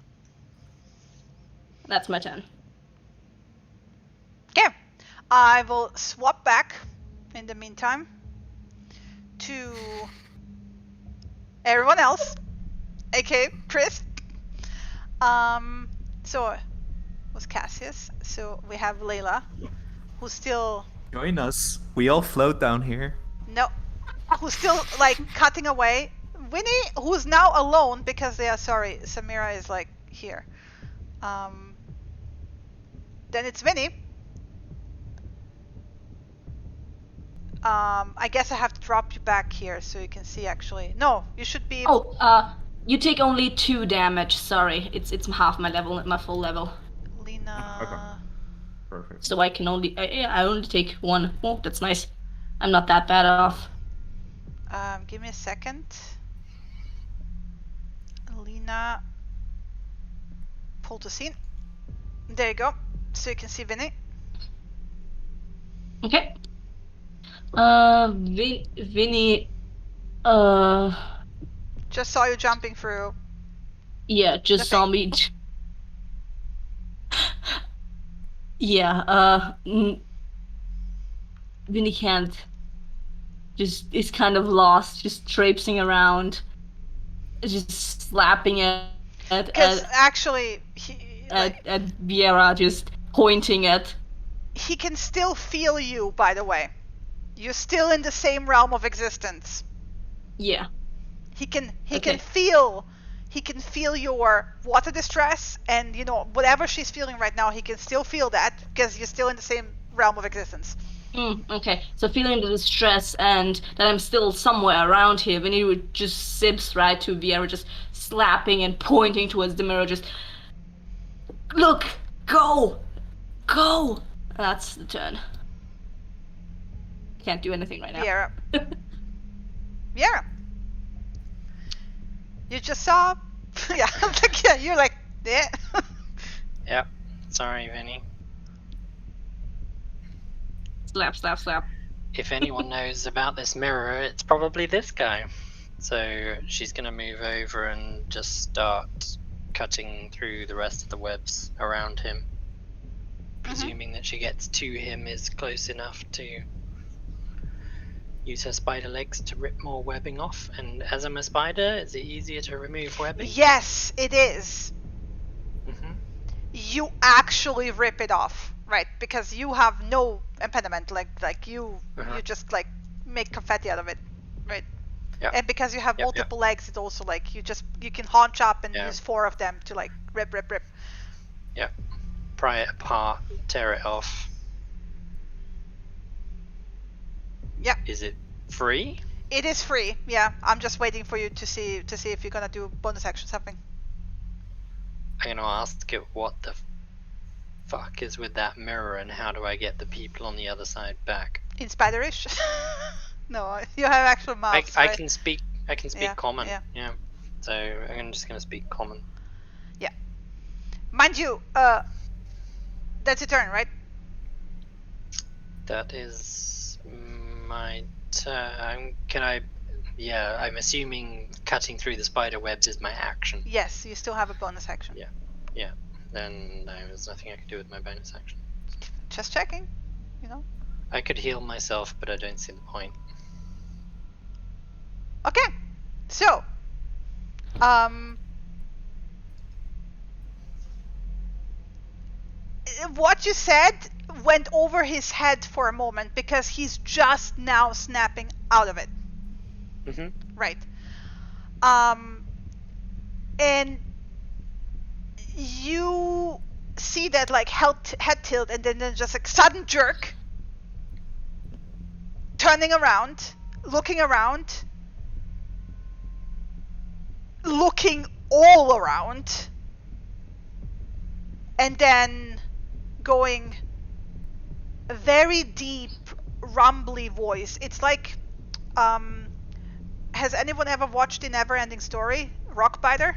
That's my turn. Okay. I will swap back in the meantime to everyone else, aka Chris. So was Cassius. So we have Layla, who's still join us. We all float down here. No, who's still like cutting away. Winnie, who's now alone because they are sorry. Samira is like here. Then it's Winnie. I guess I have to drop you back here so you can see actually. No, you should be. You take only 2 damage. Sorry, it's half my level, my full level. Lena. Okay. Perfect. So I can only I only take 1. Oh, that's nice. I'm not that bad off. Give me a second. Lena. Pull to scene. There you go. So you can see Vinny. Okay. Vinny. Just saw you jumping through. Yeah, just saw me. Yeah. Vinny can't. Just is kind of lost, just traipsing around, just slapping at actually at Viera, just pointing at. He can still feel you, by the way. You're still in the same realm of existence. Yeah. He can feel your water distress, and whatever she's feeling right now, he can still feel that because you're still in the same realm of existence. Okay, so feeling the distress and that I'm still somewhere around here, when he would just sips right to Viera, just slapping and pointing towards the mirror, just look, go. That's the turn. Can't do anything right now. Viera. You just saw. You're like, yeah. Yep. Sorry, Vinny. Slap. If anyone knows about this mirror, it's probably this guy. So she's gonna move over and just start cutting through the rest of the webs around him. Presuming that she gets to him is close enough to use her spider legs to rip more webbing off. And as I'm a spider, is it easier to remove webbing? Yes, it is. You actually rip it off, right? Because you have no impediment, like you just like make confetti out of it, right? Yeah. And because you have multiple legs, it's also like you can haunch up and use 4 of them to like rip. Yeah. Pry it apart, tear it off. Yeah. Is it free? It is free. Yeah. I'm just waiting for you to see if you're gonna do bonus action something. I'm gonna ask it what the fuck is with that mirror, and how do I get the people on the other side back? In Spiderish? No, you have actual mouths, I right? can speak Yeah, common. yeah. Yeah. So I'm just gonna speak common. Yeah. Mind you, that's your turn, right? That is my turn. Yeah, I'm assuming cutting through the spider webs is my action. Yes, you still have a bonus action. Yeah. Then there's nothing I could do with my bonus action. Just checking, you know. I could heal myself, but I don't see the point. Okay, so, what you said went over his head for a moment because he's just now snapping out of it. Mm-hmm. Right. And you see that like head tilt and then just like sudden jerk, turning around, looking all around, and then going a very deep, rumbly voice. It's like, has anyone ever watched the Never-Ending Story, Rockbiter?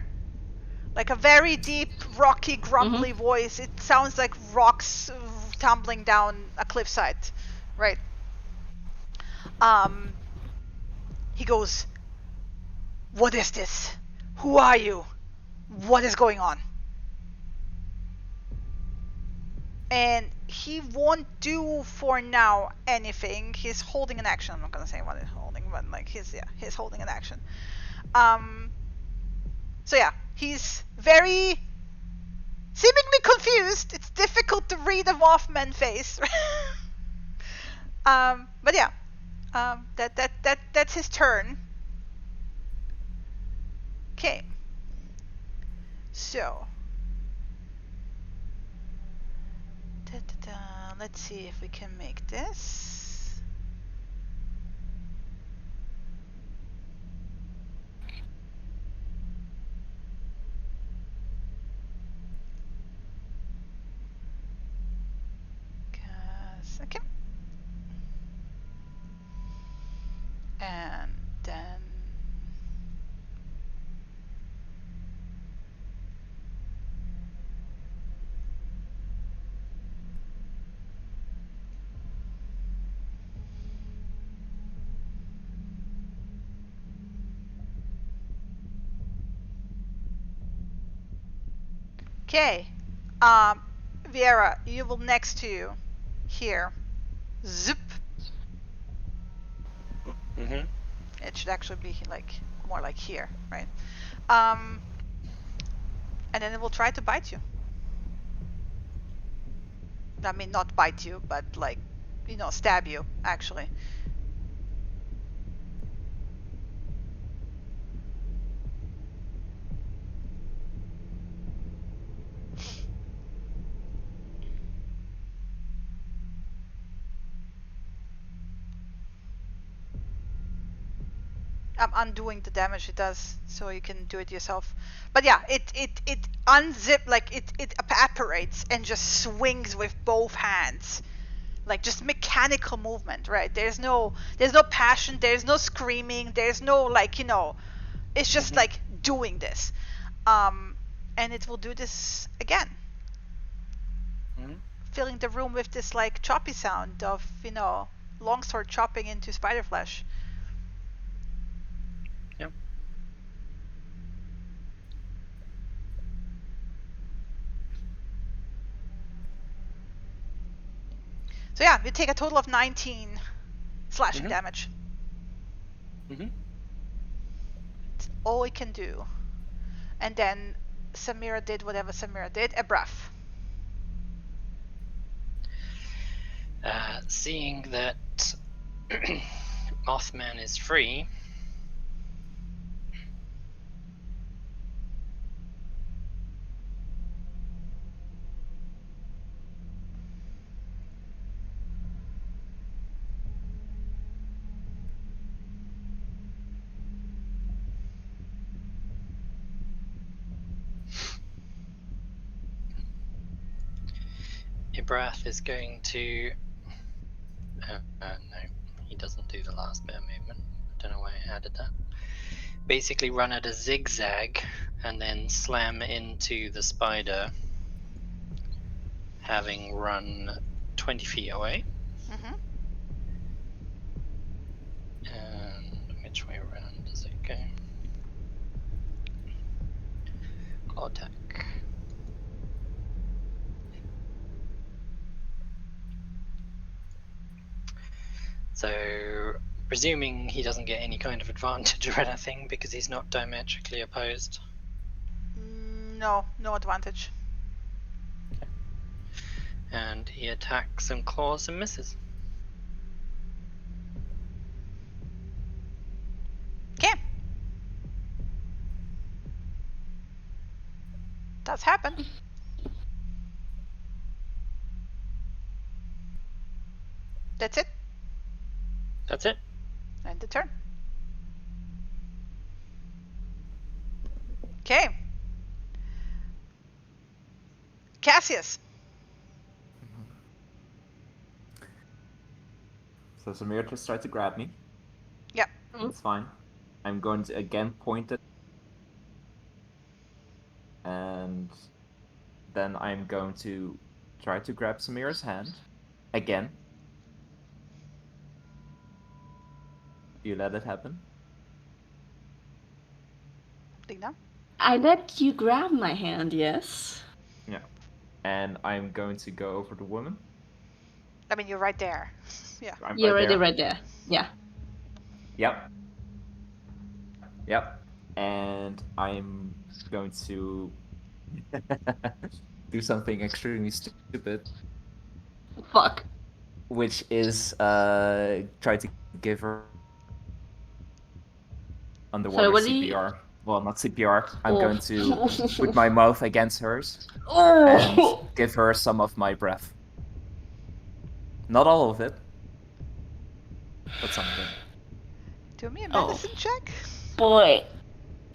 Like a very deep, rocky, grumbly voice. It sounds like rocks tumbling down a cliffside, right? He goes, "What is this? Who are you? What is going on?" And he won't do for now anything. He's holding an action. I'm not gonna say what he's holding, but like he's holding an action. So yeah, he's very seemingly confused. It's difficult to read a Mothman face. But yeah, that's his turn. Okay. So, let's see if we can make this. Okay. And then okay. Viera, you will next to you here. Zip. Mm-hmm. It should actually be like more like here, right? And then it will try to bite you. I mean, not bite you, but like, stab you, actually. I'm undoing the damage it does, so you can do it yourself. But yeah, it unzip, like it evaporates and just swings with both hands, like just mechanical movement, right? There's no passion, there's no screaming, there's no like it's just like doing this, and it will do this again, filling the room with this like choppy sound of longsword chopping into spider flesh. Yep. So yeah, you take a total of 19 slashing damage. It's all it can do. And then Samira did whatever Samira did. A breath. Seeing that Mothman is free, breath is going to... no, he doesn't do the last bit of movement. I don't know why I added that. Basically run at a zigzag and then slam into the spider, having run 20 feet away. Mm-hmm. And which way around does it go? Claw attack. So, presuming he doesn't get any kind of advantage or anything because he's not diametrically opposed. No advantage. And he attacks and claws and misses. Okay. That's happened. That's it. That's it. End the turn. Okay. Cassius. So Samir just tried to grab me. Yep. That's fine. I'm going to again point it. And then I'm going to try to grab Samir's hand. Again. Do you let it happen? Dina? I let you grab my hand, yes. Yeah. And I'm going to go over the woman. I mean, you're right there. Yeah. You're already right there. Yeah. Yep. Yep. And I'm going to do something extremely stupid. Fuck. Which is try to give her underwater CPR. Well, not CPR. I'm going to put my mouth against hers and give her some of my breath. Not all of it, but something. Do me a medicine check. Boy.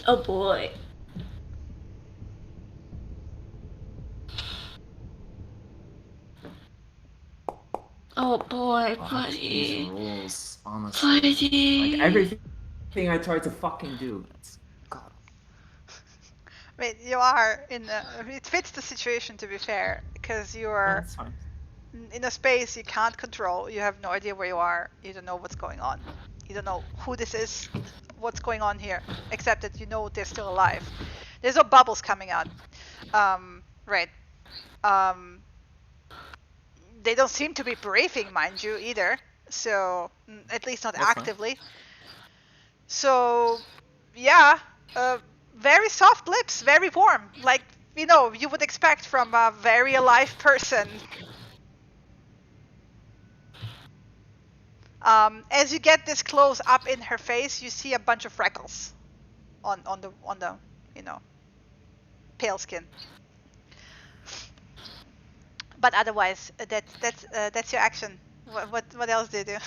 Oh boy. Oh boy, buddy. These rules, honestly. Buddy. Like everything I try to fucking do. God. I mean, you are in it fits the situation, to be fair, because you are in a space you can't control. You have no idea where you are. You don't know what's going on. You don't know who this is, what's going on here, except that you know they're still alive. There's no bubbles coming out. Right. They don't seem to be briefing, mind you, either. So, at least not actively. So, yeah, very soft lips, very warm. Like, you know, you would expect from a very alive person. As you get this close up in her face, you see a bunch of freckles on the you know, pale skin. But otherwise, that's your action. What else do you do?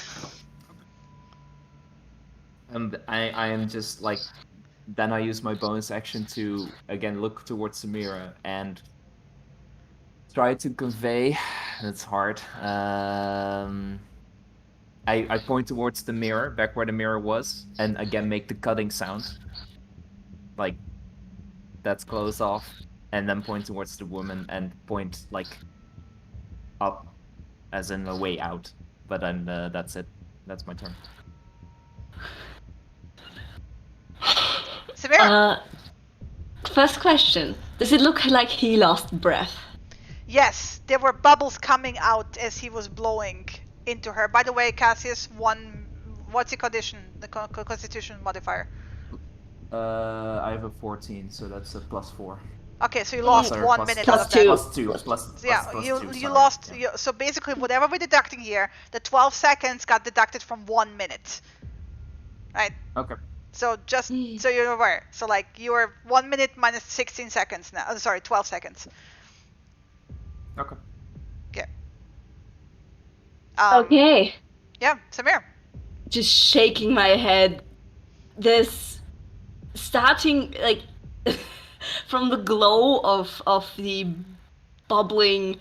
And I am just like, then I use my bonus action to again look towards Samira and try to convey. That's hard. I point towards the mirror, back where the mirror was, and again make the cutting sound. Like, that's closed off, and then point towards the woman and point like up, as in a way out. But then that's it. That's my turn. Samira. First question: does it look like he lost breath? Yes, there were bubbles coming out as he was blowing into her. By the way, Cassius, what's your condition? The Constitution modifier. I have a 14, so that's a +4. Okay, so you lost 1 minute plus out of that. +2. You lost. So basically, whatever we're deducting here, the 12 seconds got deducted from 1 minute. Right? Okay. So just so you're aware. So like you are 1 minute minus 16 seconds now. Oh, sorry, 12 seconds. Okay. Okay. Okay. Yeah, Samir. Just shaking my head. This starting like from the glow of the bubbling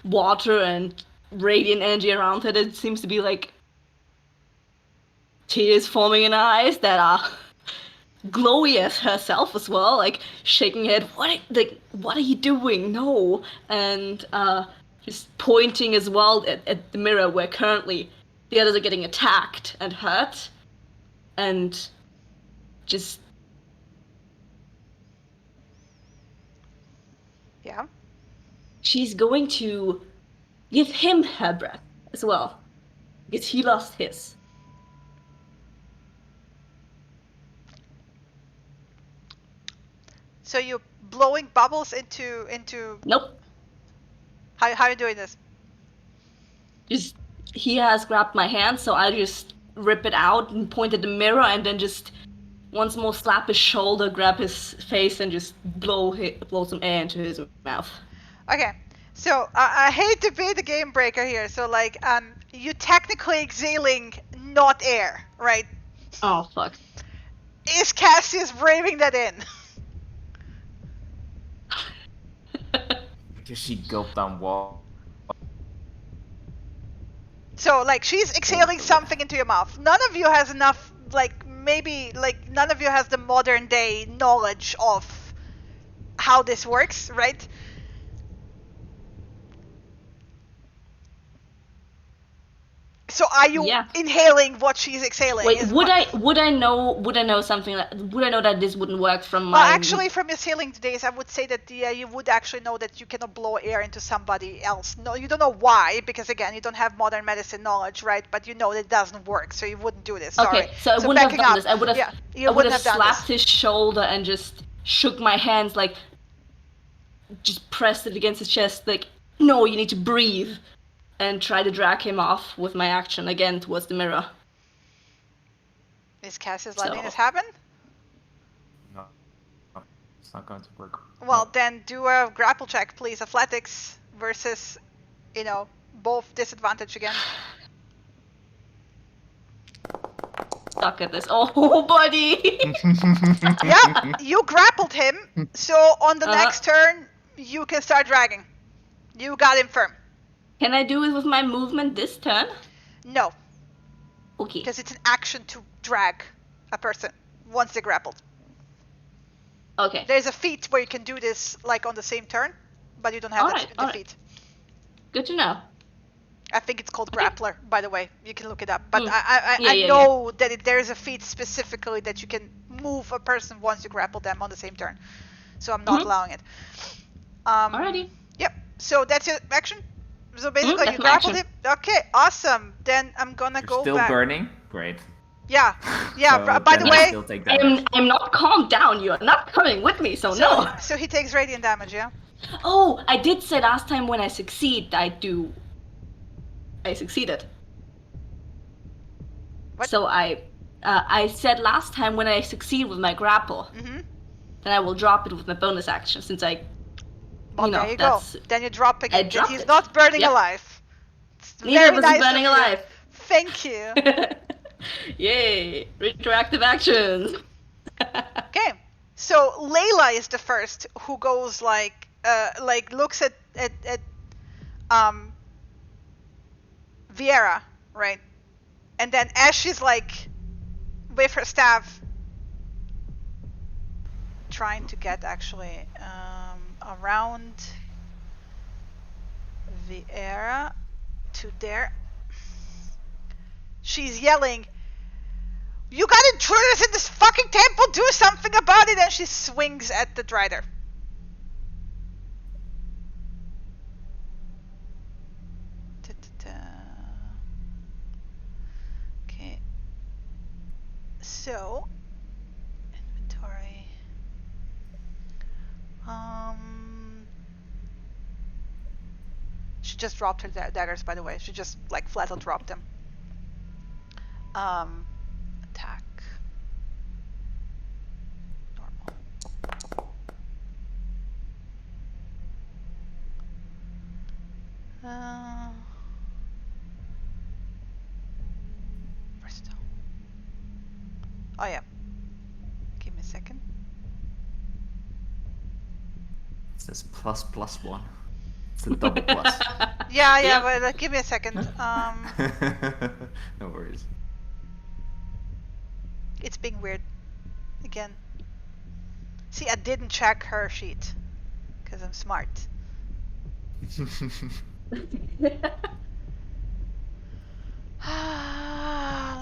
water and radiant energy around it. It seems to be like tears forming in her eyes that are glowy as herself as well, like shaking her head. What are you doing? No. And just pointing as well at the mirror where currently the others are getting attacked and hurt, and just Yeah. she's going to give him her breath as well, because he lost his. So you're blowing bubbles into. Nope. How are you doing this? Just he has grabbed my hand, so I just rip it out and point at the mirror, and then just once more slap his shoulder, grab his face, and just blow some air into his mouth. Okay. So I hate to be the game breaker here. So like you technically exhaling not air, right? Oh fuck. Is Cassius braving that in? Because she gulped down water. So like she's exhaling something into your mouth. None of you has enough, like maybe like none of you has the modern day knowledge of how this works, right? So are you inhaling what she's exhaling? Wait, would I know something? Would I know that this wouldn't work from my? Well, actually, from your healing days, I would say that you would actually know that you cannot blow air into somebody else. No, you don't know why, because again, you don't have modern medicine knowledge, right? But you know that it doesn't work, so you wouldn't do this. Sorry. Okay, so I wouldn't have done this. I would have slapped his shoulder and just shook my hands, like just pressed it against his chest, like, no, you need to breathe. And try to drag him off with my action again towards the mirror. Is Cassius letting this happen? No, it's not going to work. Well, then do a grapple check, please. Athletics versus, both disadvantage again. Stuck at this. Oh, buddy! Yeah, you grappled him, so on the next turn, you can start dragging. You got him firm. Can I do it with my movement this turn? No. Okay. Because it's an action to drag a person once they're grappled. Okay. There's a feat where you can do this like on the same turn, but you don't have the feat. Good to know. I think it's called Grappler, by the way. You can look it up. But I know that there's a feat specifically that you can move a person once you grapple them on the same turn. So I'm not allowing it. Alrighty. Yep. So that's your action? So basically you grappled him? Okay, awesome. Then I'm gonna go still back. Still burning? Great. Yeah. So by the way, I'm not calmed down. You are not coming with me, so no. So he takes radiant damage, yeah? Oh, I did say last time when I succeed, I succeeded. What? So I said last time when I succeed with my grapple, then I will drop it with my bonus action since I. Well, there you go. Then you drop again. He's not burning alive. Neither was burning alive. Thank you. Yay! Retroactive actions. Okay, so Layla is the first who goes like looks at Viera, right? And then as she's like with her staff trying to get actually around Viera to there, she's yelling, "You got intruders in this fucking temple, do something about it!" And she swings at the Drider. Okay. So, inventory. She just dropped her daggers, by the way. She just like flat out dropped them. Attack. Normal. Bristol. Oh yeah. Give me a second. It says ++1. It's a double plus. Yeah, but give me a second. No worries. It's being weird. Again. See, I didn't check her sheet. Because I'm smart.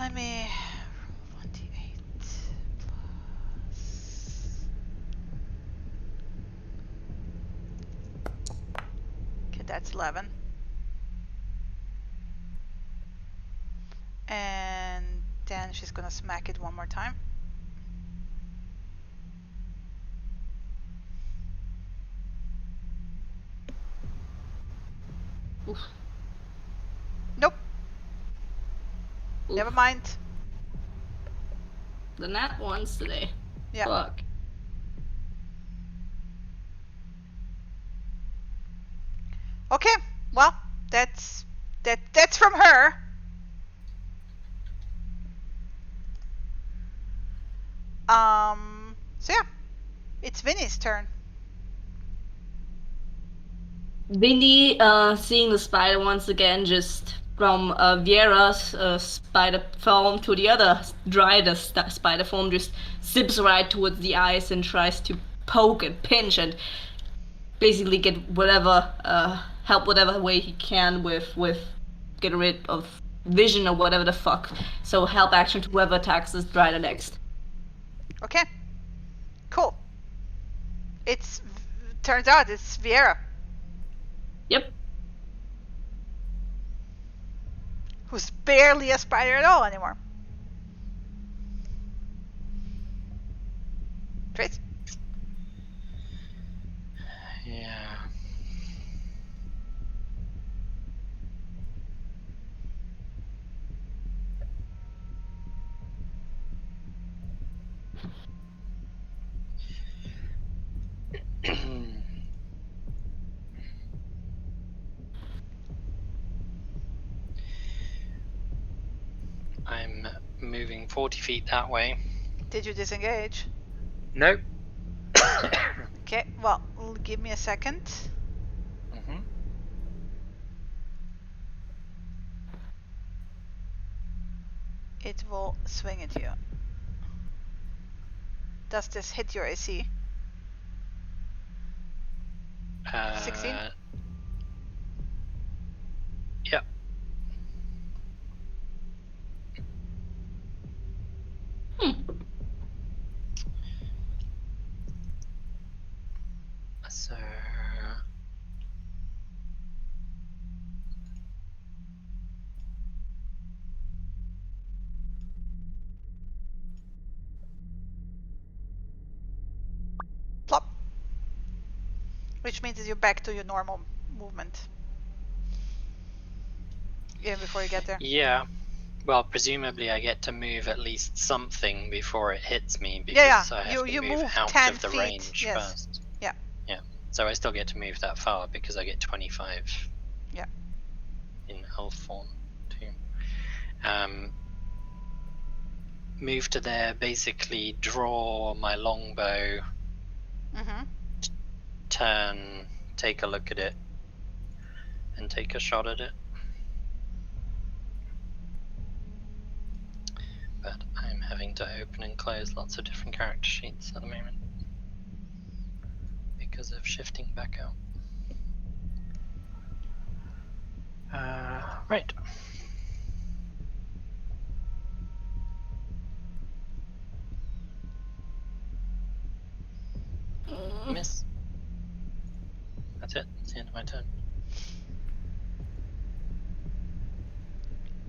Let me... 1d8 plus... Okay, that's 11. And then she's gonna smack it one more time. Oof. Nope. Oof. Never mind. The nat ones today. Yeah. Fuck. Okay. Well, that's from her. So yeah, it's Vinny's turn. Vinny, seeing the spider once again, just from Viera's spider form to the other dried spider form, just zips right towards the eyes and tries to poke and pinch and basically get whatever help whatever way he can with getting rid of vision or whatever the fuck. So help action to whoever attacks this drider next. Okay. Cool. Turns out it's Viera. Yep. Who's barely a spider at all anymore. Trace? Yeah. I'm moving 40 feet that way. Did you disengage? Nope. Okay, well, give me a second. Mm-hmm. It will swing at you. Does this hit your AC? 16? Yep. So Plop. Which means that you're back to your normal movement. Even before you get there. yeah. Well, presumably I get to move at least something before it hits me because Yeah. I have You to move move out 10 of the feet. range Yes. first. Yeah. Yeah. So I still get to move that far because I get 25. Yeah. In elf form too. Move to there, basically draw my longbow, Mm-hmm. turn, take a look at it, and take a shot at it. But I'm having to open and close lots of different character sheets at the moment because of shifting back out. Right. Miss. That's it. That's the end of my turn.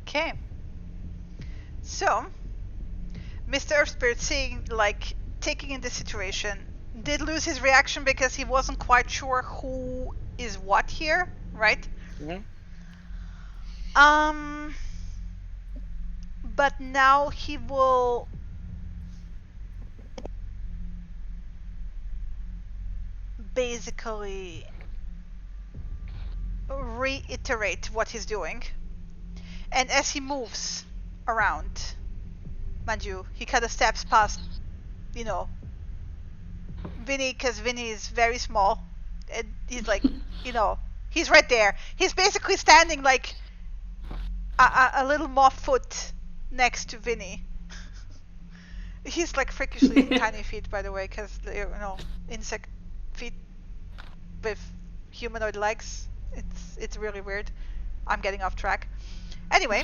Okay. So, Mr. Earthspirit, seeing, taking in the situation, did lose his reaction because he wasn't quite sure who is what here, right? Mm-hmm. But now he will basically reiterate what he's doing. And as he moves around, mind you, he kind of steps past, Vinny, because Vinny is very small. And he's like, He's right there. He's basically standing like a little moth foot next to Vinny. He's like freakishly tiny feet, by the way, because insect feet with humanoid legs. It's really weird. I'm getting off track. Anyway,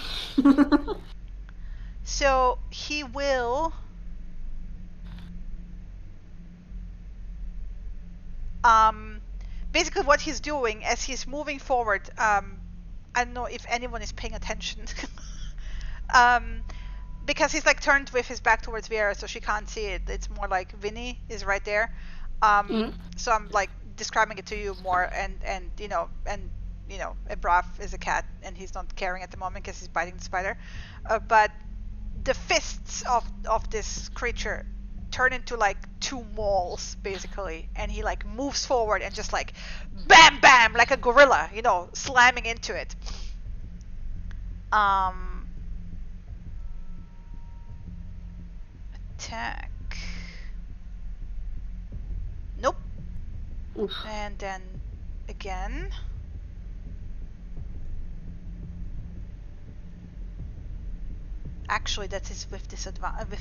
so he will basically what he's doing as he's moving forward. I don't know if anyone is paying attention. Because he's like turned with his back towards Vera, so she can't see it. It's more like Vinny is right there. So I'm like describing it to you more, and Brav is a cat, and he's not caring at the moment because he's biting the spider. But the fists of this creature turn into like two mauls basically, and he like moves forward and just like bam bam like a gorilla, slamming into it. Attack. Nope. Oof. And then again. Actually, that is with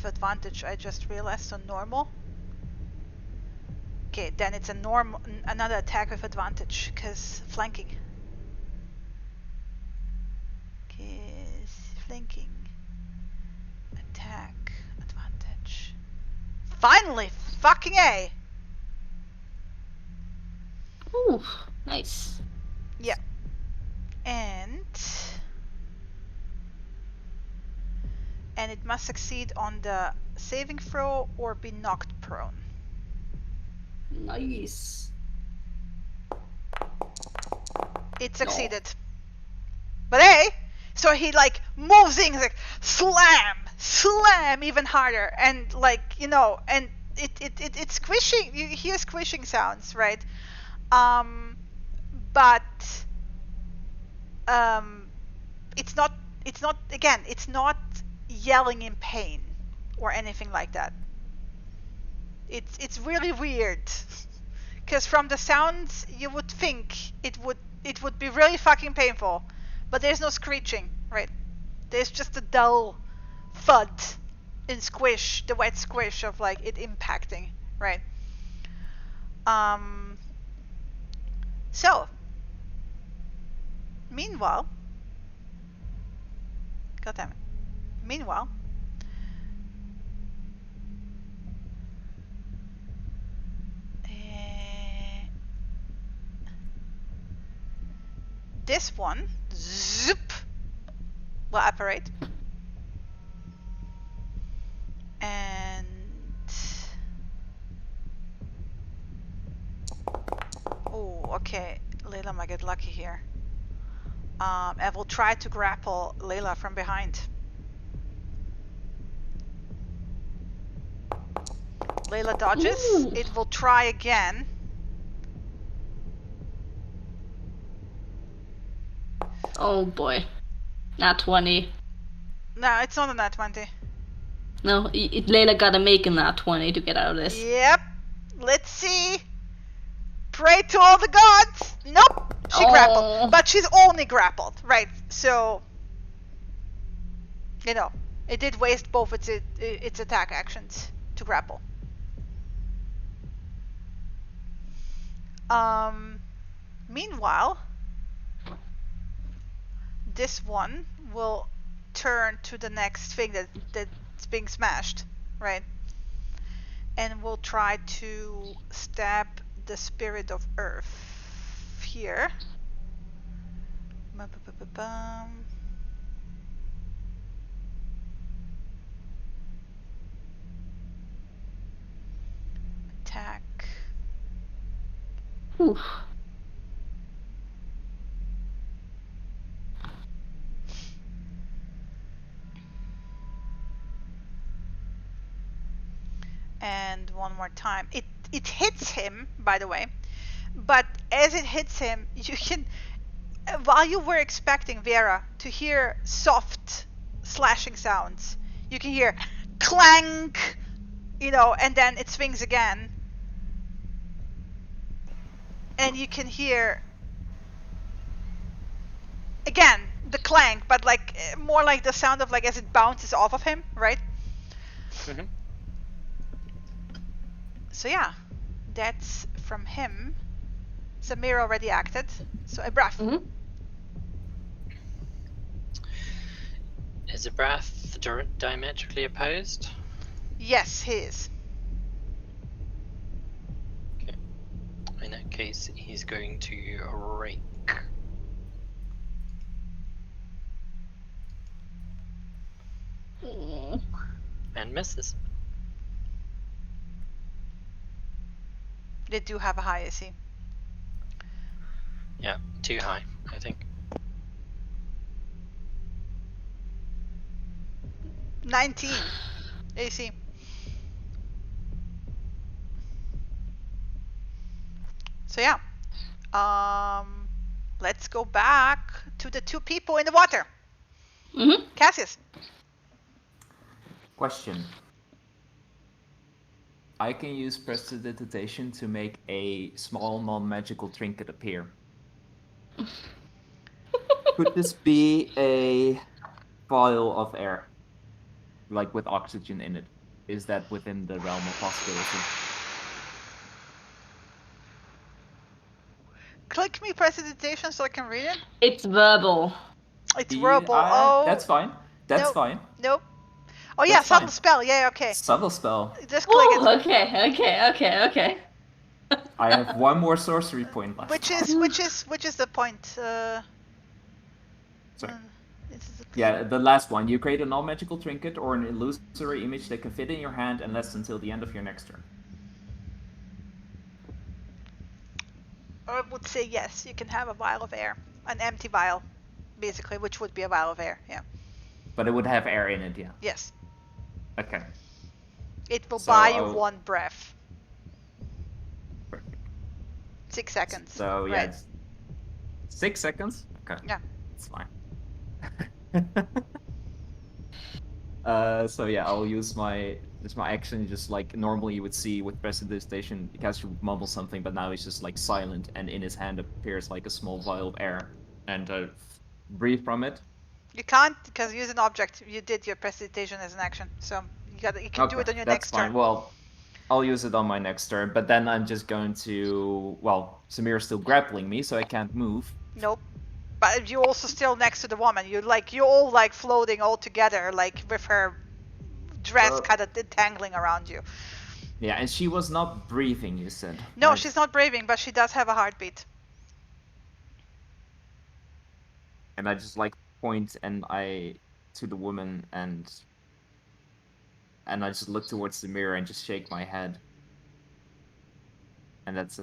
advantage. I just realized on normal. Okay, then it's another attack with advantage because flanking. Okay, flanking. Attack advantage. Finally, fucking A. Ooh, nice. Yeah. And it must succeed on the saving throw or be knocked prone. Nice. It succeeded. No. But hey, so he like moves in, like slam even harder, and like and it's squishing. You hear squishing sounds, right? But it's not again. It's not yelling in pain or anything like that. It's really weird, because from the sounds you would think it would be really fucking painful, but there's no screeching, right? There's just a dull thud and squish, the wet squish of like it impacting, right? So meanwhile, goddammit. Meanwhile, this one, zip, will apparate. And oh, okay, Layla might get lucky here. I will try to grapple Layla from behind. Layla dodges. Ooh. It will try again. Oh boy. Nat 20. No, it's not a nat 20. No, Layla gotta make a nat 20 to get out of this. Yep. Let's see. Pray to all the gods. Nope. She grappled. But she's only grappled, right? So, it did waste both its attack actions to grapple. Meanwhile, this one will turn to the next thing that's being smashed, right? And will try to stab the spirit of Earth here. Attack. Oof. And one more time. It hits him, by the way. But as it hits him, you can, while you were expecting Vera to hear soft slashing sounds, you can hear clank, and then it swings again. And you can hear again, the clank, but like more like the sound of like as it bounces off of him, right? Mm-hmm. So yeah, that's from him. Samir already acted, so Abrath. Mm-hmm. Is Abrath diametrically opposed? Yes, he is. Okay. In that case, he's going to rake. And misses. They do have a high AC. Yeah, too high, I think. 19 AC. So yeah, let's go back to the two people in the water. Mm-hmm. Cassius. Question. I can use prestidigitation to make a small non-magical trinket appear. Could this be a vial of air? Like with oxygen in it? Is that within the realm of possibility? Click me prestidigitation so I can read it. It's verbal. It's verbal. Oh, that's fine. That's nope. fine. Nope. Oh yeah, That's subtle fine. spell. Yeah, okay. Subtle spell. Just click it. Okay. I have one more sorcery point left. Which is the point? Sorry. This is the Yeah, the last one. You create a non-magical trinket or an illusory image that can fit in your hand and lasts until the end of your next turn. I would say yes. You can have a vial of air, an empty vial, basically, which would be a vial of air. Yeah. But it would have air in it, yeah. Yes. Okay. It will buy you one breath. Perfect. 6 seconds. So yeah, right. it's 6 seconds. Okay. Yeah. It's fine. So yeah, I'll use my action, just like normally you would see with prestidigitation, because you would mumble something, but now he's just like silent, and in his hand appears like a small vial of air, and breathe from it. You can't because you use an object. You did your prestidigitation as an action, so you can do it on your next fine. turn. Well, I'll use it on my next turn, but then I'm just going to, well, Samir's still grappling me, so I can't move. Nope. But you're also still next to the woman. You're all like floating all together, like with her dress kind of entangling around you. Yeah, and she was not breathing, you said. No, right? she's not breathing, but she does have a heartbeat. And I just like point to the woman, and I just look towards the mirror and just shake my head. And that's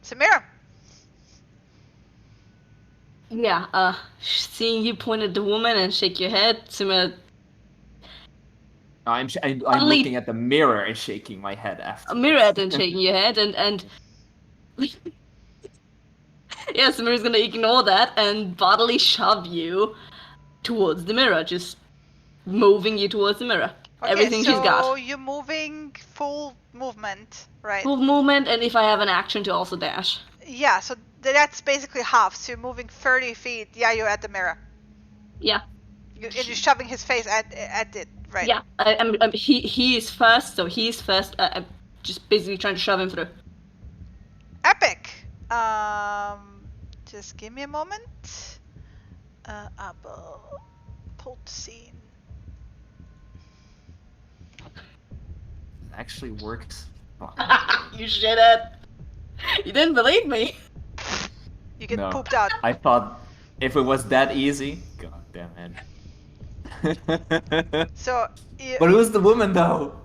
Samira. Yeah, seeing you point at the woman and shake your head, Samira. I'm looking at the mirror and shaking my head after. A mirror and shaking your head, and yeah, Samira's gonna ignore that and bodily shove you towards the mirror, just moving you towards the mirror. Okay, Everything she's got. So you're moving full movement, right? Full movement, and if I have an action to also dash. Yeah, so that's basically half. So you're moving 30 feet. Yeah, you're at the mirror. Yeah. You're shoving his face at it, right? Yeah, he is first, so he's first. I'm just basically trying to shove him through. Epic. Just give me a moment. Apple. Pull the scene. It actually works. You shit it. You didn't believe me. You get pooped out. I thought if it was that easy, god damn it. So. But who's the woman though?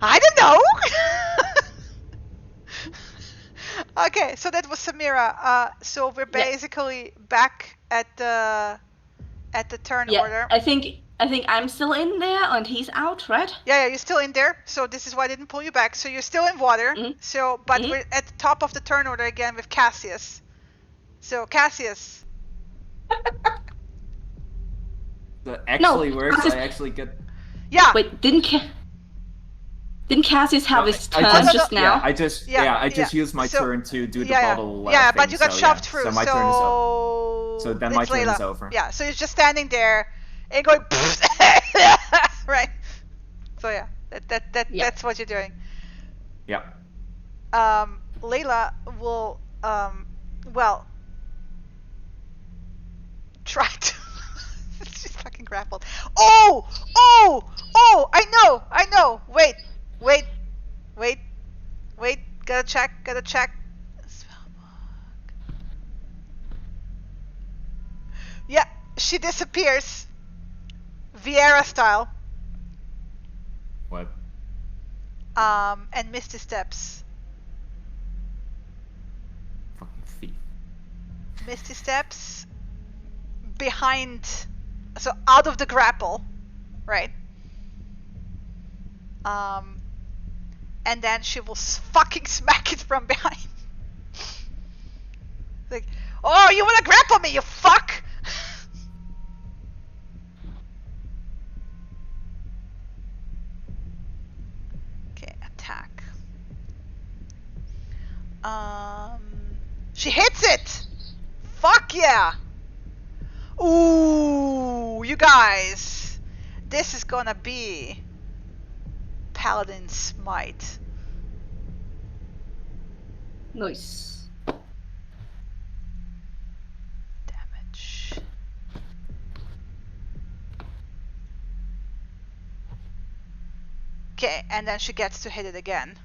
I don't know. Okay, so that was Samira. So we're basically back at the turn order. I think I'm still in there and he's out, right? Yeah, you're still in there. So this is why I didn't pull you back. So you're still in water. Mm-hmm. So, but we're at the top of the turn order again with Cassius. So Cassius. That actually works. I actually get. Yeah. Wait, didn't Didn't Cassius have his turn just now? Yeah, I just used my turn to do the bottle. Yeah, thing, but you got shoved through. So my turn is up. So then my turn Layla. is over. Yeah, so you're just standing there and going, right? So yeah, that's what you're doing. Yeah. Layla will try to. She's fucking grappled. Oh! I know. Wait. Gotta check. Yeah, she disappears. Vieira style. What? And Misty steps. Fucking thief. Misty steps behind, so out of the grapple, right? And then she will fucking smack it from behind. Like, oh, you wanna grapple me, you fuck! Okay, attack. She hits it! Fuck yeah! Ooh, you guys. This is gonna be Paladin Smite. Nice. Damage. Okay, and then she gets to hit it again.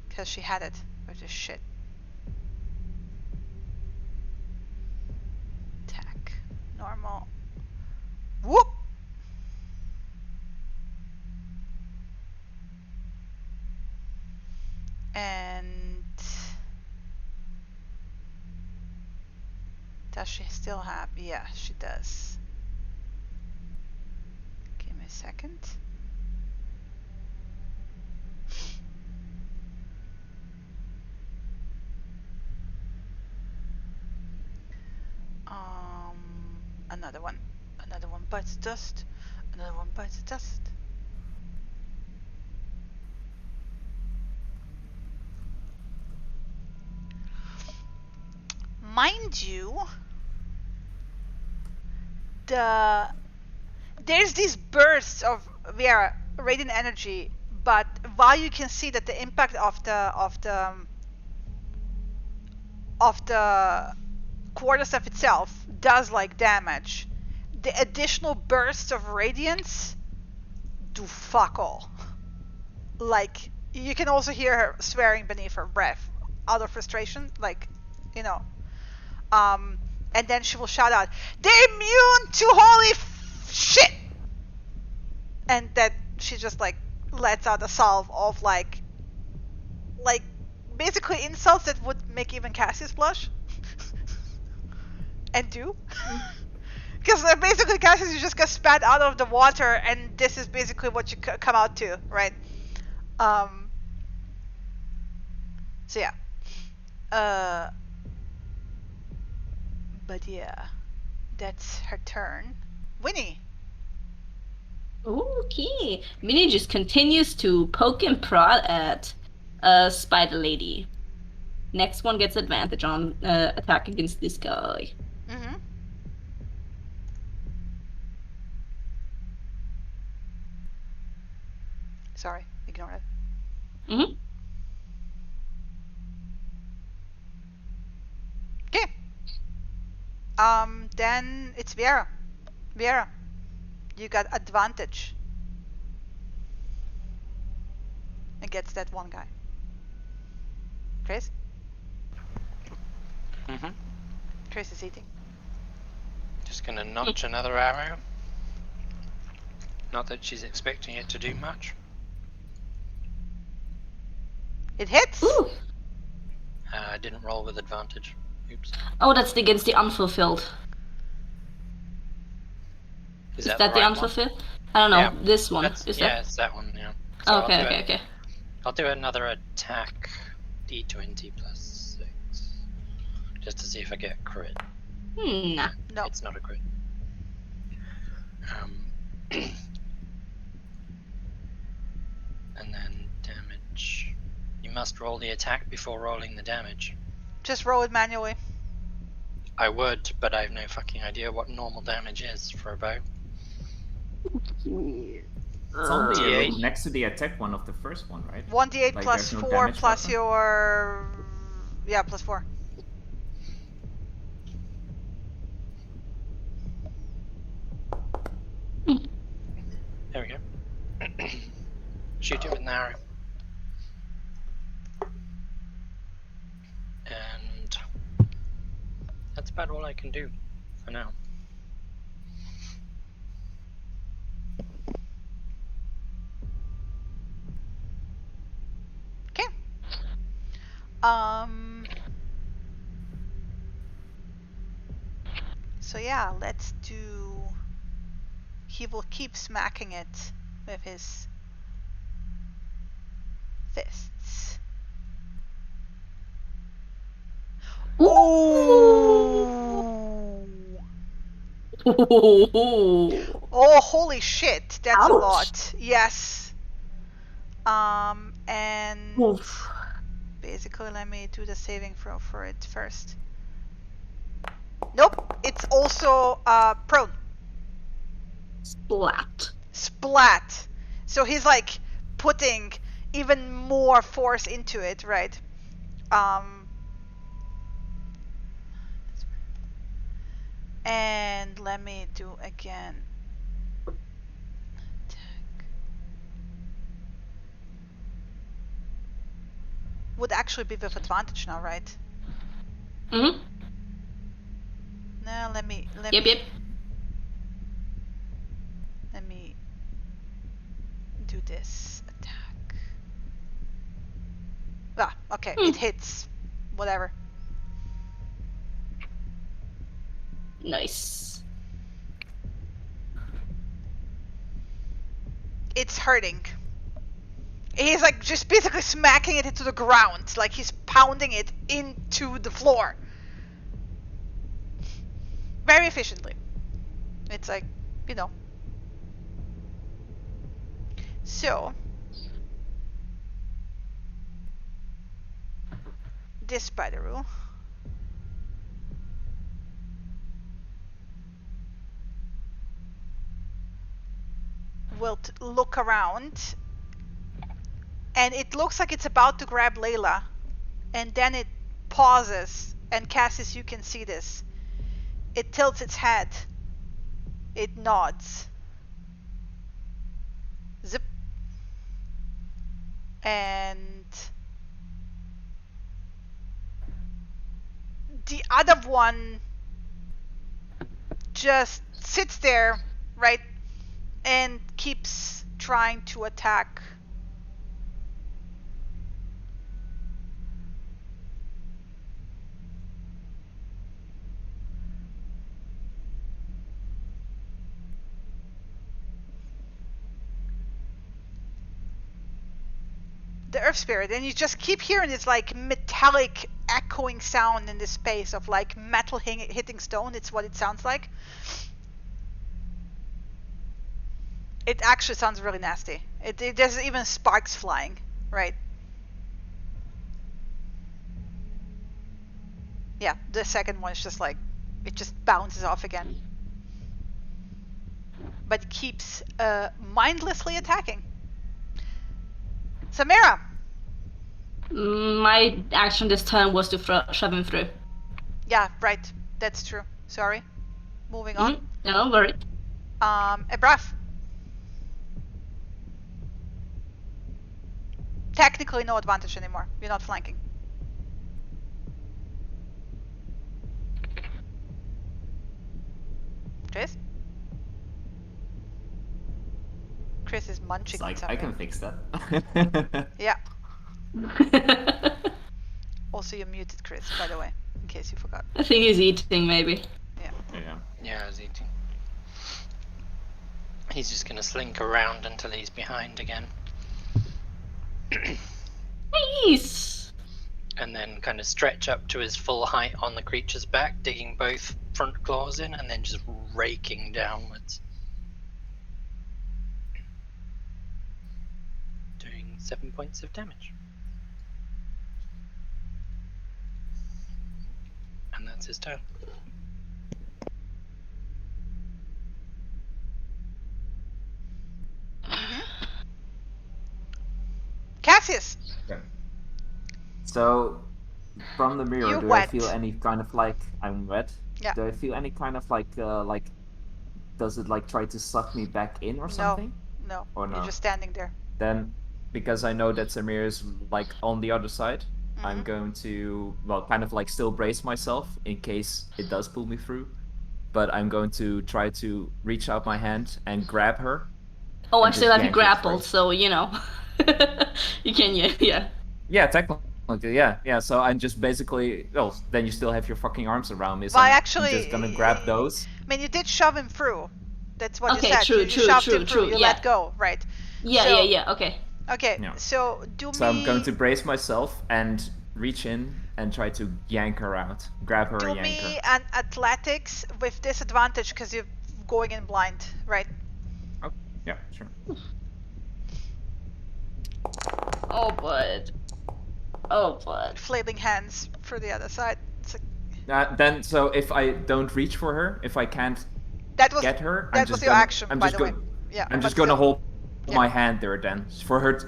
Because she had it, which is shit. Attack. Normal. Whoop! And does she still have? Yeah, she does. Give me a second. Another one bites dust. Another one bites dust. Mind you, there's these bursts of radiant energy, but while you can see that the impact of the quarterstaff itself does like damage, the additional bursts of radiance do fuck all. Like, you can also hear her swearing beneath her breath out of frustration, like, you know. And then she will shout out, "They're immune to holy shit!" And then she just like lets out a salve of like basically insults that would make even Cassius blush. And do. Because basically Cassius, you just get spat out of the water, and this is basically what you come out to, right? So yeah. But yeah, that's her turn. Winnie. Okay. Minnie just continues to poke and prod at Spider Lady. Next one gets advantage on attack against this guy. Mm-hmm. Sorry, ignore it. Mm-hmm. Okay. Then it's Vieira. Vieira, you got advantage against that one guy. Chris? Mm-hmm. Chris is eating. Just gonna notch another arrow. Not that she's expecting it to do much. It hits! Ooh. I didn't roll with advantage. Oops. Oh, that's against the unfulfilled. Is that the unfulfilled? One? I don't know. Yeah, this one. Is that? Yeah, it's that one, yeah. So okay. I'll do another attack. D20 plus 6. Just to see if I get a crit. Nah. No. It's not a crit. And then damage. You must roll the attack before rolling the damage. Just roll it manually. I would, but I have no fucking idea what normal damage is for a bow. It's on the next to the attack one of the first one, right? 1d8 like plus no 4 plus button? your... Yeah, plus 4. There we go. Shoot it with an arrow. And that's about all I can do for now. Okay. So yeah, let's do... He will keep smacking it with his fists. Ooh! Oh, holy shit! That's Ouch. a lot. Yes. And Oof. basically, let me do the saving throw for it first. Nope. It's also prone. Splat. Splat. So he's like putting even more force into it, right? And let me do again. Attack. Would actually be with advantage now, right? Mm-hmm. No, let me. Yep. Let me do this attack. Ah, okay, it hits. Whatever. Nice. It's hurting. He's like just basically smacking it into the ground, like he's pounding it into the floor. Very efficiently. It's like, you know. So, this spider will look around, and it looks like it's about to grab Layla, and then it pauses, and Cassis, you can see this. It tilts its head. It nods. Zip. And the other one just sits there, right, and keeps trying to attack. The earth spirit, and you just keep hearing this like metallic echoing sound in this space of like metal hitting stone. It's what it sounds like. It actually sounds really nasty. There's even sparks flying, right? Yeah, the second one is just like, it just bounces off again. But it keeps mindlessly attacking. Samira! My action this turn was to shove him through. Yeah, right. That's true. Sorry. Moving on. No worry. Ebraf. Technically no advantage anymore. You're not flanking. Chris? Chris is munching on something. I can fix that. Yeah. Also, you're muted, Chris, by the way, in case you forgot. I think he's eating, maybe. Yeah, he's eating. He's just gonna slink around until he's behind again. Nice! And then kind of stretch up to his full height on the creature's back, digging both front claws in, and then just raking downwards. 7 points of damage. And that's his turn. Cassius! Okay. So, from the mirror, You're do wet. I feel any kind of like... I'm wet? Yeah. Do I feel any kind of like... does it like try to suck me back in or something? No. Or no? You're just standing there. Then, because I know that Samir is like on the other side, I'm going to, well, kind of like still brace myself in case it does pull me through. But I'm going to try to reach out my hand and grab her. Oh, I still have you grappled, so you know. You can, yeah. Yeah, technically, yeah. So I'm just basically, well, then you still have your fucking arms around me, so Well, I'm actually, just gonna grab those. I mean, you did shove him through. That's what Okay, you said. true, You shoved him through. You yeah. let go, right? Yeah, okay. Okay, Yeah. so I'm going to brace myself and reach in and try to yank her out. Grab her and yank her. Do me an athletics with disadvantage because you're going in blind, right? Oh, yeah, sure. Oh, but. Flailing hands for the other side. Then, so if I don't reach for her, if I can't get her, that was your action, by the way. Yeah. I'm just gonna hold my hand there then.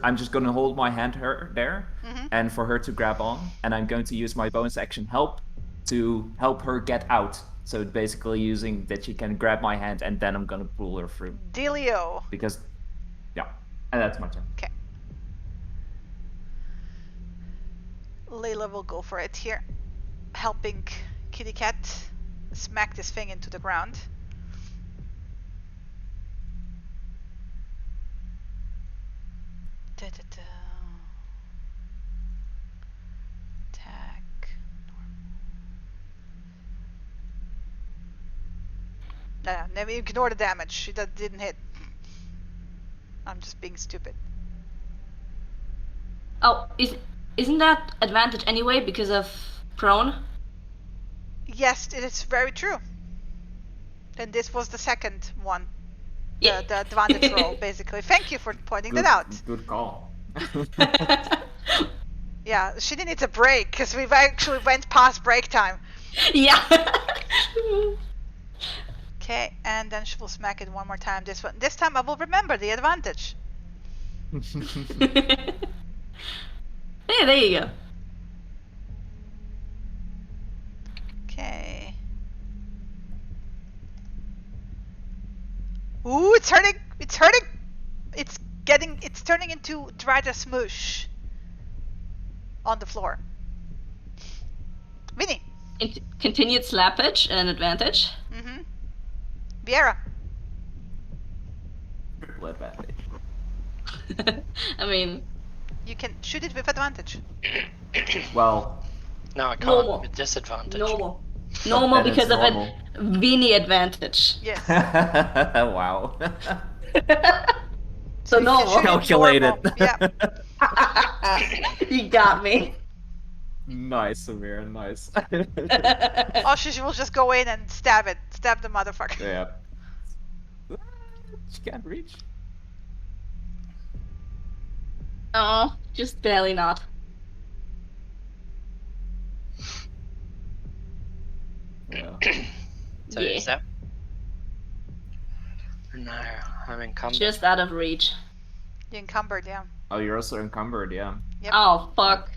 I'm just gonna hold my hand there, and for her to grab on, and I'm going to use my bonus action help to help her get out. So basically using that she can grab my hand, and then I'm gonna pull her through. Dealio. Because, yeah, and that's my turn. Okay. Layla will go for it here, helping Kitty Cat smack this thing into the ground. Da-da-da. Attack. Never ignore the damage. That didn't hit. I'm just being stupid. Oh, isn't that advantage anyway because of prone? Yes, it is very true. And this was the second one. Yeah. The advantage roll, basically. Thank you for pointing that out. Good call. Yeah, she needs a break because we've actually went past break time. Yeah. Okay, and then she will smack it one more time. This time I will remember the advantage. Hey, there you go. Okay. Ooh, it's hurting! It's hurting! It's turning into dried smush on the floor. Vinny! Continued slappage and advantage. Viera. I mean, you can shoot it with advantage. Well, no, I can't. Normal. With disadvantage. Normal because of a Vinny advantage. Yes. Wow. So normal. Calculated. Yeah. You got me. Nice, Amir. Nice. Oh, she will just go in and stab it. Stab the motherfucker. Yeah. She can't reach. Oh, just barely not. Yeah. So is that? No, I'm encumbered. Just out of reach. You're encumbered, yeah. Oh, you're also encumbered, yeah. Yep. Oh, fuck.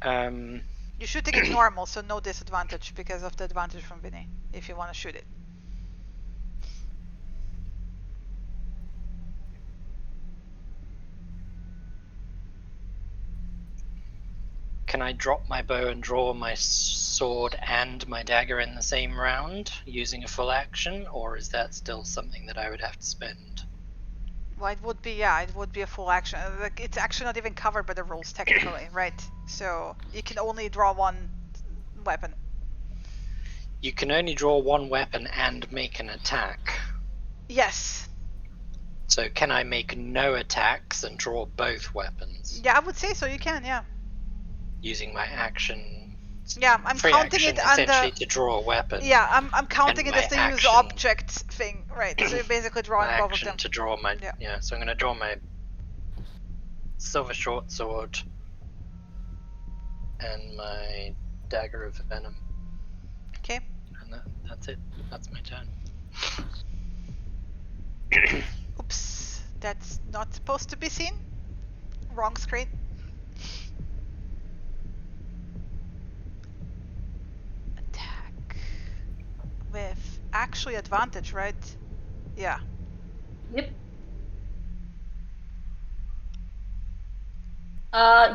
You're shooting it normal, so no disadvantage because of the advantage from Vinny, if you want to shoot it. Can I drop my bow and draw my sword and my dagger in the same round using a full action, or is that still something that I would have to spend? Well, it would be a full action. Like, it's actually not even covered by the rules technically, right? So you can only draw one weapon. You can only draw one weapon and make an attack. Yes. So can I make no attacks and draw both weapons? Yeah, I would say so. You can, yeah. Using my action Yeah, I'm free counting action it under. essentially to draw a weapon. Yeah, I'm counting And it as my the use action- objects thing, right? So you're basically drawing My both of action them. to draw my So I'm gonna draw my silver short sword and my dagger of venom. Okay. And that's it. That's my turn. Oops, that's not supposed to be seen. Wrong screen. Attack with actually advantage, right? Yeah. Yep.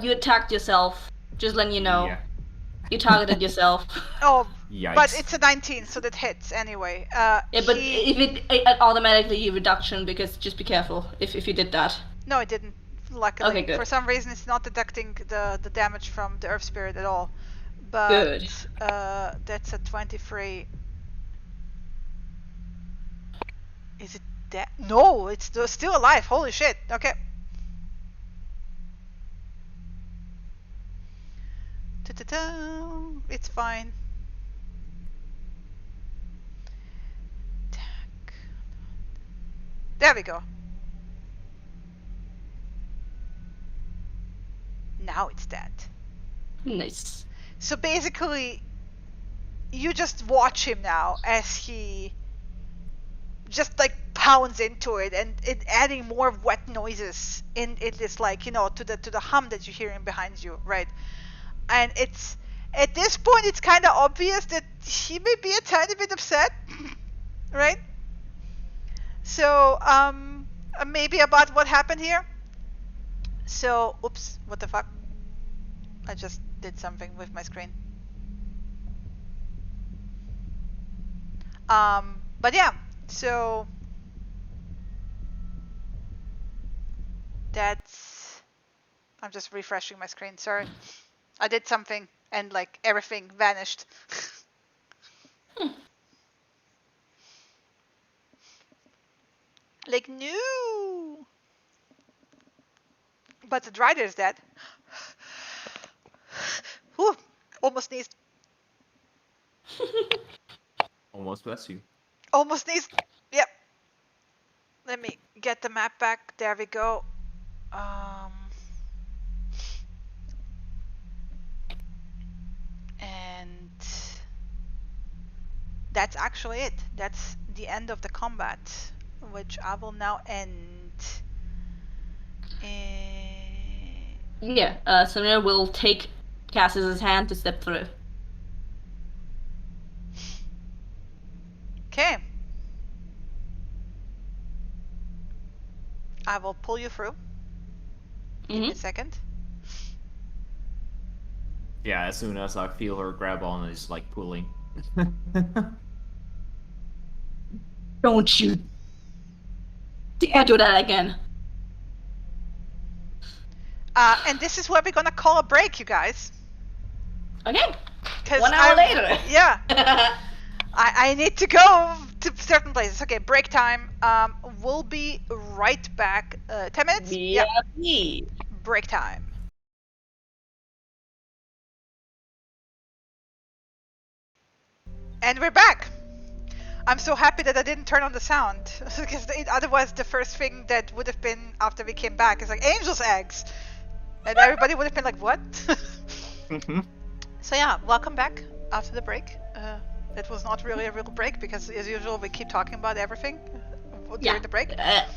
You attacked yourself. Just letting you know. Yeah. You targeted yourself. Oh, Yikes. but it's a 19, so that hits anyway. Yeah, but if it automatically reduction, because just be careful if you did that. No, it didn't. Luckily, Okay, good. For some reason, it's not deducting the damage from the Earth Spirit at all. But Good. That's a 23. Is it dead? No, it's still alive. Holy shit. Okay. Ta-ta-ta. It's fine. Attack. There we go. Now it's dead. Nice. So basically, you just watch him now as he just like pounds into it, and it adding more wet noises in it is like, you know, to the hum that you're hearing behind you, right? And it's at this point it's kind of obvious that he may be a tiny bit upset, right? So maybe about what happened here. So oops, what the fuck? I just did something with my screen. But yeah, so that's, I'm just refreshing my screen, sorry. I did something and like everything vanished. Like, no. But the drider is dead. Whew, almost sneezed. Almost bless you. Almost sneezed. Yep. Let me get the map back. There we go. And that's actually it. That's the end of the combat, which I will now end. Yeah, Samir will take Cass's hand to step through. Okay. I will pull you through. Give me a second. Yeah, as soon as I feel her grab on, it's like pulling. Don't you dare do that again. And this is where we're gonna call a break, you guys. Okay. 'Cause 1 hour later. Yeah. I need to go to certain places. Okay, break time. We'll be right back. 10 minutes? Yeah. Break time. And we're back. I'm so happy that I didn't turn on the sound, because otherwise the first thing that would have been after we came back is like angel's eggs, and everybody would have been like, what? So yeah, welcome back after the break. It was not really a real break, because as usual we keep talking about everything during the break.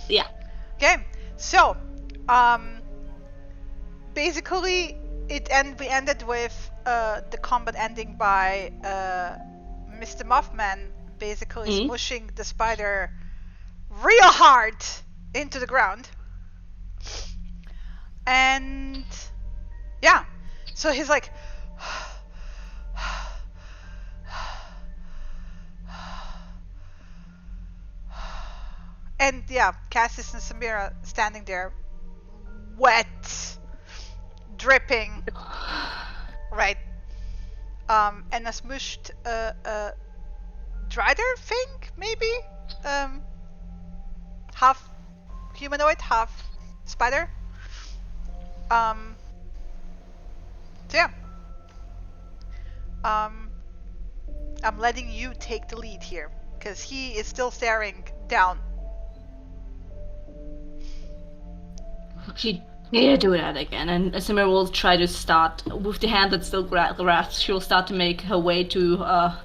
Yeah. Okay, so basically we ended with the combat ending by Mr. Mothman basically smushing the spider real hard into the ground. And yeah, so he's like, and yeah, Cassis and Samira standing there, wet, dripping, right? And a smushed Drider thing, maybe? Half humanoid, half spider. So yeah. I'm letting you take the lead here, because he is still staring down. She dare do that again, and Simir will try to start with the hand that still grasps. She will start to make her way to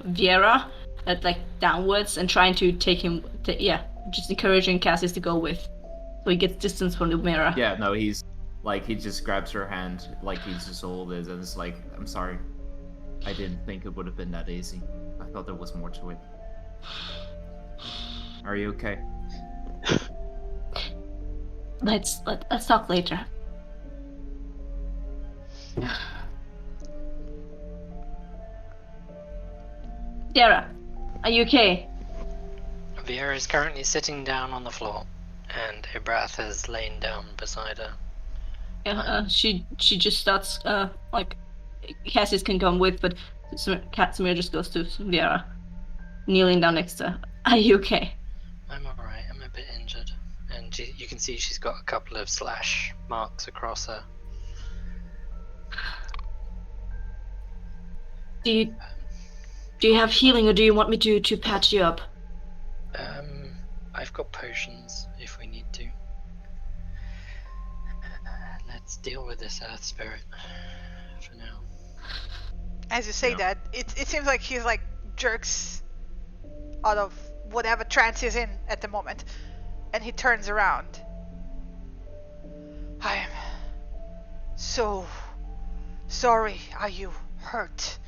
Viera, like downwards, and trying to take him. Just encouraging Cassius to go with, so he gets distance from the mirror. Yeah, no, he just grabs her hand, like he's just all this, and it's like, I'm sorry, I didn't think it would have been that easy. I thought there was more to it. Are you okay? Let's talk later. Viera, are you okay? Viera is currently sitting down on the floor, and Ibrath has lain down beside her. She just starts like Cassius can come with, but Samir just goes to Viera, kneeling down next to her. Are you okay? I'm alright, I'm a bit injured. And you can see she's got a couple of slash marks across her. Do you have healing, or do you want me to patch you up? I've got potions if we need to. Let's deal with this earth spirit for now. As you say that, it seems like he's like jerks out of whatever trance he's in at the moment, and he turns around. I am so sorry. Are you hurt?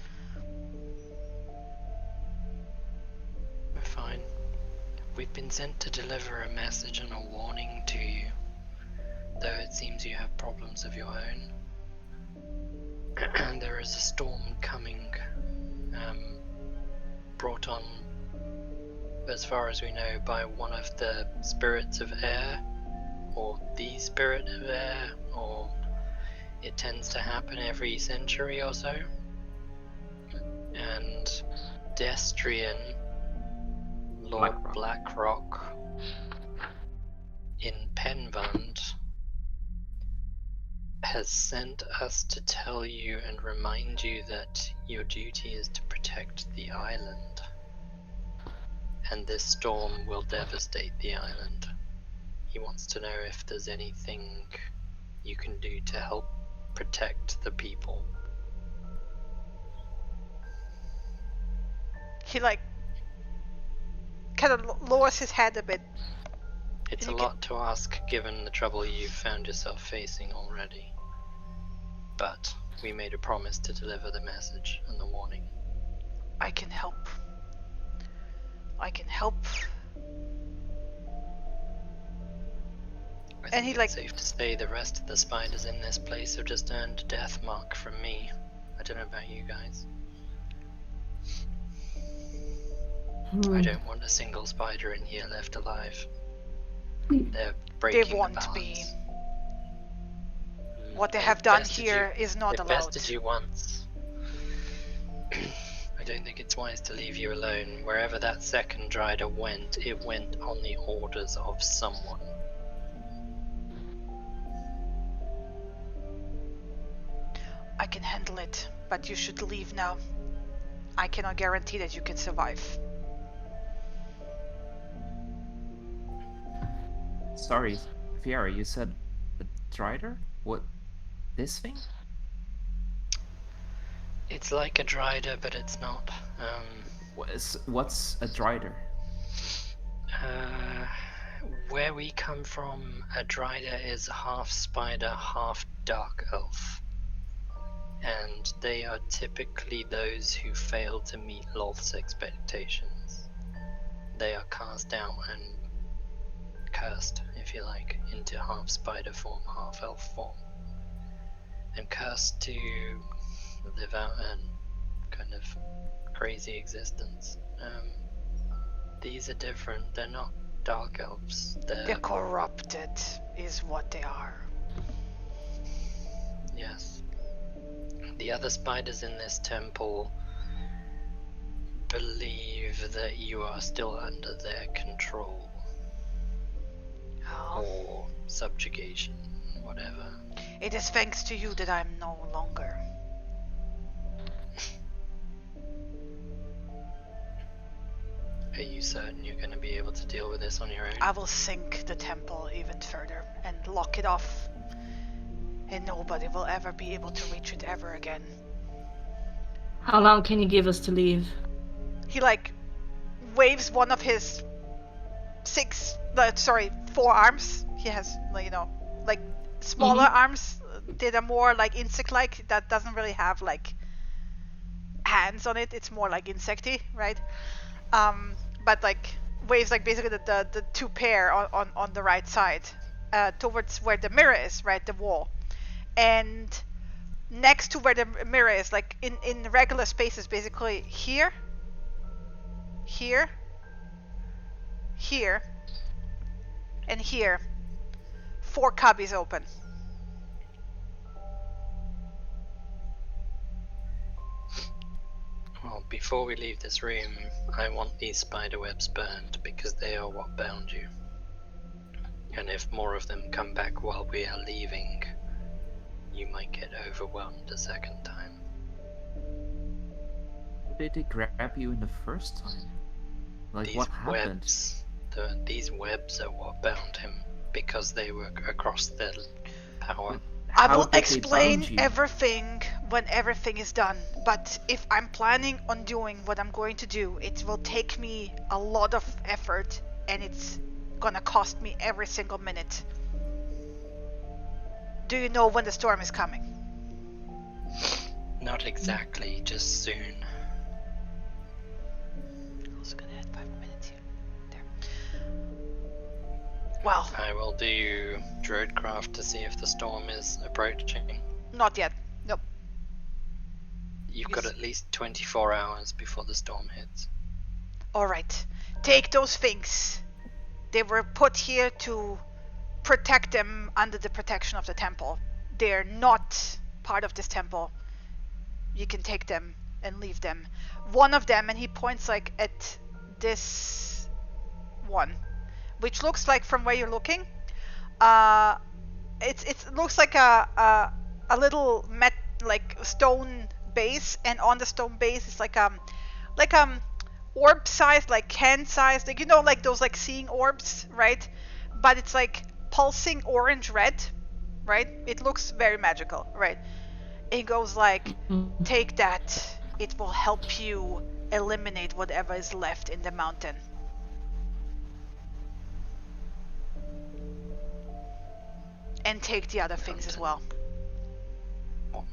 We're fine. We've been sent to deliver a message and a warning to you, though it seems you have problems of your own. There is a storm coming, brought on, as far as we know, by one of the spirits of air, or the spirit of air, or it tends to happen every century or so. And Destrian, Lord Blackrock, in Penvund, has sent us to tell you and remind you that your duty is to protect the island. And this storm will devastate the island. He wants to know if there's anything you can do to help protect the people. He like kind of lowers his head a bit. It's a lot to ask given the trouble you've found yourself facing already. But we made a promise to deliver the message and the warning. I can help. I can help. I think it's safe to say the rest of the spiders in this place have just earned a death mark from me. I don't know about you guys. I don't want a single spider in here left alive. They're breaking they won't the balance. Be. What they have done here is not allowed. They've bested you once. I don't think it's wise to leave you alone. Wherever that second Drider went, it went on the orders of someone. I can handle it, but you should leave now. I cannot guarantee that you can survive. Sorry, Viera, you said a Drider? What? This thing? It's like a Drider, but it's not. What's a Drider? Where we come from, a Drider is half spider, half dark elf. And they are typically those who fail to meet Loth's expectations. They are cast out and cursed, if you like, into half spider form, half elf form. And cursed to live out a kind of crazy existence. These are different, they're not dark elves. They're corrupted, is what they are. Yes. The other spiders in this temple believe that you are still under their control. Oh. Or subjugation, whatever. It is thanks to you that I'm no longer. Are you certain you're going to be able to deal with this on your own? I will sink the temple even further and lock it off. And nobody will ever be able to reach it ever again. How long can you give us to leave? He waves one of his 4 arms. He has, smaller arms that are more insect-like, that doesn't really have hands on it. It's more insecty, right? But waves basically the 2 pair on the right side towards where the mirror is, right? The wall. And next to where the mirror is, in regular spaces, basically here, and here, 4 cubbies open. Well, before we leave this room, I want these spider webs burned because they are what bound you. And if more of them come back while we are leaving, you might get overwhelmed a second time. Did they grab you in the first time? What happened? These webs are what bound him because they were across the power. I will explain everything when everything is done, but if I'm planning on doing what I'm going to do, it will take me a lot of effort and it's gonna cost me every single minute. Do you know when the storm is coming? Not exactly, just soon. Also gonna add 5 minutes here. There. Well, I will do Druidcraft to see if the storm is approaching. Not yet. Nope. You've got at least 24 hours before the storm hits. Alright. Take those things. They were put here to protect them under the protection of the temple. They're not part of this temple. You can take them and leave them. One of them, and he points at this one, which looks like, from where you're looking, it looks like a little stone base, and on the stone base is orb size, hand size, those seeing orbs, right? But it's pulsing orange red, right? It looks very magical, right? He goes take that. It will help you eliminate whatever is left in the mountain. And take the other things as well.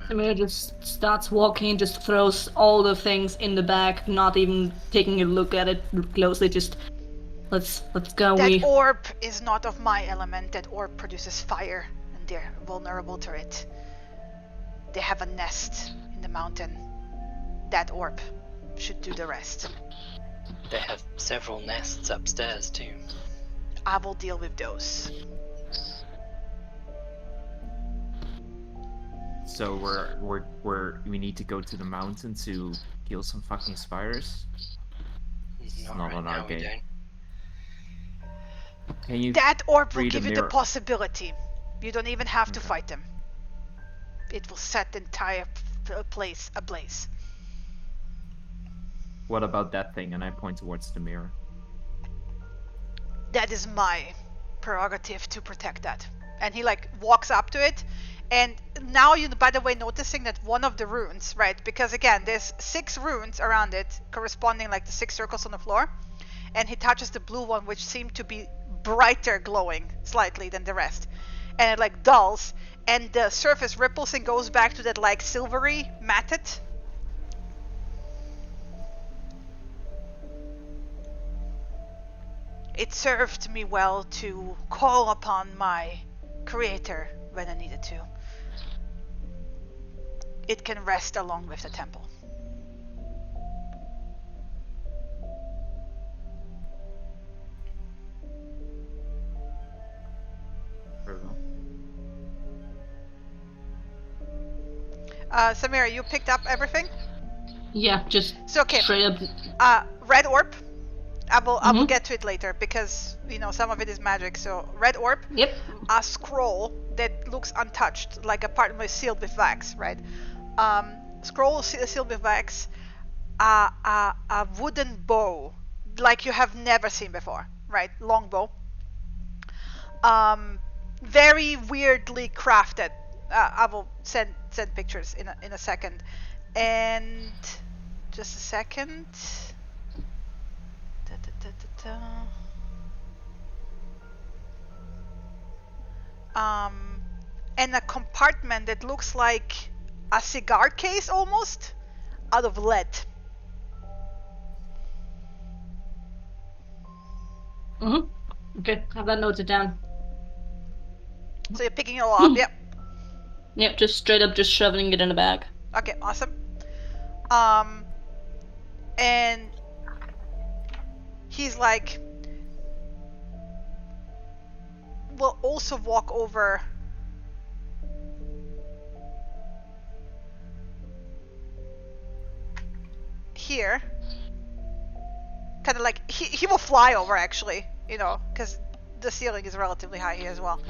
Samira just starts walking, just throws all the things in the bag, not even taking a look at it closely, just let's go. That orb is not of my element. That orb produces fire, and they're vulnerable to it. They have a nest in the mountain. That orb should do the rest. They have several nests upstairs too. I will deal with those. So we need to go to the mountain to kill some fucking spiders? Not on our game. Can you that orb will give you the possibility. You don't even have to fight them. It will set the entire place ablaze. What about that thing? And I point towards the mirror. That is my prerogative to protect that. And he walks up to it. And now you, by the way, noticing that one of the runes, right? Because again, there's 6 runes around it, corresponding the 6 circles on the floor. And he touches the blue one, which seemed to be brighter glowing slightly than the rest. And it dulls, and the surface ripples and goes back to that silvery matted. It served me well to call upon my creator when I needed to. It can rest along with the temple. Samira, you picked up everything? Yeah, just okay. Straight up. Red orb. I will get to it later because some of it is magic. So red orb. Yep. A scroll that looks untouched, apparently sealed with wax, right? Scroll sealed with wax. A wooden bow like you have never seen before, right? Longbow. Very weirdly crafted. I will send pictures in a second. And just a second. And a compartment that looks like a cigar case almost, out of lead. Okay, have that noted down. So you're picking it all up, yep. Yep, just straight up just shoving it in a bag. Okay, awesome. And he's like, we'll also walk over here. Kind of like, he will fly over actually, you know, because the ceiling is relatively high here as well.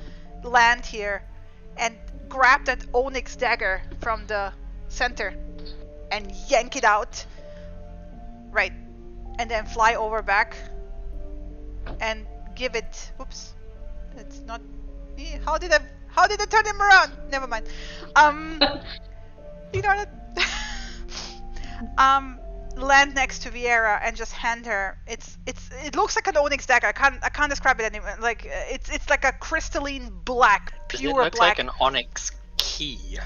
Land here and grab that onyx dagger from the center and yank it out. Right. And then fly over back and give it. Oops. It's not me. How did I turn him around? Never mind. You know that. Land next to Viera and just hand her. It looks like an onyx dagger. I can't describe it anymore. Like it's like a crystalline black, pure black. It looks like an onyx key.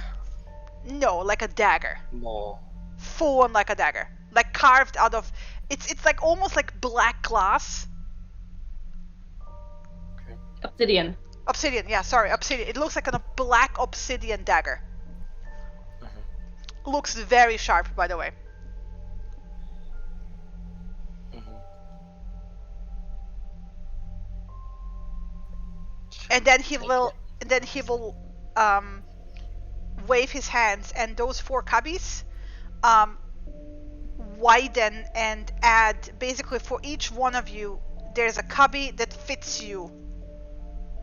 No, like a dagger. More. Full on like a dagger, like carved out of. It's like almost like black glass. Okay. Obsidian. Obsidian, yeah, sorry, obsidian. It looks like a black obsidian dagger. Looks very sharp, by the way. And then he will wave his hands, and those 4 cubbies widen and add, basically for each one of you there's a cubby that fits you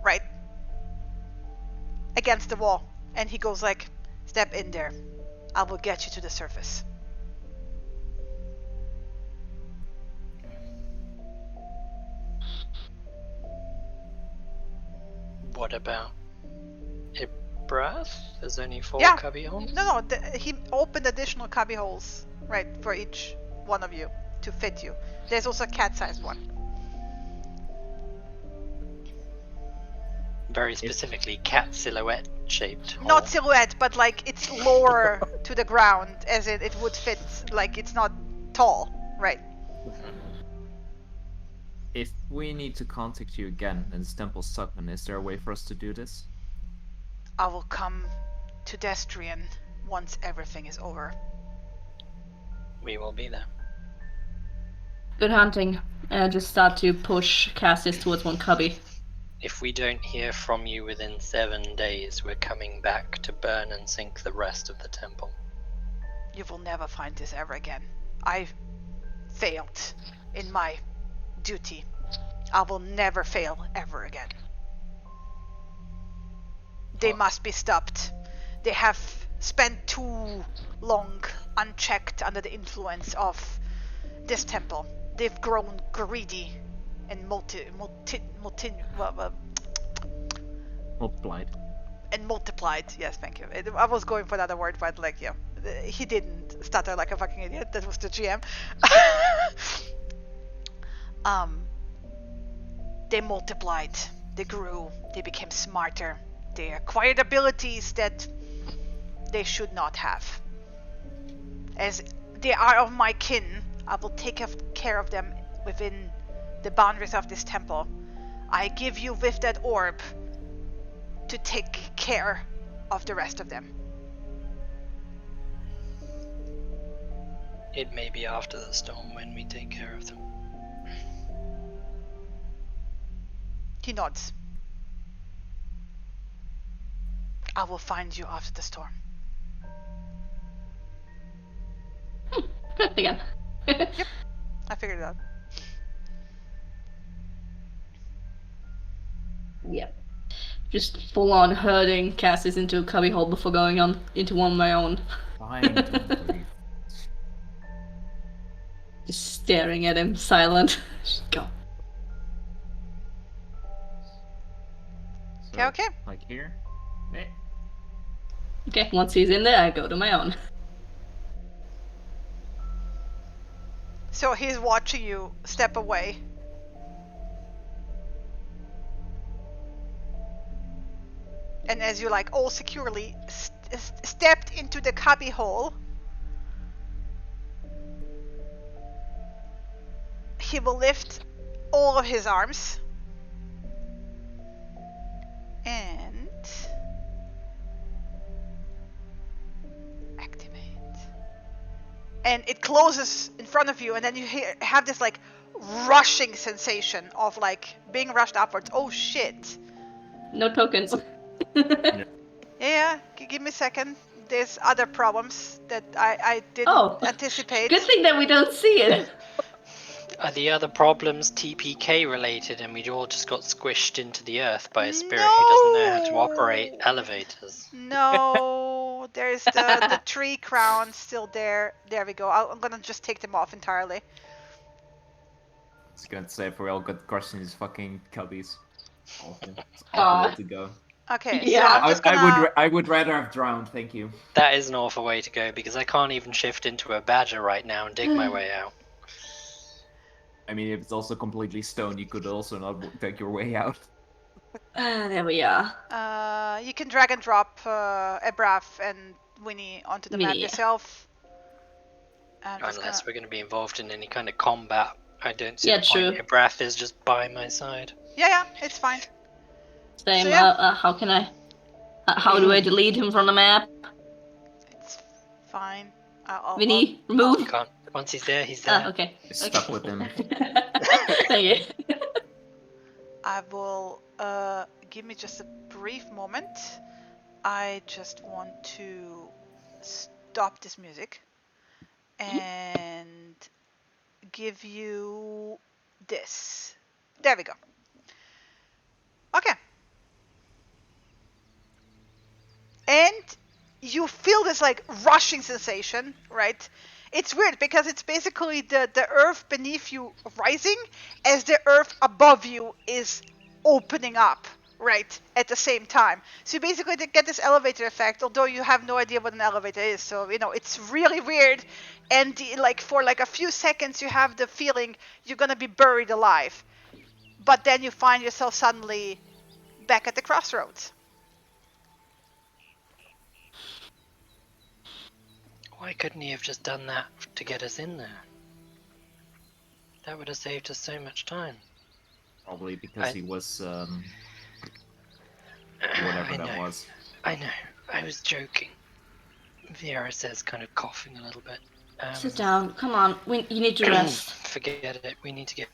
right against the wall, and he goes like, step in there, I will get you to the surface. What about Ibrath? There's only 4 cubby holes? No, he opened additional cubby holes, right, for each one of you to fit you. There's also a cat-sized one. Very specifically cat silhouette shaped hole. Not silhouette, but like it's lower to the ground, as in it would fit, like it's not tall, right? If we need to contact you again in this temple Suckman, is there a way for us to do this? I will come to Destrian once everything is over. We will be there. Good hunting. Just start to push Cassius towards one cubby. If we don't hear from you within 7 days, we're coming back to burn and sink the rest of the temple. You will never find this ever again. I failed in my duty. I will never fail ever again. They must be stopped. They have spent too long unchecked under the influence of this temple. They've grown greedy and multiplied. Yes, thank you. I was going for another word, but like, yeah, he didn't stutter like a fucking idiot. That was the GM. They multiplied. They grew. They became smarter. They acquired abilities that they should not have. As they are of my kin, I will take care of them within the boundaries of this temple. I give you with that orb to take care of the rest of them. It may be after the storm when we take care of them. He nods. I will find you after the storm. Again. Yep, I figured it out. Yep. Just full on herding Cassius into a cubbyhole before going on into one of my own. Fine. Just staring at him, silent. Just go. So, Okay. like here. Eh. Okay, once he's in there, I go to my own. So he's watching you step away. And as you like all securely stepped into the cubby hole, he will lift all of his arms and activate. And it closes in front of you, and then you have this like rushing sensation of like being rushed upwards. Oh shit. No tokens. Yeah, give me a second. There's other problems that I didn't anticipate. Good thing that we don't see it. Are the other problems TPK related and we all just got squished into the earth by a spirit who doesn't know how to operate elevators? No, there's the tree crown still there. There we go. I'm gonna just take them off entirely. I was gonna say, if we all got crushed in these fucking cubbies. Awful. It's an awful way to go. Okay, Yeah. so I'm just gonna... I would rather have drowned, thank you. That is an awful way to go because I can't even shift into a badger right now and dig my way out. I mean, if it's also completely stone, you could also not take your way out. There we are. You can drag and drop Ebrath and Winnie onto the map yourself. Unless we're going to be involved in any kind of combat, I don't see Yeah, the point. true. Ebrath is just by my side. Yeah, it's fine. Same. So, yeah. How can I? How do I delete him from the map? It's fine. Vinny, remove. You can't. Once he's there, he's there. Okay. You're stuck with him. Thank you. I will give me just a brief moment. I just want to stop this music and give you this. There we go. Okay. And you feel this like rushing sensation, right? It's weird because it's basically the earth beneath you rising as the earth above you is opening up, right, at the same time. So you basically get this elevator effect, although you have no idea what an elevator is. So, it's really weird. And for like a few seconds, you have the feeling you're going to be buried alive. But then you find yourself suddenly back at the crossroads. Why couldn't he have just done that to get us in there? That would have saved us so much time. Probably because he was, whatever that was. I know. I was joking. Viera says, kind of coughing a little bit. Sit down. Come on. You need to rest. Forget it. We need to get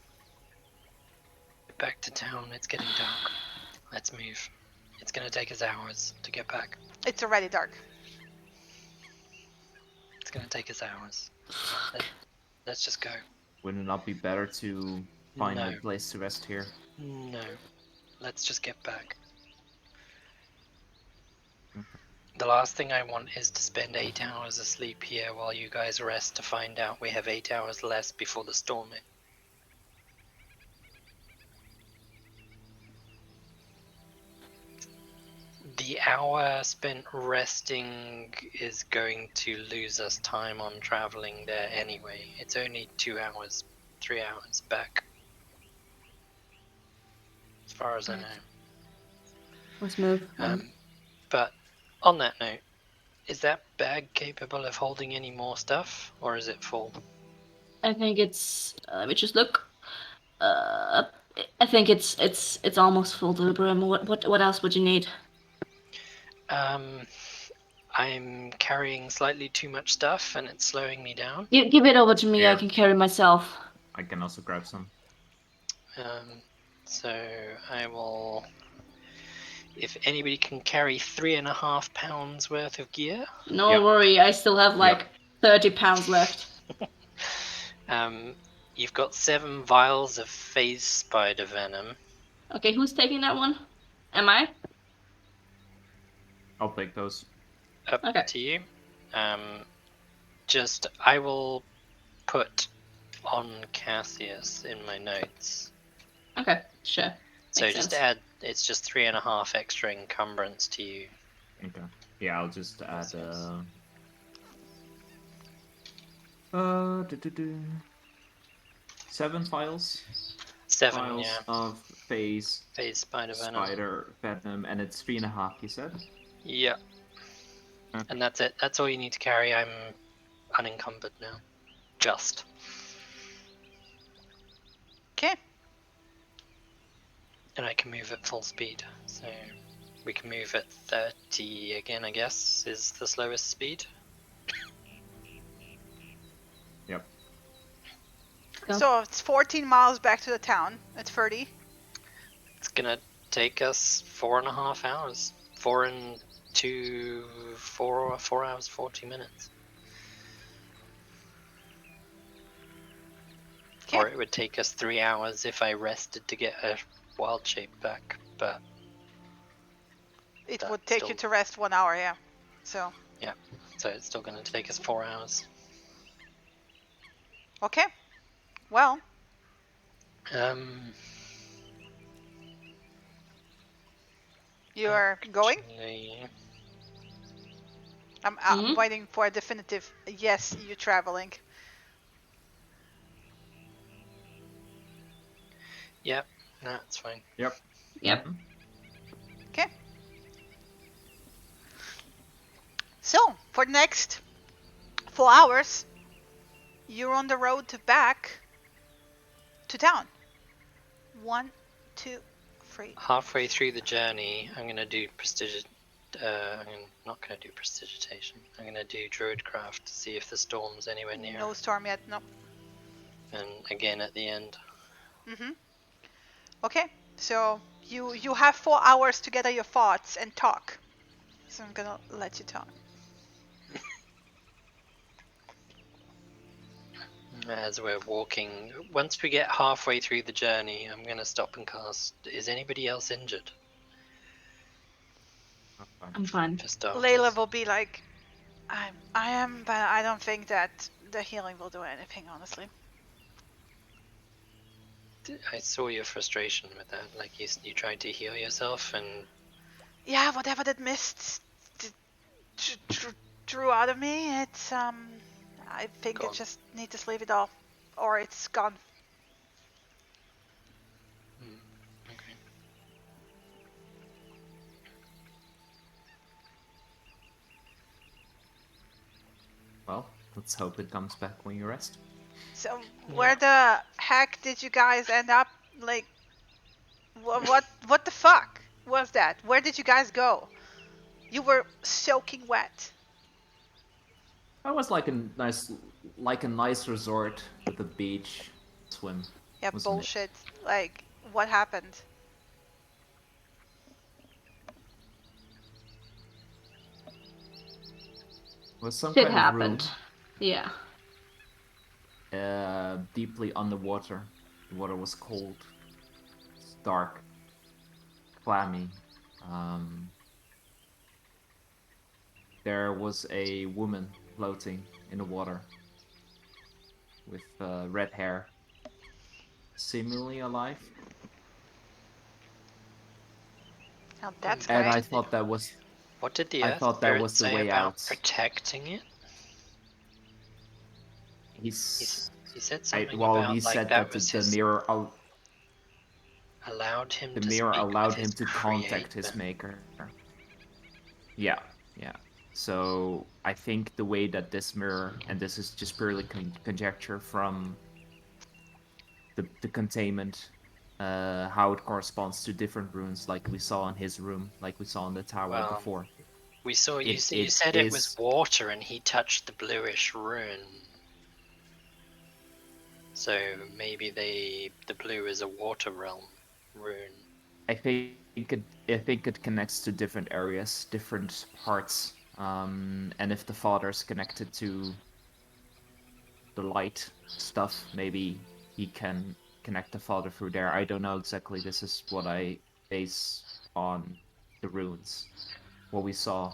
back to town. It's getting dark. Let's move. It's going to take us hours to get back. It's already dark. It's going to take us hours. Let's just go. Wouldn't it not be better to find a place to rest here? No. Let's just get back. The last thing I want is to spend 8 hours asleep here while you guys rest to find out we have 8 hours less before the storm hits. The hour spent resting is going to lose us time on traveling there anyway. It's only 2 hours, 3 hours back. As far as I know. Let's move. But on that note, is that bag capable of holding any more stuff, or is it full? I think it's. Let me just look. I think it's almost full to the brim. What else would you need? I'm carrying slightly too much stuff, and it's slowing me down. Give it over to me. Here. I can carry myself. I can also grab some. So I will. If anybody can carry 3.5 pounds worth of gear. No worry, I still have like 30 pounds left. You've got 7 vials of phase spider venom. Okay, who's taking that one? Am I? I'll take those. Up to you. I will put on Cassius in my notes. Okay, sure. So Makes just sense. add, it's just 3.5 extra encumbrance to you. Okay. Yeah, I'll just add do. 7 files. 7, Files yeah. of phase Phase spider venom. spider venom, and it's 3.5. You said. Yeah. Okay. And that's it. That's all you need to carry. I'm unencumbered now. Just. Okay. And I can move at full speed. So we can move at 30 again, I guess, is the slowest speed. Yep. So it's 14 miles back to the town at 30. It's gonna take us 4.5 hours. 4 hours, 40 minutes. Okay. Or it would take us 3 hours if I rested to get a wild shape back, but it would take you to rest 1 hour, yeah. So. Yeah, so it's still gonna take us 4 hours. Okay. Well. You are going? I'm waiting for a definitive yes, you're traveling. Yep, no, it's fine. Yep. Yep. Okay. So, for the next 4 hours, you're on the road back to town. 1, 2, 3. Halfway through the journey, I'm gonna do I'm not gonna do prestidigitation. I'm gonna do druidcraft to see if the storm's anywhere near. No storm yet, no. And again at the end. Okay, so you have 4 hours to gather your thoughts and talk. So I'm gonna let you talk. As we're walking, once we get halfway through the journey, I'm gonna stop and cast. Is anybody else injured? I'm fine. Just Layla will be like, I am, but I don't think that the healing will do anything, honestly. I saw your frustration with that. Like you tried to heal yourself and. Yeah, whatever that mist drew out of me, it's I think I just need to sleep it off, or it's gone. Okay. Well, let's hope it comes back when you rest. So, where the heck did you guys end up? Like, what the fuck was that? Where did you guys go? You were soaking wet. That was like a nice resort with a beach, swim. Yeah, Wasn't bullshit. Like, what happened? It was some Shit kind happened. of Yeah. room. Deeply underwater. The water was cold. It's dark. Clammy. There was a woman floating in the water with red hair, seemingly alive. Now that's and great. I thought that was. What did the I Earth thought that Spirit was the say way about out. protecting it? He said something about he like said that that was the his mirror allowed him the to mirror speak allowed with him his to contact his creator. maker. Yeah. So I think the way that this mirror, and this is just purely conjecture from the containment, how it corresponds to different runes, like we saw in his room, like we saw in the tower before. We saw you said it was water, and he touched the bluish rune. So maybe the blue is a water realm rune. I think it connects to different areas, different parts. And if the father's connected to the light stuff, maybe he can connect the father through there. I don't know exactly. This is what I base on the runes, what we saw.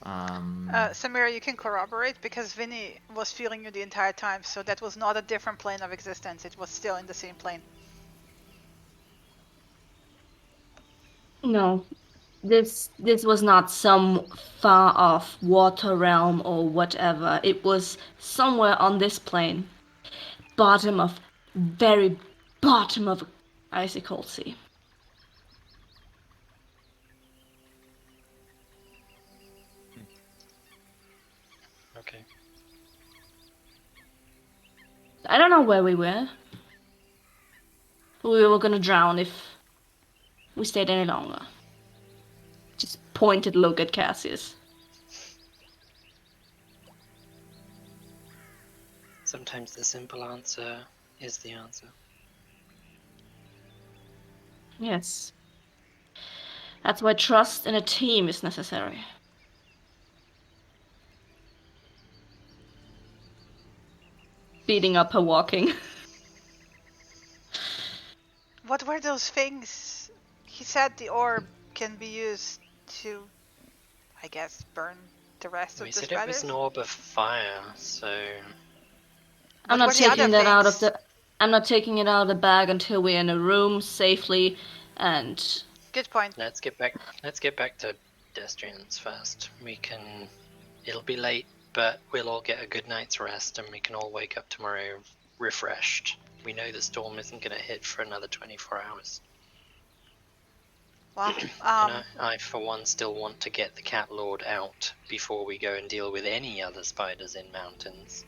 Samira, you can corroborate because Vinny was feeling you the entire time, so that was not a different plane of existence. It was still in the same plane. No, this was not some far off water realm or whatever. It was somewhere on this plane, very bottom of icy cold sea. Okay. I don't know where we were. We were gonna drown if we stayed any longer. Just pointed look at Cassius. Sometimes the simple answer is the answer. Yes. That's why trust in a team is necessary. Speeding up her walking. What were those things? He said the orb can be used to, I guess, burn the rest of the spiders. We said it was an orb of fire, so... I'm not taking that out of the... I'm not taking it out of the bag until we're in a room safely, and... Good point. Let's get back to pedestrians first. It'll be late, but we'll all get a good night's rest and we can all wake up tomorrow refreshed. We know the storm isn't going to hit for another 24 hours. Well, and I, for one, still want to get the Cat Lord out before we go and deal with any other spiders in mountains.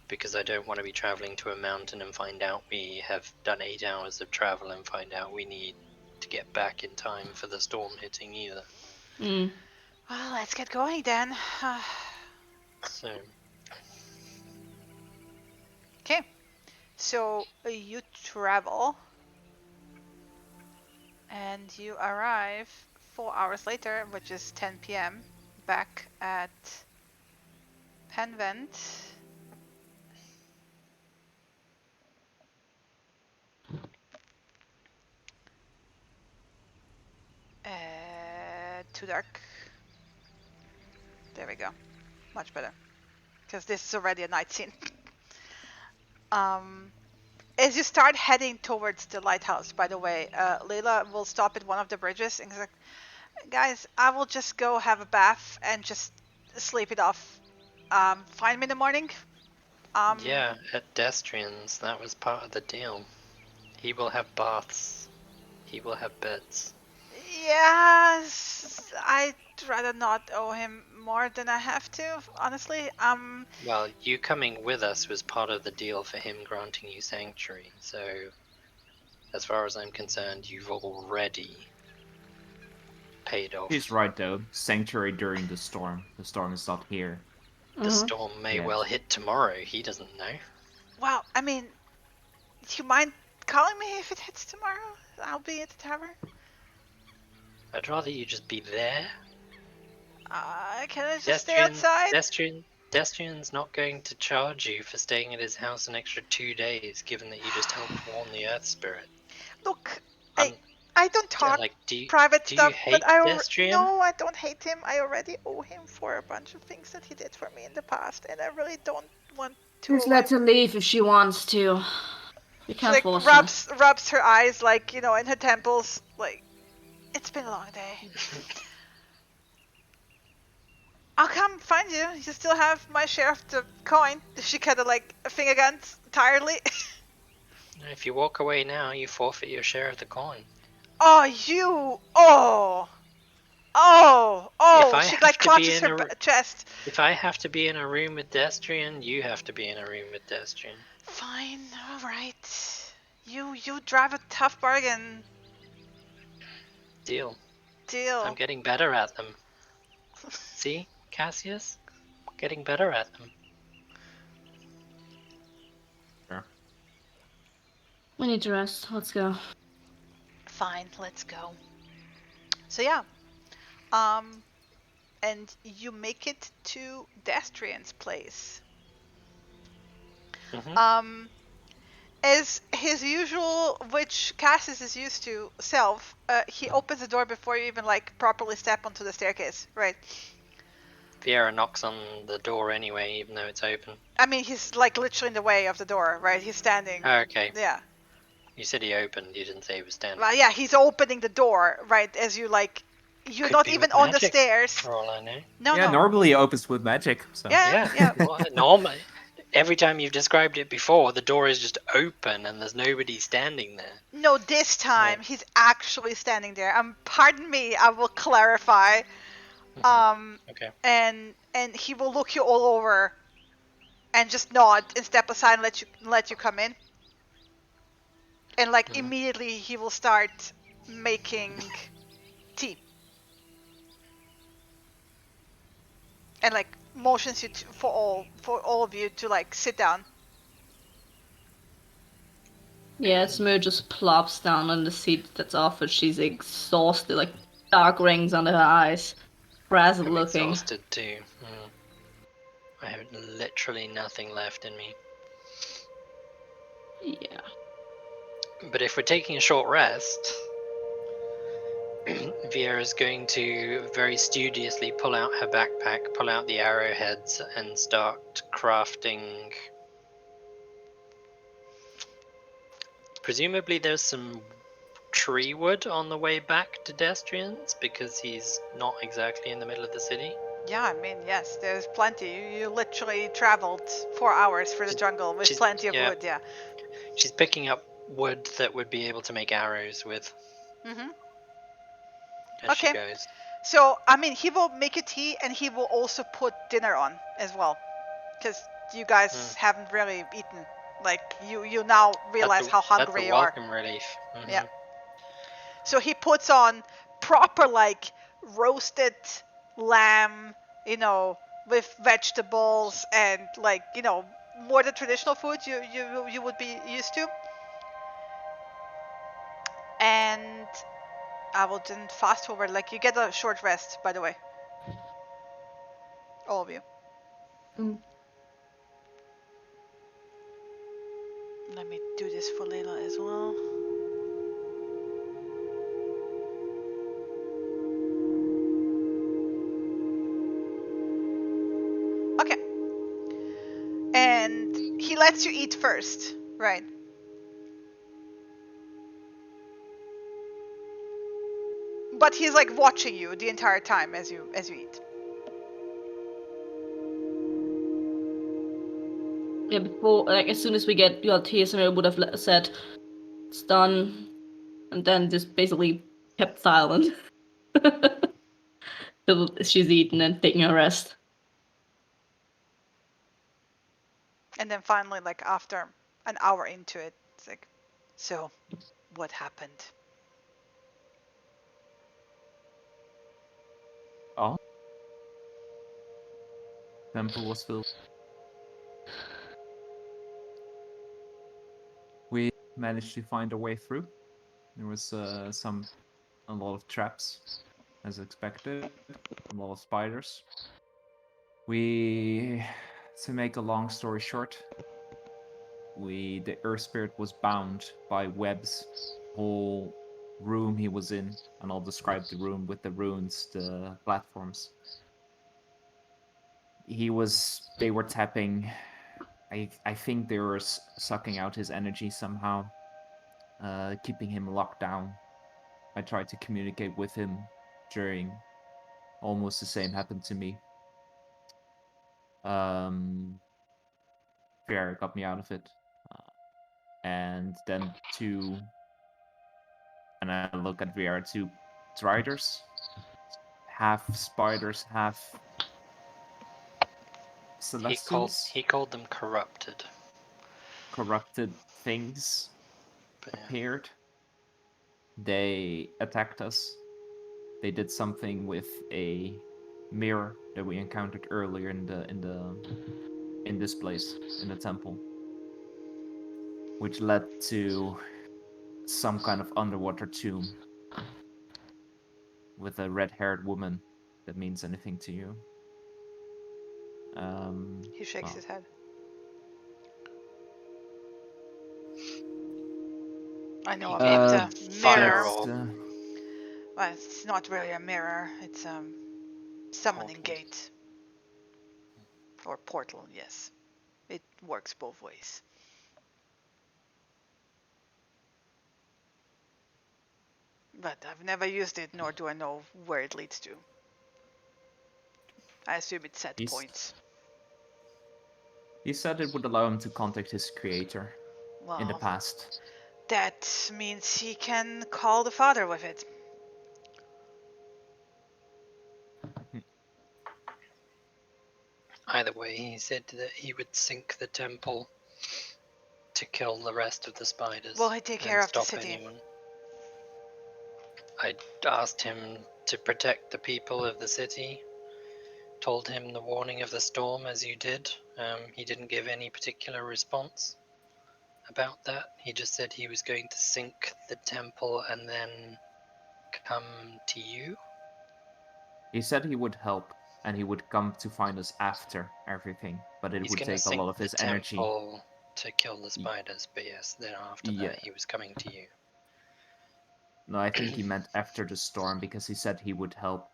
Because I don't want to be traveling to a mountain and find out we have done 8 hours of travel and find out we need to get back in time for the storm hitting either. Well, let's get going then. So. Okay. So you travel and you arrive 4 hours later, which is 10 p.m. back at Penvent. Too dark. There we go. Much better. Because this is already a night scene. As you start heading towards the lighthouse, by the way, Layla will stop at one of the bridges and is like, guys, I will just go have a bath and just sleep it off. Find me in the morning. Yeah, at Destrian's, that was part of the deal. He will have baths. He will have beds. Yes, I'd rather not owe him more than I have to, honestly. Well, you coming with us was part of the deal for him granting you sanctuary, so as far as I'm concerned, you've already paid off. He's right though. Sanctuary during the storm. The storm is not here. The storm may well hit tomorrow. He doesn't know. Well, I mean, do you mind calling me if it hits tomorrow? I'll be at the tavern. I'd rather you just be there. Can I just stay outside? Destrian's not going to charge you for staying at his house an extra 2 days, given that you just helped warn the Earth Spirit. Look, I don't talk private stuff, but no, I don't hate him. I already owe him for a bunch of things that he did for me in the past, and I really don't want to. Just let her leave if she wants to. You can't force her. Rubs her eyes, like, in her temples, like, it's been a long day. I'll come find you. You still have my share of the coin. She kind of finger guns tiredly. If you walk away now, you forfeit your share of the coin. Oh, you! She clutches her chest. If I have to be in a room with Destrian, you have to be in a room with Destrian. Fine, alright. You drive a tough bargain. Deal. I'm getting better at them. See, Cassius? Getting better at them. Sure. We need to rest. Let's go. Fine, let's go. So yeah. And you make it to Destrian's place. as his usual witch Cassis is used to self, he opens the door before you even like properly step onto the staircase, right? Vieira knocks on the door anyway, even though it's open. I mean, he's like literally in the way of the door, right? He's standing. Oh, okay. Yeah. You said he opened, you didn't say he was standing. Well, yeah, he's opening the door, right? As you like, you're Could not be even with on the magic, stairs. for all I know. No, yeah, no. normally it opens with magic. So. Yeah. Well, normally, every time you've described it before, the door is just open and there's nobody standing there. No, this time he's actually standing there. Pardon me, I will clarify. Okay. And he will look you all over, and just nod and step aside and let you come in. And like immediately he will start making tea. And like motions you for all of you to like sit down. Yeah, Smir just plops down on the seat that's offered. She's exhausted, like dark rings under her eyes, frazzled I'm looking. exhausted too. I have literally nothing left in me. Yeah. But if we're taking a short rest, Vieira's going to very studiously pull out her backpack, pull out the arrowheads, and start crafting. Presumably there's some tree wood on the way back to Destrians, because he's not exactly in the middle of the city. Yeah, I mean, yes, there's plenty. You literally traveled 4 hours through the jungle with plenty of wood, yeah. She's picking up wood that would be able to make arrows with. As she goes. So, I mean, he will make you tea and he will also put dinner on as well. Because you guys haven't really eaten. Like, you now realize how hungry you are. That's a welcome relief. Yeah. So he puts on proper, like, roasted lamb, you know, with vegetables and, like, you know, more the traditional food you would be used to. And I will then fast forward. Like, you get a short rest, by the way. All of you. Let me do this for Layla as well. Okay. And he lets you eat first, right? But he's like watching you the entire time as you eat. Yeah, before, like, as soon as we get your tea, Samir would have said, it's done, and then just basically kept silent. Till she's eaten and taking a rest. And then finally, like, after an hour into it, it's like, so, what happened? Oh. Temple was filled. We managed to find a way through. There was a lot of traps, as expected, a lot of spiders. To make a long story short, the Earth Spirit was bound by webs. Whole room he was in, and I'll describe the room with the runes, the platforms. They were tapping. I think they were sucking out his energy somehow, keeping him locked down. I tried to communicate with him during. Almost the same happened to me. Pierre got me out of it. And then and I look at VR, two Driders, half spiders, half celestials. He called them corrupted. Corrupted things appeared. They attacked us. They did something with a mirror that we encountered earlier in this place, in the temple, which led to some kind of underwater tomb with a red-haired woman. That means anything to you? He shakes his head. I know He about gave the us fire mirror. orb. Well, it's not really a mirror. It's summoning Portal. gate. Or portal, yes. It works both ways. But I've never used it, nor do I know where it leads to. I assume it's set points. He said it would allow him to contact his creator in the past. That means he can call the father with it. Either way, he said that he would sink the temple to kill the rest of the spiders. Will he take care of the stop city? anyone. I asked him to protect the people of the city, told him the warning of the storm as you did. He didn't give any particular response about that. He just said he was going to sink the temple and then come to you. He said he would help, and he would come to find us after everything, but it would take a lot of his energy. To kill the spiders, but yes, then after that he was coming to you. No, I think he meant after the storm, because he said he would help.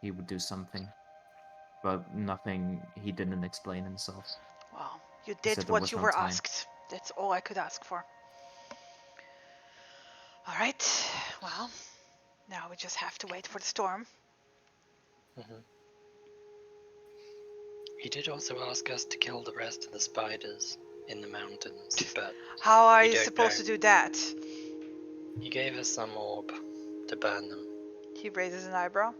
He would do something. But nothing, he didn't explain himself. Well, you did what you were asked. That's all I could ask for. Alright, well, now we just have to wait for the storm. He did also ask us to kill the rest of the spiders in the mountains, but how are you supposed to do that? He gave us some orb to burn them. He raises an eyebrow.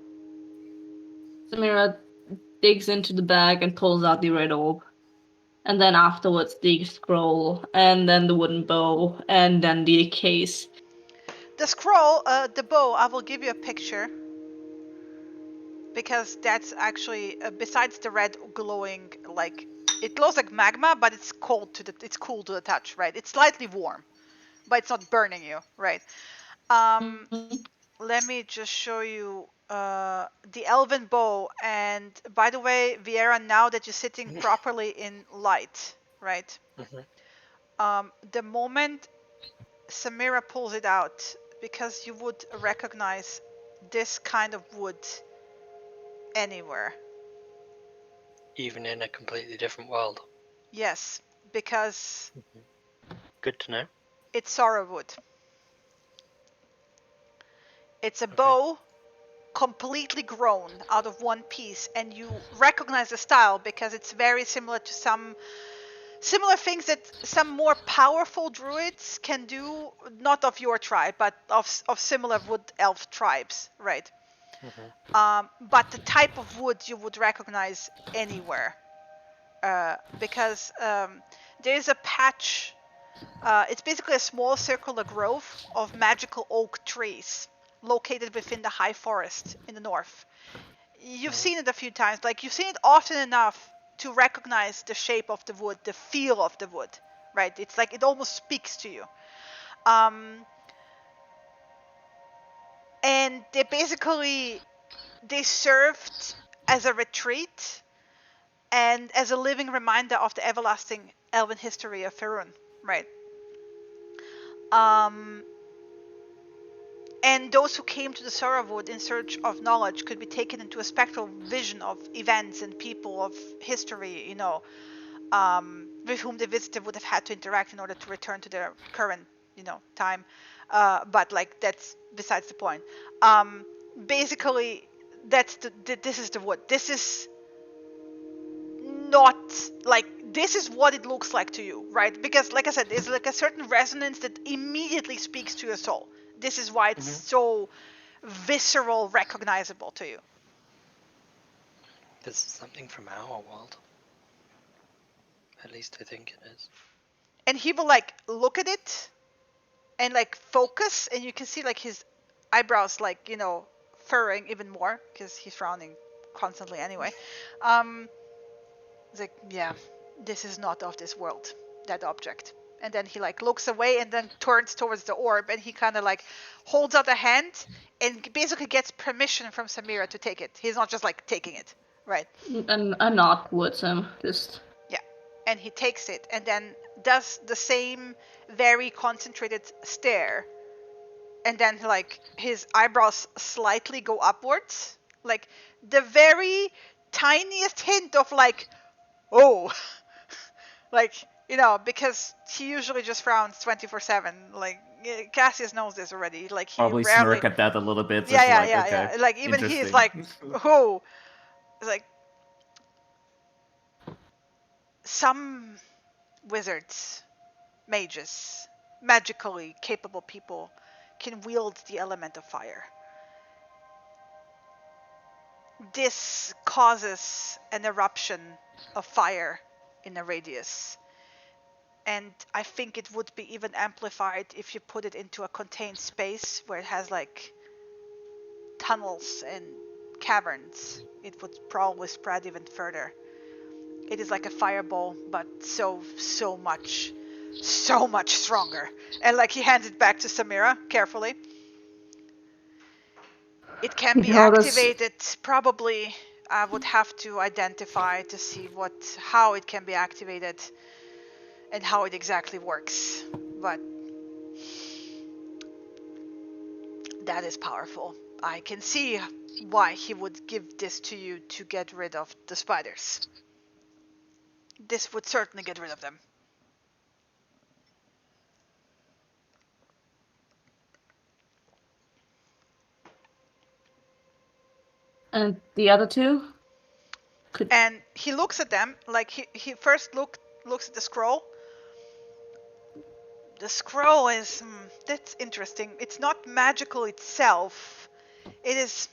Samira digs into the bag and pulls out the red orb. And then afterwards the scroll, and then the wooden bow, and then the case. The scroll, the bow, I will give you a picture. Because that's actually, besides the red glowing, like, it glows like magma, but it's cool to the touch, right? It's slightly warm, but it's not burning you, right? Let me just show you the elven bow. And by the way, Vieira, now that you're sitting properly in light, right? The moment Samira pulls it out, because you would recognize this kind of wood anywhere. Even in a completely different world? Yes, because... Good to know. It's sorrow wood. It's a bow completely grown out of one piece, and you recognize the style because it's very similar to some similar things that some more powerful druids can do, not of your tribe, but of similar wood elf tribes, right? But the type of wood you would recognize anywhere, because there is a patch. It's basically a small circular grove of magical oak trees located within the high forest in the north. You've seen it a few times, like you've seen it often enough to recognize the shape of the wood, the feel of the wood, right? It's like it almost speaks to you. And they served as a retreat and as a living reminder of the everlasting elven history of Faerun, right? And those who came to the Sorrowwood in search of knowledge could be taken into a spectral vision of events and people of history, you know, with whom the visitor would have had to interact in order to return to their current, you know, time. But like that's besides the point. Basically, this is the wood. This is not like this is what it looks like to you, right? Because like I said, there's like a certain resonance that immediately speaks to your soul. This is why it's so visceral, recognizable to you. This is something from our world. At least I think it is. And he will like look at it and like focus, and you can see like his eyebrows like, you know, furrowing even more because he's frowning constantly anyway. It's like, yeah, this is not of this world, that object. And then he like looks away and then turns towards the orb, and he kind of like holds out a hand and basically gets permission from Samira to take it. He's not just like taking it, right? And a nod towards him, just... Yeah, and he takes it, and then does the same very concentrated stare, and then like his eyebrows slightly go upwards, like the very tiniest hint of like, oh, like, you know, because he usually just frowns 24/7. Like Cassius knows this already. Like he Probably rarely. smirk at that a little bit. Yeah, Just yeah, like, yeah, okay, yeah. Like even he's interesting. like, oh, like some wizards, mages, magically capable people can wield the element of fire. This causes an eruption of fire in a radius. And I think it would be even amplified if you put it into a contained space where it has like tunnels and caverns. It would probably spread even further. It is like a fireball, but so much stronger. And like he hands it back to Samira carefully. It can be activated. Probably I would have to identify to see how it can be activated and how it exactly works. But that is powerful. I can see why he would give this to you to get rid of the spiders. This would certainly get rid of them. And the other two? And he looks at them, like he first looks at the scroll. The scroll is that's interesting. It's not magical itself. It is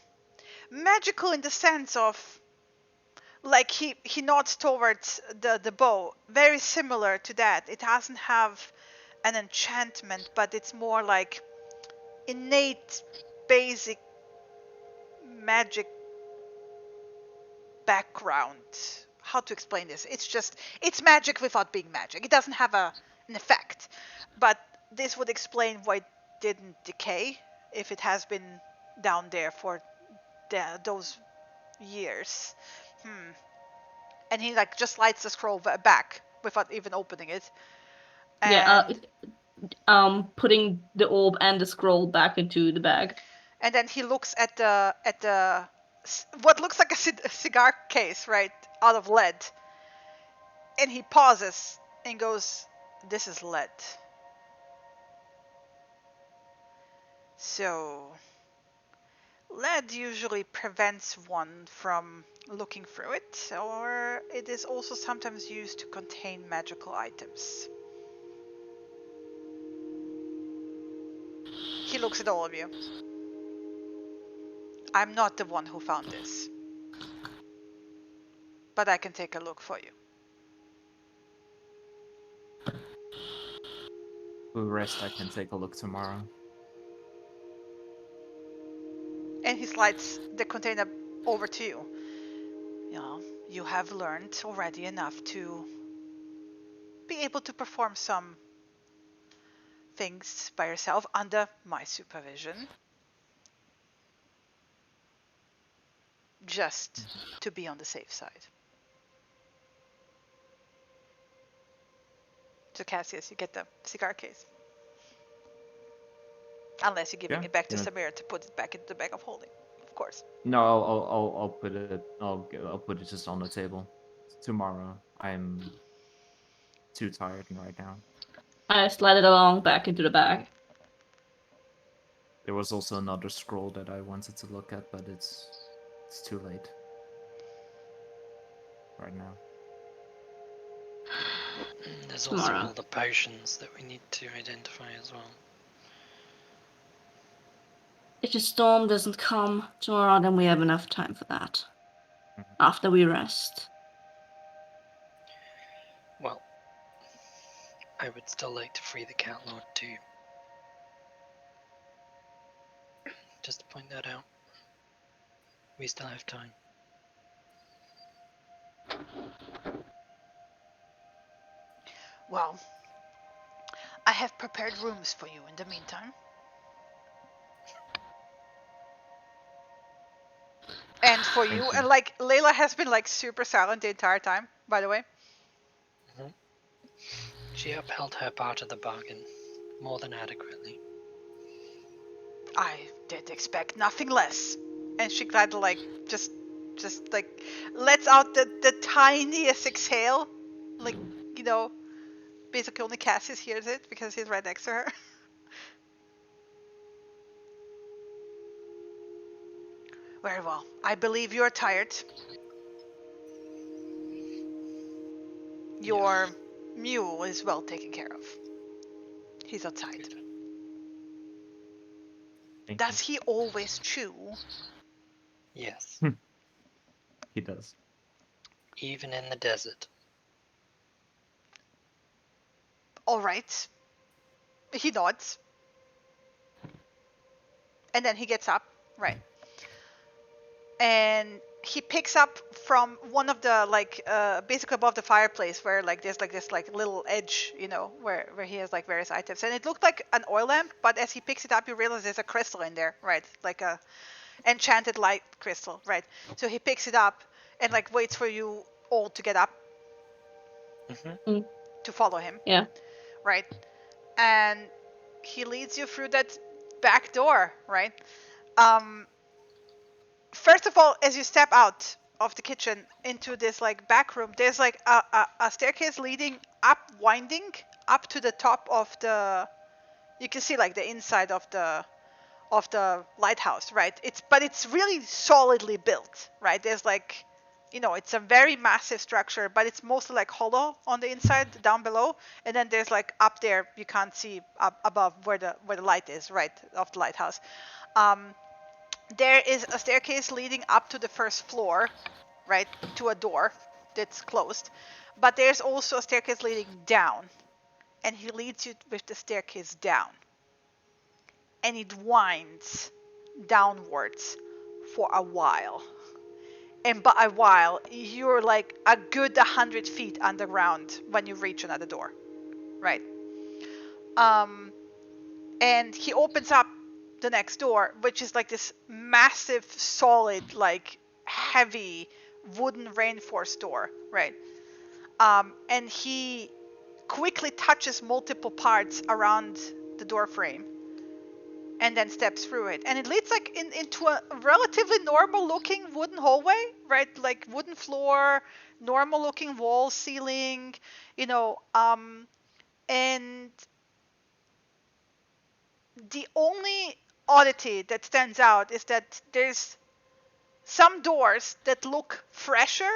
magical in the sense of like he nods towards the bow, very similar to that. It doesn't have an enchantment, but it's more like innate basic magic background. How to explain this? It's magic without being magic. It doesn't have an effect, but this would explain why it didn't decay if it has been down there for those years. And he like just slides the scroll back without even opening it. And putting the orb and the scroll back into the bag. And then he looks at the what looks like a cigar case, right, out of lead. And he pauses and goes, "This is lead." So, lead usually prevents one from looking through it, or it is also sometimes used to contain magical items. He looks at all of you. I'm not the one who found this, but I can take a look for you. The rest I can take a look tomorrow. And he slides the container over to you. You know, you have learned already enough to be able to perform some things by yourself under my supervision. Just to be on the safe side. So Cassius, you get the cigar case. Unless you're giving it back to Samira to put it back into the bag of holding, of course. No, I'll put it. I'll put it just on the table tomorrow. I'm too tired right now. I slide it along back into the bag. There was also another scroll that I wanted to look at, but it's too late right now. There's also all the potions that we need to identify as well. If the storm doesn't come tomorrow, then we have enough time for that. After we rest. Well, I would still like to free the Cat Lord too. Just to point that out. We still have time. Well, I have prepared rooms for you in the meantime. And for you, and like Layla has been like super silent the entire time, by the way. She upheld her part of the bargain more than adequately. I did expect nothing less. And she kind of like just like lets out the tiniest exhale, like, you know, basically only Cassius hears it because he's right next to her. Very well. I believe you're tired. Your mule is well taken care of. He's outside. Does he always chew? Yes. He does. Even in the desert. All right. He nods. And then he gets up, right? And he picks up from one of the like basically above the fireplace where like there's like this like little edge, you know, where he has like various items. And it looked like an oil lamp, but as he picks it up, you realize there's a crystal in there, right? Like a enchanted light crystal, right? So he picks it up and like waits for you all to get up to follow him. Yeah. Right. And he leads you through that back door, right? First of all, as you step out of the kitchen into this like back room, there's like a staircase leading up, winding up to the top of the. You can see like the inside of the lighthouse, right? But it's really solidly built, right? There's like, you know, it's a very massive structure, but it's mostly like hollow on the inside, down below, and then there's like up there you can't see up above where the light is, right, of the lighthouse. There is a staircase leading up to the first floor, right, to a door that's closed, but there's also a staircase leading down, and he leads you with the staircase down. And it winds downwards for a while. And by a while, you're like a good 100 feet underground when you reach another door, right? And he opens up the next door, which is like this massive, solid, like heavy wooden reinforced door, right? And he quickly touches multiple parts around the door frame and then steps through it. And it leads like into a relatively normal looking wooden hallway, right? Like wooden floor, normal looking wall, ceiling, you know, and the only oddity that stands out is that there's some doors that look fresher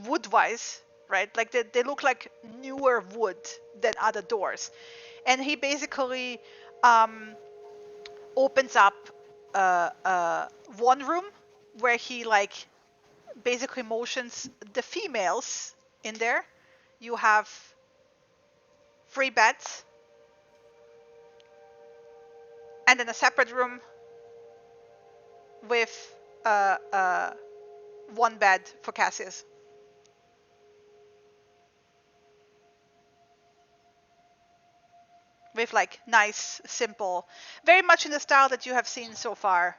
wood-wise, right? Like they look like newer wood than other doors. And he basically opens up one room where he like basically motions the females in there. You have 3 beds, and then a separate room with 1 bed for Cassius. With like nice, simple, very much in the style that you have seen so far,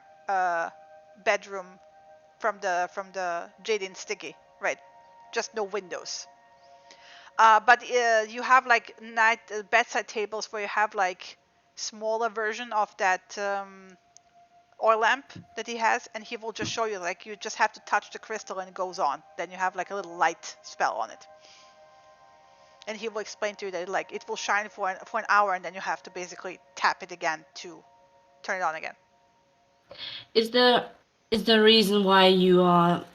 bedroom from the Jadine Sticky, right? Just no windows. But you have like bedside tables where you have like smaller version of that oil lamp that he has, and he will just show you like you just have to touch the crystal and it goes on. Then you have like a little light spell on it. And he will explain to you that like it will shine for an hour, and then you have to basically tap it again to turn it on again. Is there a reason why you are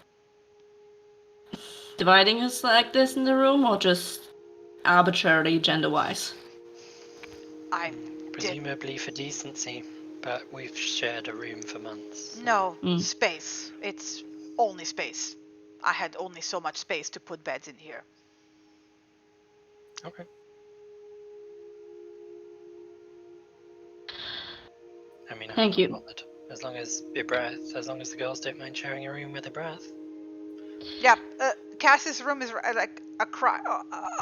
dividing us like this in the room, or just arbitrarily gender-wise? Presumably for decency, but we've shared a room for months. So. No, space. It's only space. I had only so much space to put beds in here. Okay. I mean, thank you. Bothered. As long as the girls don't mind sharing a room with a breath. Yeah, Cass's room is like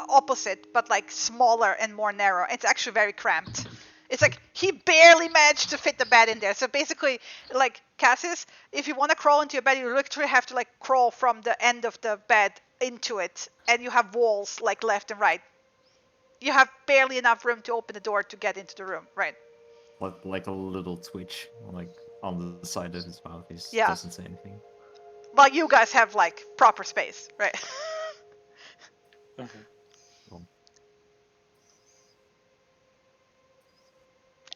opposite, but like smaller and more narrow. It's actually very cramped. It's like he barely managed to fit the bed in there. So basically, like Cassius, if you want to crawl into your bed, you literally have to like crawl from the end of the bed into it, and you have walls like left and right. You have barely enough room to open the door to get into the room, right? Like a little twitch, like on the side of his mouth. He Yeah. doesn't say anything. Well, you guys have like proper space, right? Cool.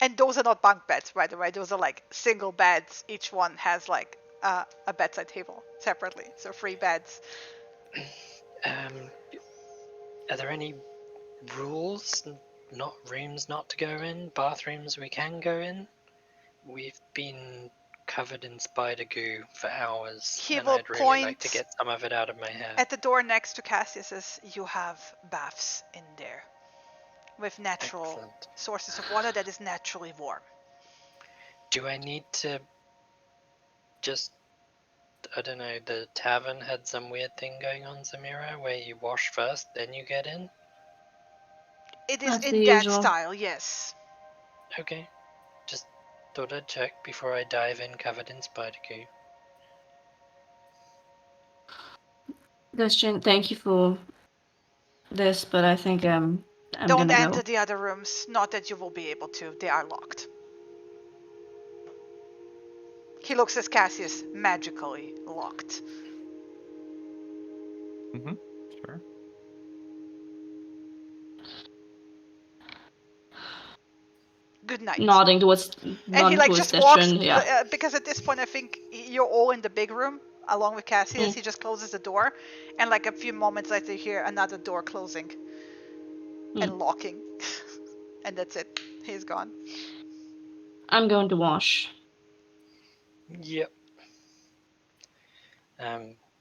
And those are not bunk beds, by the way. Those are like single beds. Each one has like a bedside table separately, so 3 beds. Are there any rules? Not rooms not to go in, bathrooms we can go in? We've been covered in spider goo for hours, He and will I'd really point like to get some of it out of my hair. at the door next to Cassius. Says, "You have baths in there with natural Excellent. sources of water that is naturally warm." Do I need to just... I don't know, the tavern had some weird thing going on, Zamira, where you wash first, then you get in? It is That's in the that usual. style, yes. Okay. Just thought I'd check before I dive in covered in spider goo. Christian, thank you for this, but I think I'm Don't gonna enter go. the other rooms. Not that you will be able to. They are locked. He looks at Cassius, magically locked. Mm-hmm. Sure. Good night. Nodding towards And he like just walks, yeah. because at this point I think you're all in the big room along with Cassius. He just closes the door, and like a few moments later you hear another door closing and locking. And that's it. He's gone. I'm going to wash. Yep.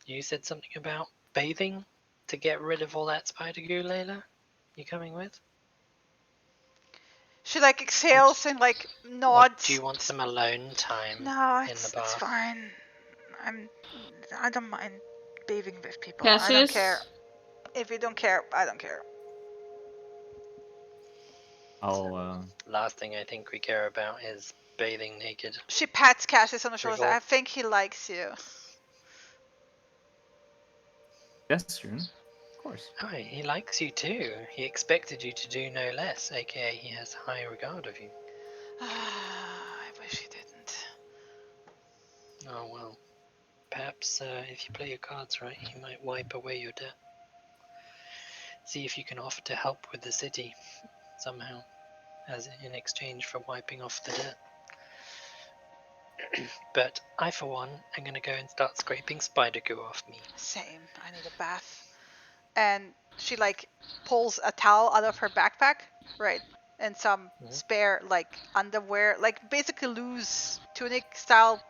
You said something about bathing to get rid of all that spider goo, Layla? You coming with? She like exhales and like nods. Or do you want some alone time No, in the it's bath? fine. I don't mind bathing with people. Cassius? I don't care. If you don't care, I don't care. Last thing I think we care about is bathing naked. She pats Cassius on the shoulder. Revolt. I think he likes you. Gesture. Of course. Oh, he likes you too. He expected you to do no less, aka he has high regard of you. I wish he didn't. Oh well. Perhaps if you play your cards right, he might wipe away your debt. See if you can offer to help with the city somehow, as in exchange for wiping off the debt. But I, for one, am going to go and start scraping spider goo off me. Same. I need a bath. And she like pulls a towel out of her backpack, right? And some spare like underwear, like basically loose tunic style,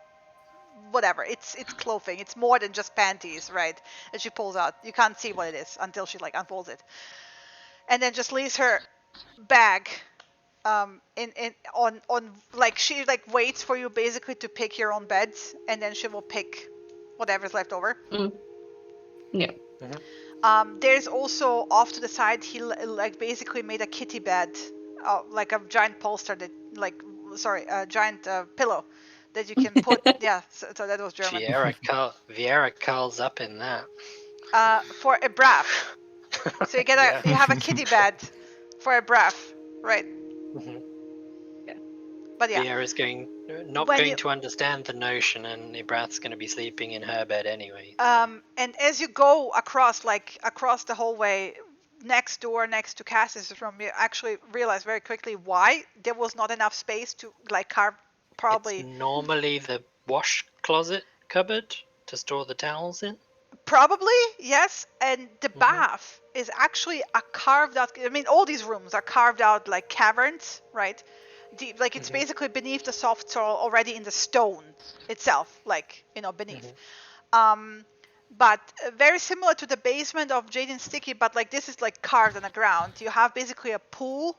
whatever. It's clothing. It's more than just panties, right? And she pulls out. You can't see what it is until she like unfolds it. And then just leaves her bag on like she like waits for you basically to pick your own beds, and then she will pick whatever's left over. Yeah. There's also off to the side he like basically made a kitty bed, like a giant bolster that a giant pillow that you can put. Yeah, so that was German. Viera curls up in that. For a braff. So you get you have a kitty bed for a braff, right? Yeah. But yeah. Viera's not going to understand the notion, and Ibrath's going to be sleeping in her bed anyway. So. And as you go across the hallway, next to Cassius' room, you actually realize very quickly why there was not enough space to like carve. Probably. It's normally the wash closet cupboard to store the towels in. Probably, yes. And the bath is actually a carved out. I mean, all these rooms are carved out like caverns, right? Like it's basically beneath the soft soil, already in the stone itself, like beneath. But very similar to the basement of Jade and Sticky, but like this is like carved on the ground. You have basically a pool,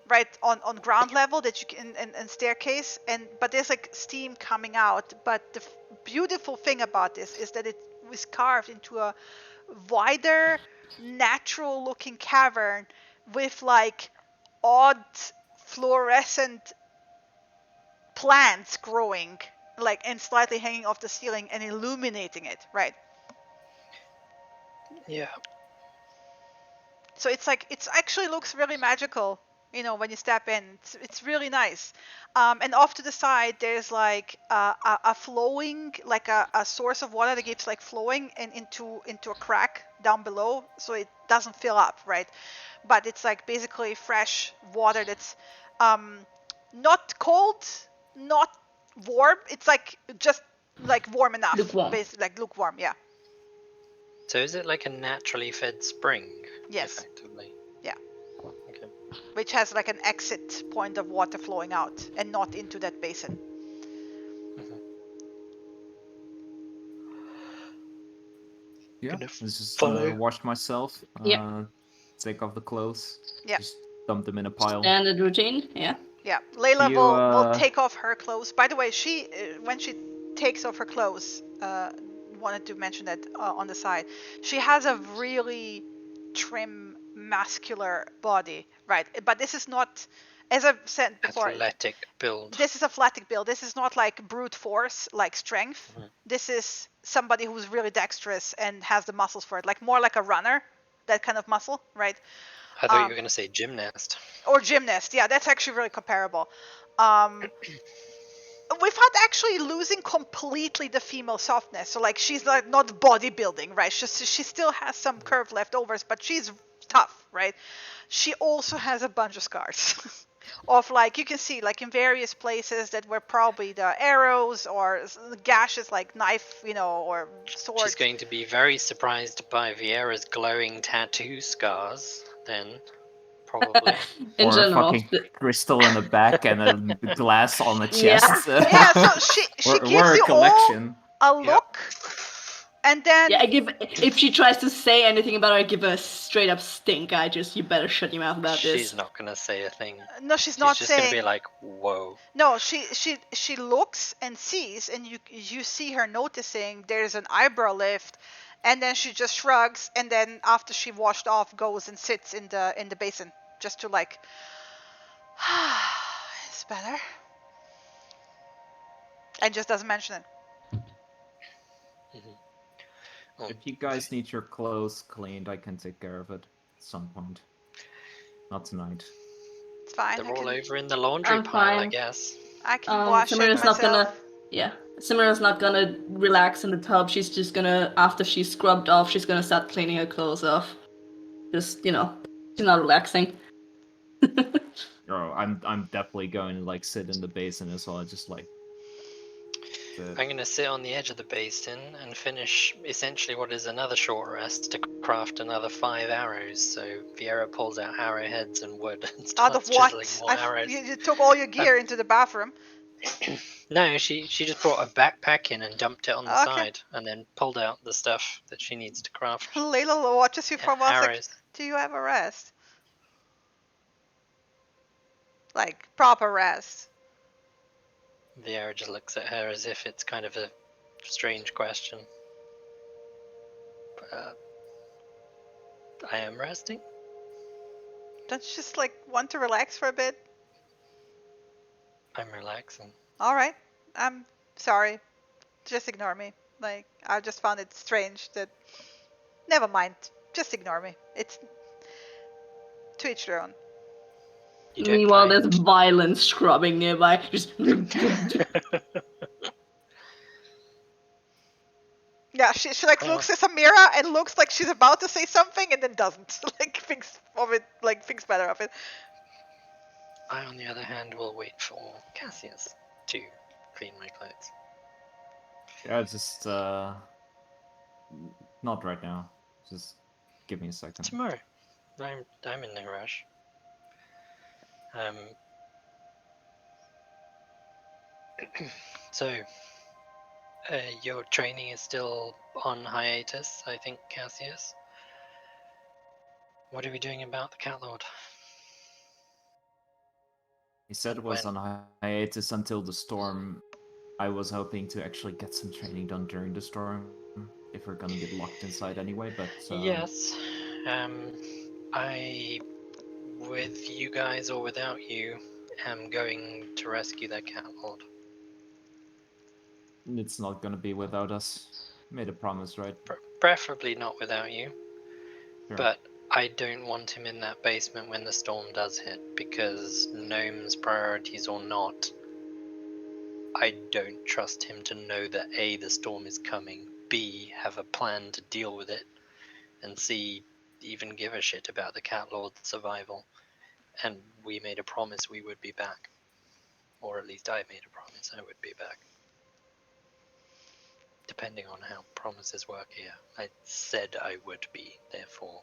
right, on ground level that you can and staircase, but there's like steam coming out. But the beautiful thing about this is that it was carved into a wider, natural-looking cavern with like odd fluorescent plants growing, like and slightly hanging off the ceiling and illuminating it, right? Yeah. So it's like it actually looks really magical, you know, when you step in. It's really nice. And off to the side, there's like a flowing, like a source of water that keeps like flowing into a crack down below, so it doesn't fill up, right? But it's like basically fresh water that's not cold, not warm. It's like just like warm enough, Lukewarm. basically like lukewarm, yeah. So is it like a naturally fed spring? Yes. Effectively. Yeah. Okay. Which has like an exit point of water flowing out and not into that basin. Yeah, I just follow. washed myself. Yep. Take off the clothes. Yeah. Just dump them in a pile. Standard routine, yeah. Yeah, Layla You, will take off her clothes. By the way, she when she takes off her clothes, wanted to mention that on the side, she has a really trim, muscular body, right? But this is not, as I've said before, Athletic build. this is athletic build. This is not like brute force, like strength. This is somebody who's really dexterous and has the muscles for it, like more like a runner, that kind of muscle, right? I thought you were going to say gymnast. Or gymnast, yeah, that's actually really comparable. Without actually losing completely the female softness, so like she's like not bodybuilding, right? She still has some curve leftovers, but she's tough, right? She also has a bunch of scars. Of like, you can see like in various places that were probably the arrows or gashes like knife, you know, or swords. She's going to be very surprised by Vieira's glowing tattoo scars, then, probably. In or general. a fucking crystal in the back and a glass on the chest. Yeah, so she gives you collection. all a look. And then yeah, if she tries to say anything about it, I give her a straight up stink. You better shut your mouth about this. She's not gonna say a thing. No, she's not just saying. Gonna be like, whoa. No, she looks and sees, and you see her noticing there's an eyebrow lift, and then she just shrugs, and then after she washed off, goes and sits in the basin just to like, it's better, and just doesn't mention it. If you guys need your clothes cleaned, I can take care of it at some point. Not tonight. It's fine. They're all over in the laundry pile, I guess. I can wash it myself. Samira's not gonna relax in the tub. She's just gonna, after she's scrubbed off, she's gonna start cleaning her clothes off. Just, you know, she's not relaxing. Oh, I'm definitely going to like sit in the basin as well. Just like. I'm gonna sit on the edge of the basin and finish essentially what is another short rest to craft another 5 arrows. So Vieira pulls out arrowheads and wood and starts out of what? chiseling more arrows. You took all your gear into the bathroom. No, she just brought a backpack in and dumped it on the side, and then pulled out the stuff that she needs to craft. Layla watches you from us. arrows. Like, do you have a rest? Like proper rest. Vieira just looks at her as if it's kind of a strange question. But I am resting. Don't you just like want to relax for a bit? I'm relaxing. All right. I'm sorry. Just ignore me. Like, I just found it strange that. Never mind. Just ignore me. It's to each their own. Meanwhile, there's violent scrubbing nearby. Just. Yeah, she like looks at Samira and looks like she's about to say something and then doesn't. Like thinks better of it. I, on the other hand, will wait for Cassius to clean my clothes. Yeah, just not right now. Just give me a second. Tomorrow. I'm in no rush. So, your training is still on hiatus, I think, Cassius. What are we doing about the Cat Lord? He said it was on hiatus until the storm. I was hoping to actually get some training done during the storm, if we're gonna get locked inside anyway, but... Yes. I, with you guys or without you, am going to rescue that Cat Lord. It's not gonna be without us. Made a promise, right? Preferably not without you. Sure. But I don't want him in that basement when the storm does hit, because gnomes, priorities or not, I don't trust him to know that A, the storm is coming, B, have a plan to deal with it, and C, even give a shit about the Cat Lord's survival. And we made a promise we would be back. Or at least I made a promise I would be back. Depending on how promises work here. I said I would be, therefore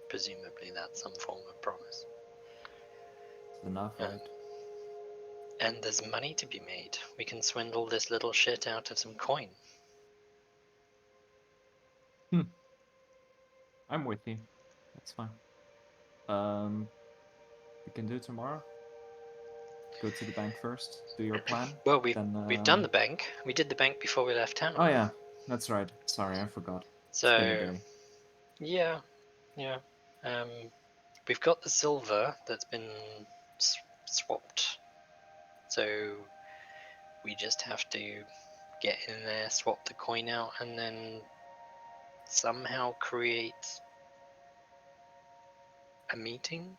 presumably that's some form of promise. It's enough, right? And there's money to be made. We can swindle this little shit out of some coin. I'm with you. That's fine. We can do it tomorrow. Go to the bank first. Do your plan. Well, we've done the bank. We did the bank before we left town. Oh yeah, that's right. Sorry, I forgot. So it's been a day. Yeah. We've got the silver that's been swapped. So we just have to get in there, swap the coin out, and then somehow create a meeting.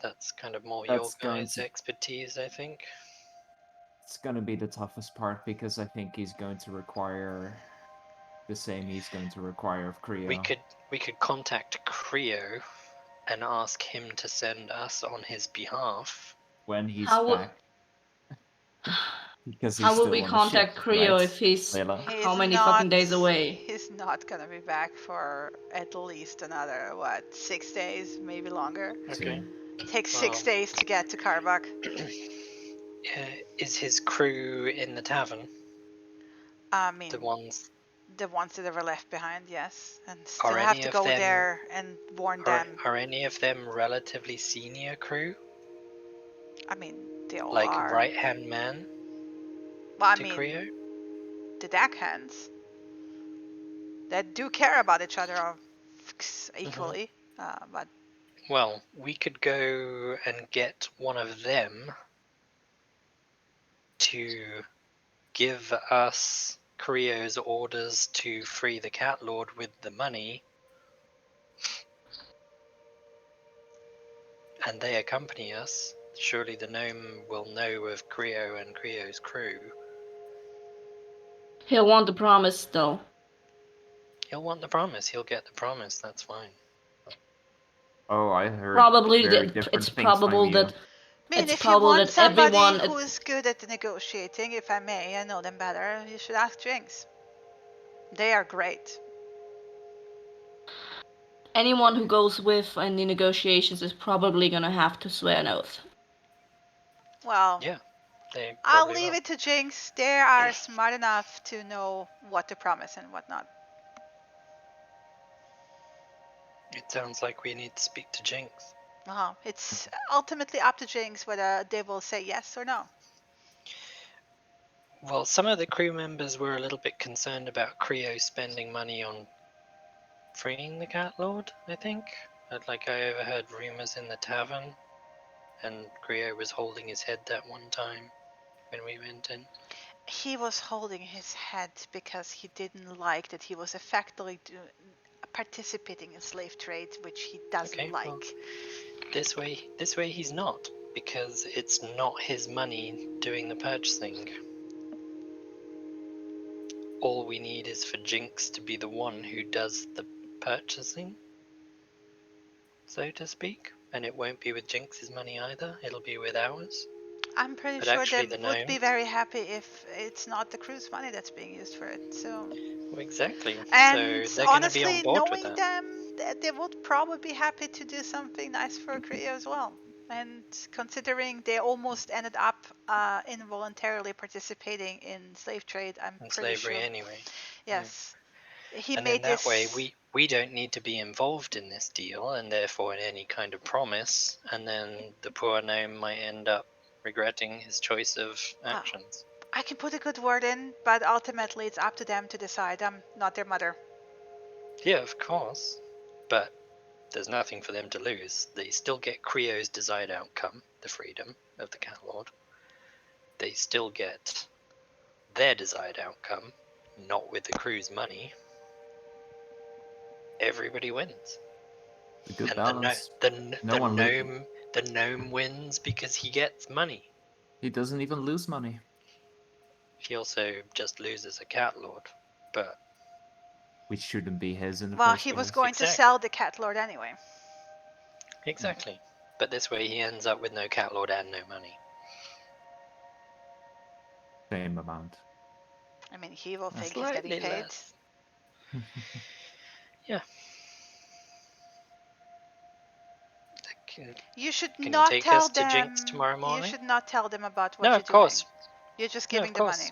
That's kind of more your guys' expertise, I think. It's gonna be the toughest part because I think he's going to require the same he's going to require of Creo. We could contact Creo and ask him to send us on his behalf when he's back. Because how will we contact Creo if he's how many fucking days away? He's not gonna be back for at least another 6 days, maybe longer. Okay. It takes 6 days to get to Karbach. Is his crew in the tavern? I mean, the ones that are left behind, yes, and still have to go there and warn them. Are any of them relatively senior crew? I mean, they all like are. Right hand man. Well, I to mean, Creo? The deckhands that do care about each other equally, but. Well, we could go and get one of them to give us Creo's orders to free the Cat Lord with the money, and they accompany us. Surely the gnome will know of Creo and Creo's crew. He'll want the promise, though. He'll want the promise. He'll get the promise. That's fine. Oh, I heard. Probably it's probable that. I mean, if you want somebody who's good at negotiating, if I may, I know them better, you should ask Jinx. They are great. Anyone who goes with in the negotiations is probably gonna have to swear an oath. Well, yeah, I'll leave it to Jinx. They are smart enough to know what to promise and what not. It sounds like we need to speak to Jinx. It's ultimately up to Jinx whether they will say yes or no. Well, some of the crew members were a little bit concerned about Creo spending money on freeing the Cat Lord, I think. Like, I overheard rumors in the tavern, and Creo was holding his head that one time when we went in. He was holding his head because he didn't like that he was effectively participating in slave trade, which he doesn't like. Well, this way he's not, because it's not his money doing the purchasing. All we need is for Jinx to be the one who does the purchasing, so to speak, and it won't be with Jinx's money either, it'll be with ours. I'm pretty sure they would be very happy if it's not the crew's money that's being used for it. So. Well, exactly. And so they're honestly, gonna be on board knowing with that. them, they would probably be happy to do something nice for Creo as well. And considering they almost ended up involuntarily participating in slave trade, I'm in pretty slavery sure. Anyway. Yes. Yeah. He and made then that way we don't need to be involved in this deal, and therefore in any kind of promise, and then the poor gnome might end up regretting his choice of actions. I can put a good word in, but ultimately it's up to them to decide. I'm not their mother. Yeah, of course. But there's nothing for them to lose. They still get Creo's desired outcome, the freedom of the Cat Lord. They still get their desired outcome, not with the crew's money. everybody wins. A good And balance. the gnome wins because he gets money. He doesn't even lose money. He also just loses a cat lord, but which shouldn't be his in the Well, first he place. was going to sell the cat lord anyway. Exactly. But this way he ends up with no cat lord and no money. Same amount. I mean, he will think he's Slightly getting paid. less. Yeah. You should Can not you take tell us to them. Jinx tomorrow morning? You should not tell them about what No, you're of course. doing. You're just No, giving of the course. money.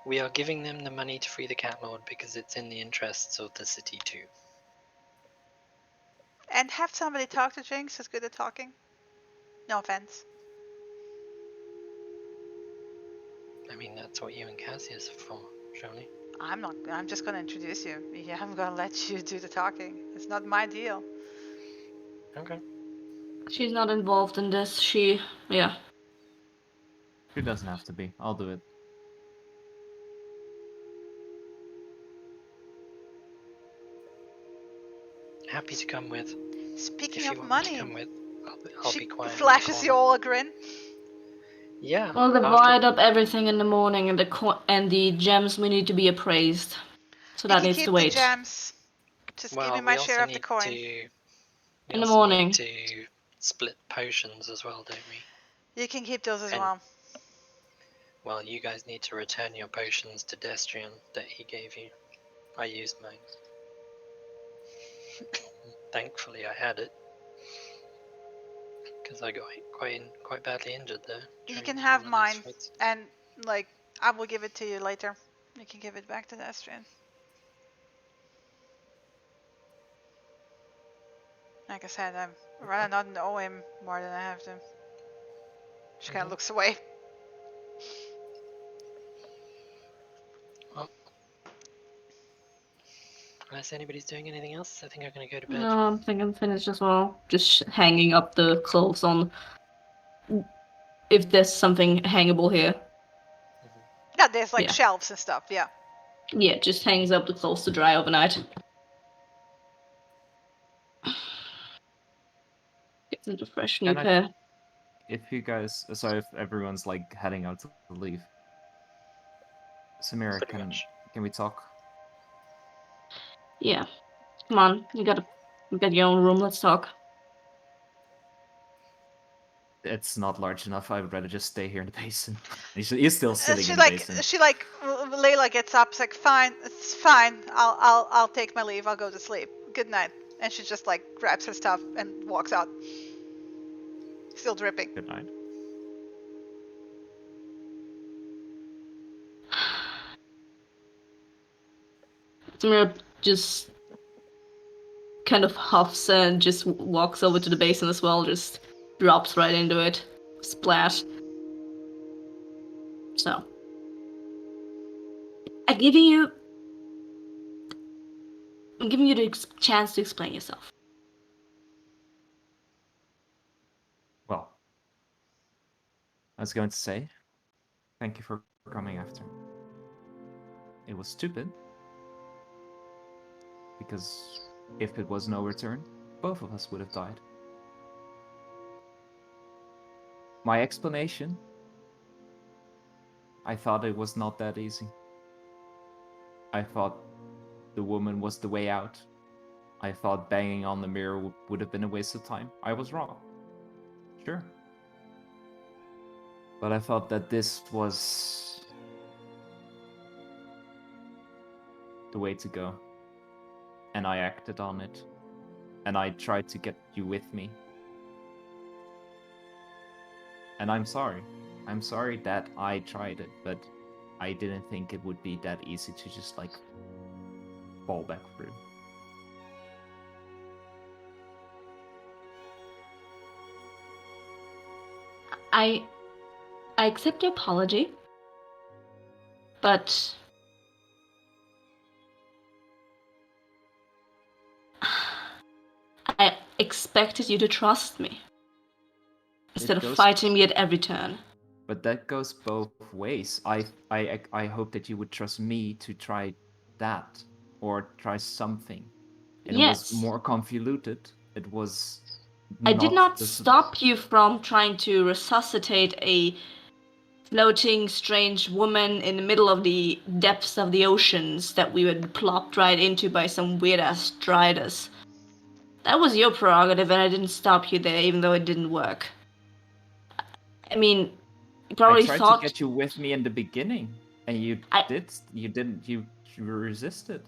We are giving them the money to free the cat lord because it's in the interests of the city too. And have somebody talk to Jinx who's good at talking. No offense. I mean, that's what you and Cassius are for, surely. I'm not. I'm just gonna introduce you. Yeah, I'm gonna let you do the talking. It's not my deal. Okay. She's not involved in this. She doesn't have to be. I'll do it. Happy to come with. Speaking If of you want money, me to come with, I'll she be quiet. flashes you all a grin. Yeah. I'll divide up everything in the morning, and the gems we need to be appraised. So You that can needs keep to the wait. gems. Just give me my share of the coin. In the morning. We to split potions as well, don't we? You can keep those as well. Well, you guys need to return your potions to Destrian that he gave you. I used mine. Thankfully, I had it. Because I got quite badly injured there. You can have mine, and like I will give it to you later. You can give it back to Destrian. Like I said, I'd rather not know him more than I have to. She kind of looks away. Well, unless anybody's doing anything else, I think I'm gonna go to bed. No, I'm thinking finished as well. Just hanging up the clothes on. If there's something hangable here. Yeah, there's like shelves and stuff. Yeah. Yeah, just hangs up the clothes to dry overnight. Gets into fresh new pair. If you guys, so if everyone's like heading out to leave, Samira, can we talk? Yeah, come on, you got your own room. Let's talk. It's not large enough. I would rather just stay here in the basin. He's still sitting in the basin. Layla gets up. It's like, fine, it's fine. I'll take my leave. I'll go to sleep. Good night. And she just like grabs her stuff and walks out. Still dripping. Good night. Samira just kind of huffs and just walks over to the basin as well. Just drops right into it. Splash. So, I'm giving you the chance to explain yourself. Well, I was going to say, thank you for coming after. It was stupid. Because if it was no return, both of us would have died. My explanation, I thought it was not that easy. I thought the woman was the way out. I thought banging on the mirror would have been a waste of time. I was wrong. Sure. But I thought that this was the way to go. And I acted on it. And I tried to get you with me. And I'm sorry. I'm sorry that I tried it, but I didn't think it would be that easy to just like fall back through. I accept your apology, but I expected you to trust me instead of fighting me at every turn. But that goes both ways. I hope that you would trust me to try that or try something. and it was more convoluted. It was. I did not stop you from trying to resuscitate a floating strange woman in the middle of the depths of the oceans that we were plopped right into by some weird-ass striders. That was your prerogative, and I didn't stop you there, even though it didn't work. I mean, you probably I tried to get you with me in the beginning, and you resisted.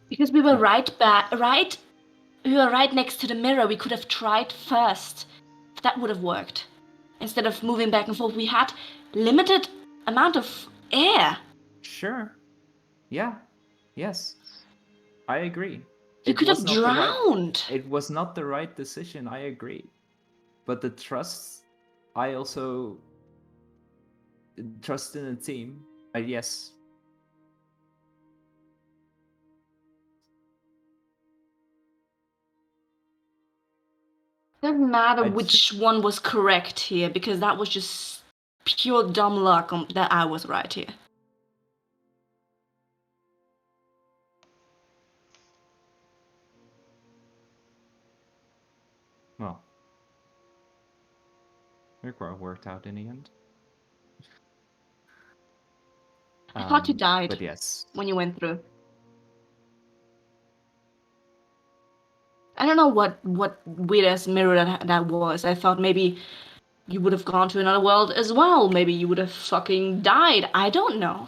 Because we were we were right next to the mirror. We could have tried first. That would have worked. Instead of moving back and forth, we had limited amount of air. Sure. Yeah. Yes. I agree. You could have drowned. It was not the right decision, I agree. But the trust, I also trust in a team. Yes. It doesn't matter which one was correct here, because that was just pure dumb luck that I was right here. Well, it worked out in the end. I thought you died. But yes. When you went through. I don't know what weird-ass mirror that was. I thought maybe you would have gone to another world as well. Maybe you would have fucking died. I don't know.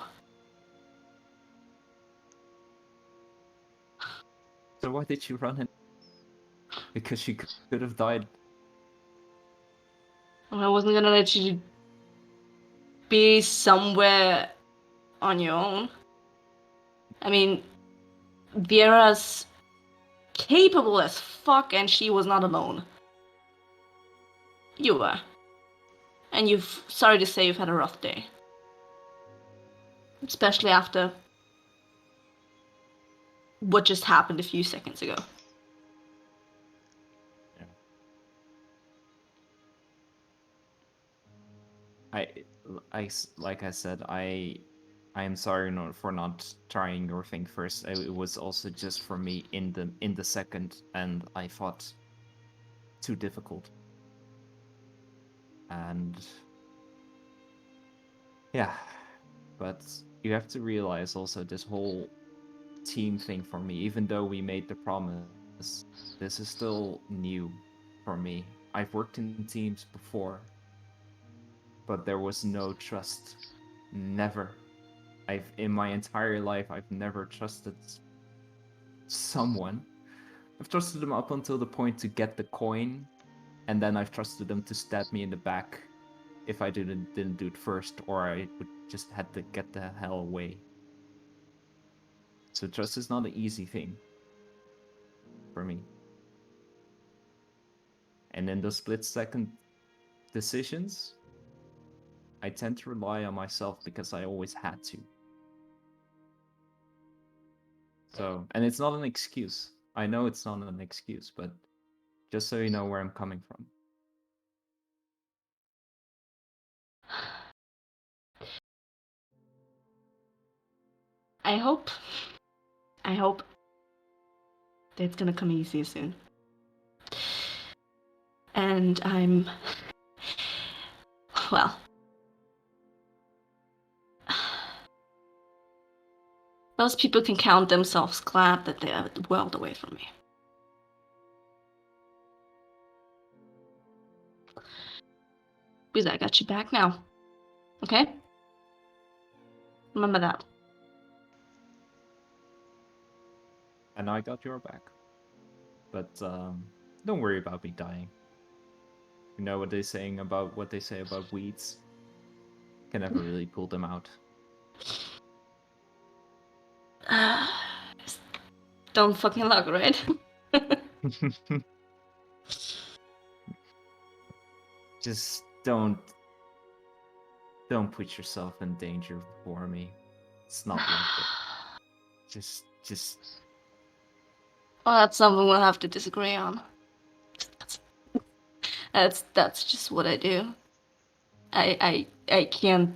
So why did you run in? Because you could have died. I wasn't gonna let you be somewhere on your own. I mean, Vera's capable as fuck, and she was not alone. You were. And sorry to say, you've had a rough day. Especially after what just happened a few seconds ago. Like I said, I am sorry for not trying your thing first. It was also just for me in the second, and I thought too difficult. And yeah, but you have to realize also this whole team thing for me, even though we made the promise, this is still new for me. I've worked in teams before, but there was no trust. Never. In my entire life, I've never trusted someone. I've trusted them up until the point to get the coin, and then I've trusted them to stab me in the back if I didn't do it first, or I would just had to get the hell away. So trust is not an easy thing for me. And in those split-second decisions, I tend to rely on myself because I always had to. So, and it's not an excuse. I know it's not an excuse, but just so you know where I'm coming from. I hope that it's gonna come easier soon. And well, those people can count themselves glad that they are a world away from me. Because I got you back now. Okay? Remember that. And I got your back. But don't worry about me dying. You know what they say about weeds? Can never really pull them out. Don't fucking luck, right? Just don't put yourself in danger for me. It's not worth it. Just. Well, that's something we'll have to disagree on. That's just what I do. I can't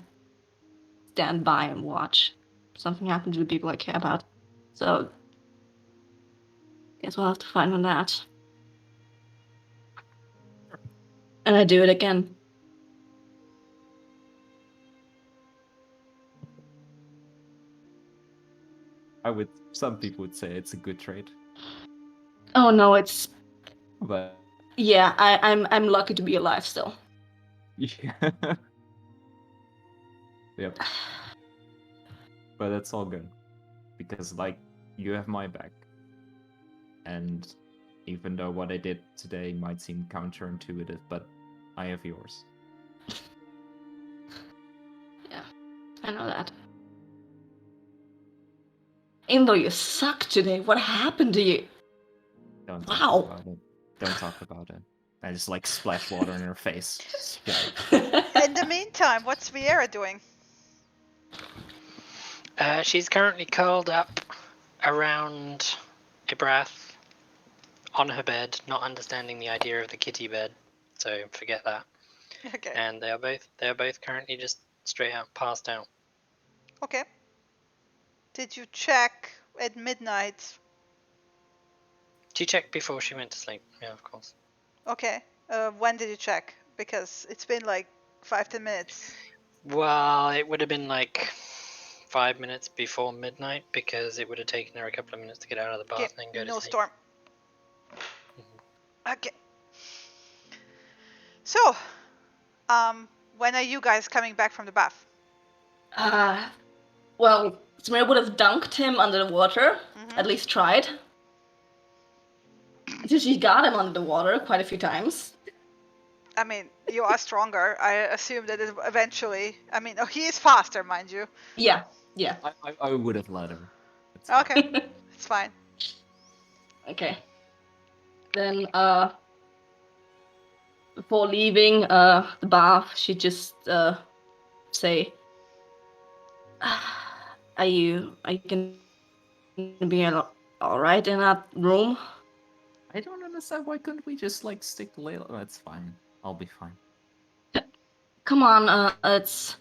stand by and watch something happen to the people I care about. So Guess we'll have to find on that. And I do it again. Some people would say it's a good trade. Oh no, it's. But yeah, I'm lucky to be alive still. Yeah. Yep. But that's all good. Because, like, you have my back. And even though what I did today might seem counterintuitive, but I have yours. Yeah, I know that. Even though you suck today, what happened to you? Don't talk about it. Don't talk about it. I just, like, splash water in her face. In the meantime, what's Viera doing? She's currently curled up around Ibrath on her bed, not understanding the idea of the kitty bed. So forget that. Okay. And they are both currently just straight out passed out. Okay. Did you check at midnight? She checked before she went to sleep. Yeah, of course. Okay. When did you check? Because it's been like 5-10 minutes. Well, it would have been like 5 minutes before midnight because it would have taken her a couple of minutes to get out of the bath and then go to No sleep. storm. Okay. So, when are you guys coming back from the bath? Well, Samira would have dunked him under the water, at least tried. So she got him under the water quite a few times. I mean, you are stronger. I assume that it eventually. I mean, he is faster, mind you. Yeah. I would have let her. Okay, it's fine. Okay. Then, before leaving the bath, she just say, "Are you gonna be all right in that room?" I don't understand. Why couldn't we just, like, stick Layla? Oh, it's fine. I'll be fine. Come on, it's.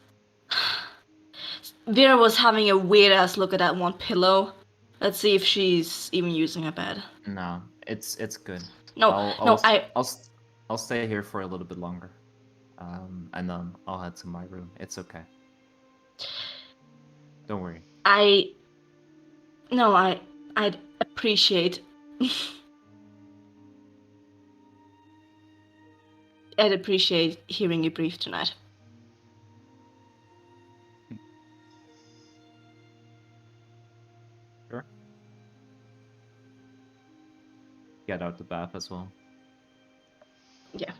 Vera was having a weird ass look at that one pillow. Let's see if she's even using a bed. No, it's good. I'll stay here for a little bit longer, and then I'll head to my room. It's okay. Don't worry. I'd appreciate. I'd appreciate hearing you breathe tonight. Sure. Get out the bath as well. Yeah.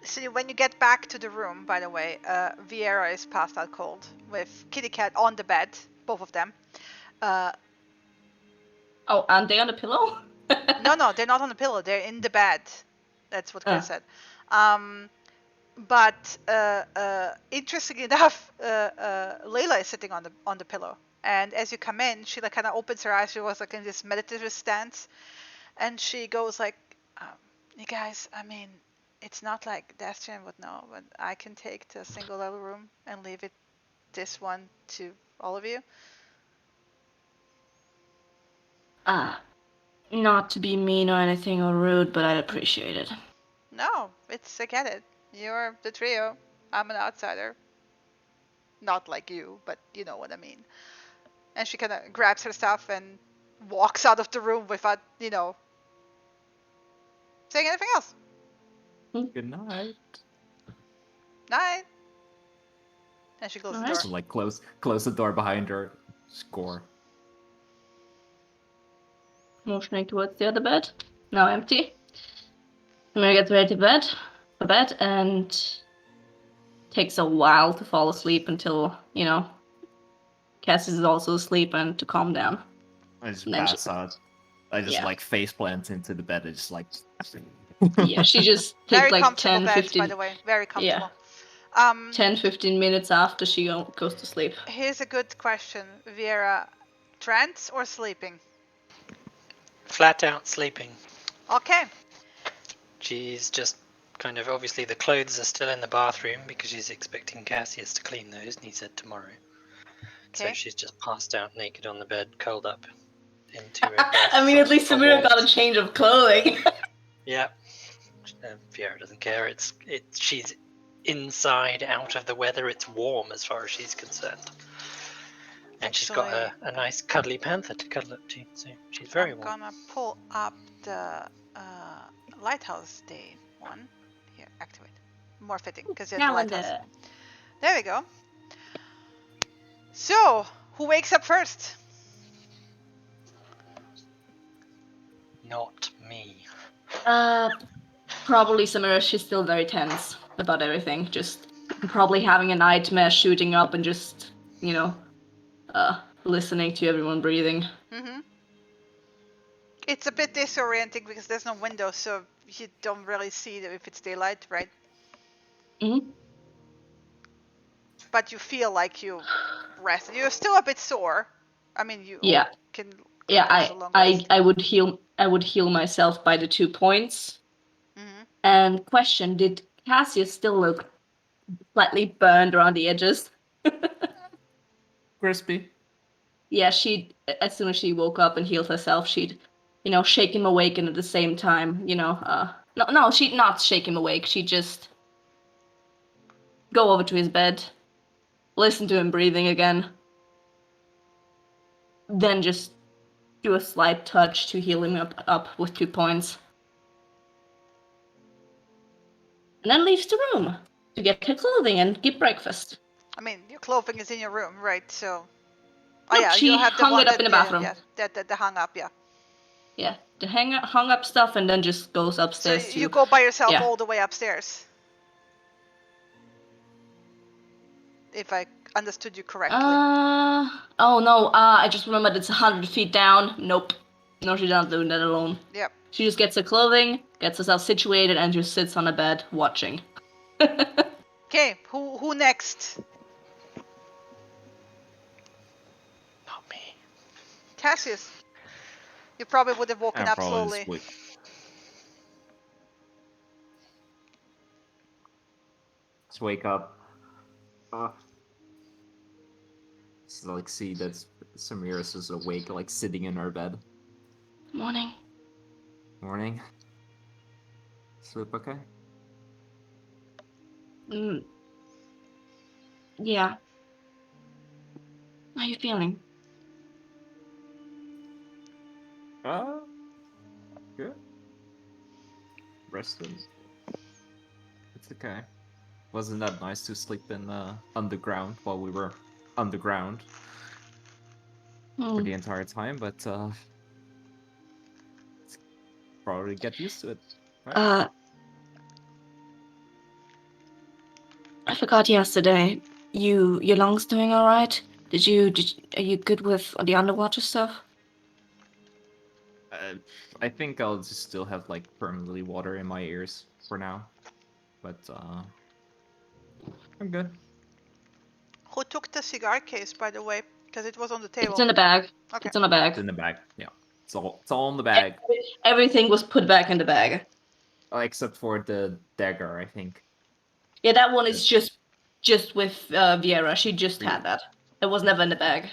So when you get back to the room, by the way, Viera is passed out cold with Kitty Cat on the bed, both of them. Oh, aren't they on the pillow? No, they're not on the pillow. They're in the bed. That's what Chris said. But interestingly enough, Layla is sitting on the pillow, and as you come in, she like kind of opens her eyes. She was like in this meditative stance, and she goes like, "You guys, I mean, it's not like Dastian would know, but I can take the single level room and leave it this one to all of you." Not to be mean or anything or rude, but I'd appreciate it. No, I get it. You're the trio. I'm an outsider. Not like you, but you know what I mean. And she kind of grabs her stuff and walks out of the room without, saying anything else. Good night. Night. And she closes the door. So, like, close the door behind her. Score. Motioning towards the other bed. Now empty. Samira gets ready for bed, and takes a while to fall asleep until, Cassius is also asleep and to calm down. I just pass out. I just, like, face plant into the bed and just, like... Yeah, she just takes, like, 10, 15... by the way. Very comfortable. Yeah. 10-15 minutes after she goes to sleep. Here's a good question, Vera. Trance or sleeping? Flat out sleeping. Okay. She's just kind of, obviously the clothes are still in the bathroom because she's expecting Cassius to clean those, and he said tomorrow. Okay. So she's just passed out naked on the bed, curled up into a breath. I mean, at least Samira got a change of clothing. Yeah. Fiora doesn't care. She's inside, out of the weather. It's warm as far as she's concerned. And she's got a nice cuddly panther to cuddle up to, so she's very warm. I'm gonna pull up the Lighthouse Day one. Here, activate. More fitting, because it's the lighthouse. There we go. So, who wakes up first? Not me. Probably Samira. She's still very tense about everything. Just probably having a nightmare, shooting up, and just, listening to everyone breathing. Mm-hmm. It's a bit disorienting because there's no window, so you don't really see if it's daylight, right? Mm-hmm. But you feel like you rested. You're still a bit sore. I mean, you can. Yeah, I would heal myself by the 2 points. Mm-hmm. And question: did Cassius still look slightly burned around the edges? Crispy. Yeah, as soon as she woke up and healed herself, she'd, shake him awake, and at the same time, no, she'd not shake him awake. She'd just go over to his bed, listen to him breathing again, then just do a slight touch to heal him up with 2 points. And then leaves the room to get her clothing and get breakfast. I mean, your clothing is in your room, right? So. Oh yeah, she hung it up in the bathroom. Yeah, the hung up, yeah. Yeah, the hung up stuff, and then just goes upstairs. So you go by yourself all the way upstairs. If I understood you correctly. Oh no, I just remembered it's 100 feet down. Nope. No, she's not doing that alone. Yep. She just gets her clothing, gets herself situated, and just sits on a bed watching. Okay, who next? Not me. Cassius. You probably would have woken up slowly. Just wake up. Just like see that Samiris is awake, like sitting in her bed. Morning. Morning. Sleep okay? Yeah. How are you feeling? Good. Rested. It's okay. Wasn't that nice to sleep in underground while we were underground for the entire time? But probably get used to it. Right? I forgot yesterday. Your lungs doing all right? Are you good with the underwater stuff? I think I'll just still have like permanently water in my ears for now, but I'm good. Who took the cigar case, by the way? Because it was on the table. It's in the bag. Okay. It's in the bag. It's in the bag. Yeah, it's all in the bag. Everything was put back in the bag. Except for the dagger, I think. Yeah, that one is just with Viera. She just had that. It was never in the bag.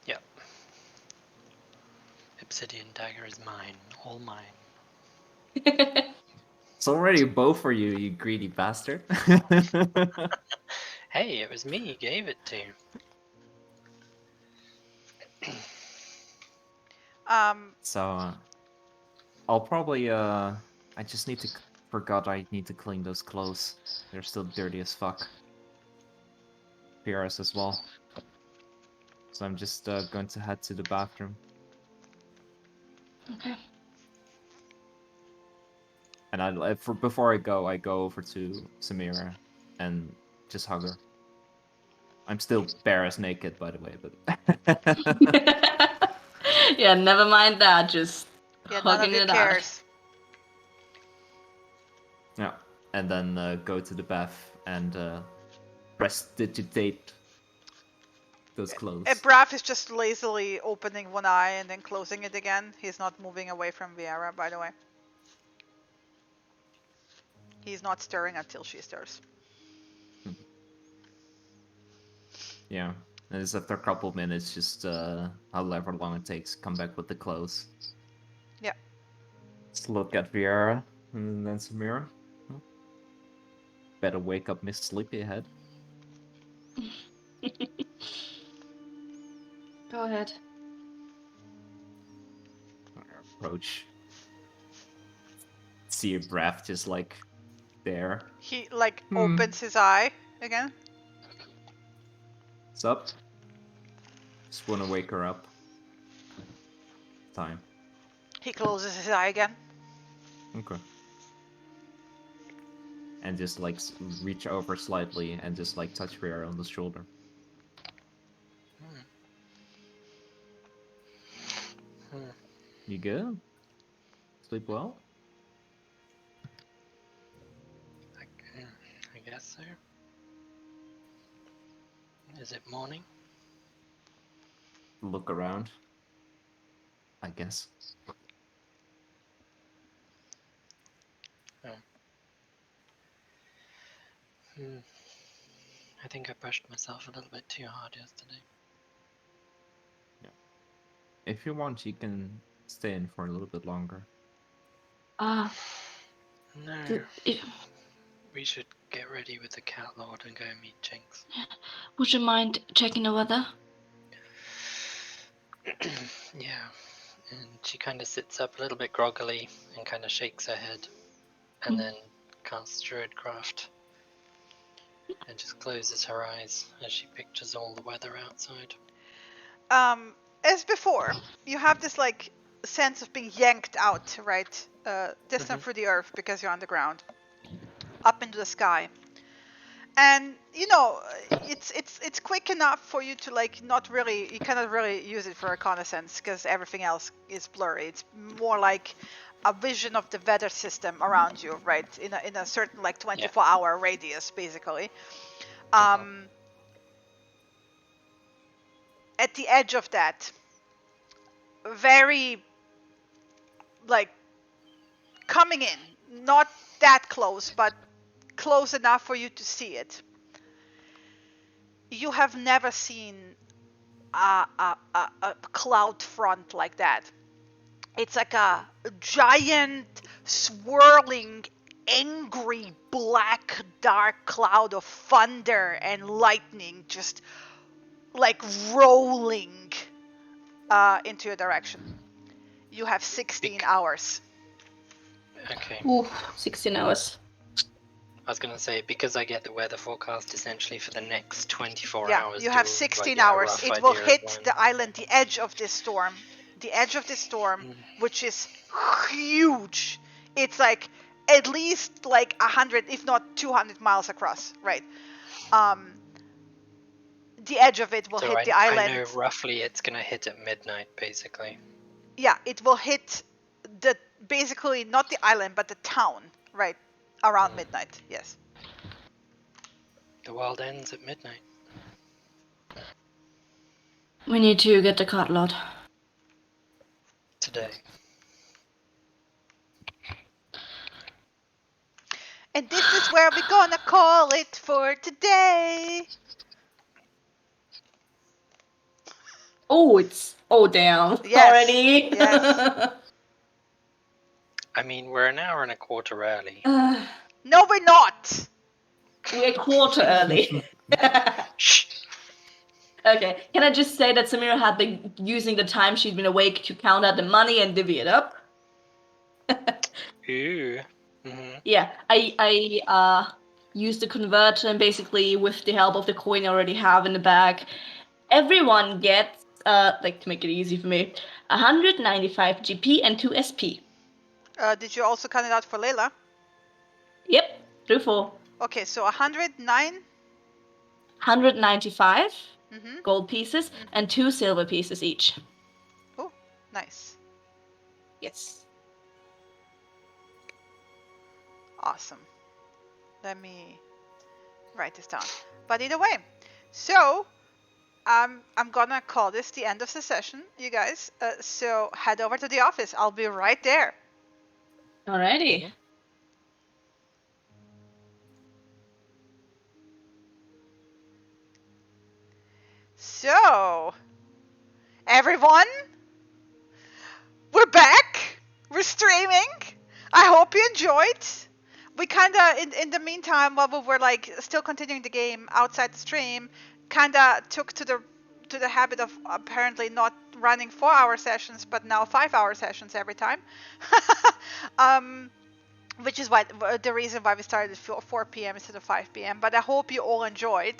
Yep. Obsidian dagger is mine. All mine. It's already both for you, you greedy bastard. Hey, it was me you gave it to. So, I'll probably, I just need to, forgot I need to clean those clothes. They're still dirty as fuck. PRS as well. So I'm just going to head to the bathroom. Okay. And before I go over to Samira and just hug her. I'm still bare as naked, by the way, but... Yeah, never mind that, just hugging it cares. out. Yeah, and then go to the bath and prestidigitate those clothes. Braff is just lazily opening one eye and then closing it again. He's not moving away from Viera, by the way. He's not stirring until she stirs. Yeah. And it's after a couple of minutes, just however long it takes, come back with the clothes. Yeah. Just look at Viera and then Samira. Better wake up Miss Sleepyhead. Go ahead. Approach. See your breath just like there. He like opens his eye again. What's up? Just wanna wake her up. Time. He closes his eye again. Okay. And just like reach over slightly and just like touch Viera on the shoulder. You good? Sleep well? I guess so. Is it morning? Look around. I guess. Oh. I think I pushed myself a little bit too hard yesterday. Yeah. If you want, you can stay in for a little bit longer. No. We should get ready with the Cat Lord and go meet Jinx. Would you mind checking the weather? Yeah. And she kind of sits up a little bit groggily and kind of shakes her head. And then casts Druidcraft. And just closes her eyes as she pictures all the weather outside. As before, you have this like sense of being yanked out, right? Distant through the earth because you're underground, up into the sky, and you know it's quick enough for you to like not really, you cannot really use it for reconnaissance because everything else is blurry. It's more like a vision of the weather system around you, right? In a certain like 24-hour radius, basically. At the edge of that, very like coming in, not that close, but close enough for you to see it. You have never seen a cloud front like that. It's like a giant, swirling, angry, black, dark cloud of thunder and lightning just like rolling into your direction. You have 16 hours. Okay. Ooh, 16 hours. I was going to say, because I get the weather forecast essentially for the next 24 Yeah, hours. you have 16 hours. It will hit the island, the edge of this storm. The edge of this storm, which is huge. It's like at least like 100, if not 200 miles across, right? The edge of it will hit the island. I know roughly it's going to hit at midnight, basically. Yeah, it will hit the, basically not the island, but the town, right? Around midnight, yes. The world ends at midnight. We need to get the Cat Lord. Today. And this is where we're gonna call it for today. Oh, it's down already. Yes. I mean, we're an hour and a quarter early. No, we're not. We're a quarter early. Shh. Okay, can I just say that Samira had been using the time she'd been awake to count out the money and divvy it up? Ooh. Yeah, I used the converter and basically with the help of the coin I already have in the bag, everyone gets, like to make it easy for me, 195 GP and 2 SP. Did you also count it out for Layla? Yep, through 4. Okay, so 109? 195 gold pieces and 2 silver pieces each. Oh, nice. Yes. Awesome. Let me write this down. But either way, so I'm gonna call this the end of the session, you guys. So head over to the office. I'll be right there. Alrighty. So So, everyone, we're back. We're streaming. I hope you enjoyed. We kind of, in the meantime, while we were like still continuing the game outside the stream, kind of took to the habit of apparently not running 4-hour sessions, but now 5-hour sessions every time. Which is why the reason why we started at 4 p.m. instead of 5 p.m. But I hope you all enjoyed.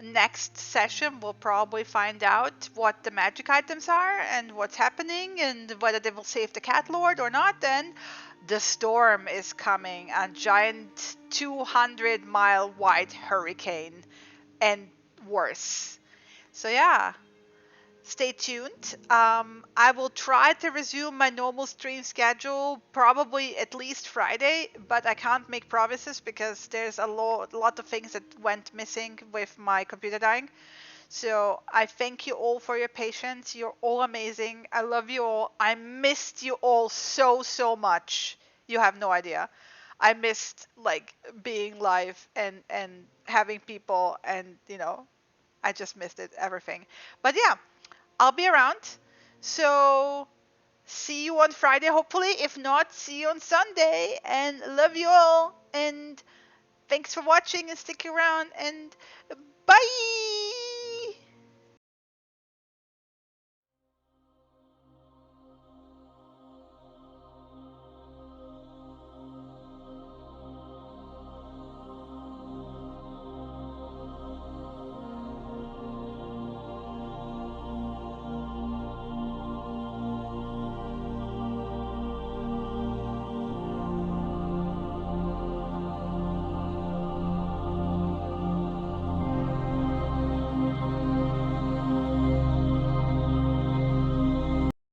Next session we'll probably find out what the magic items are and what's happening and whether they will save the cat lord or not. And the storm is coming, a giant 200-mile wide hurricane and worse. So yeah, stay tuned. I will try to resume my normal stream schedule probably at least Friday, but I can't make promises because there's a lot of things that went missing with my computer dying. So I thank you all for your patience. You're all amazing. I love you all. I missed you all so much. You have no idea. I missed like being live and having people, and I just missed it, everything. But yeah, I'll be around. So see you on Friday, hopefully. If not, see you on Sunday. And love you all. And thanks for watching and sticking around. And bye.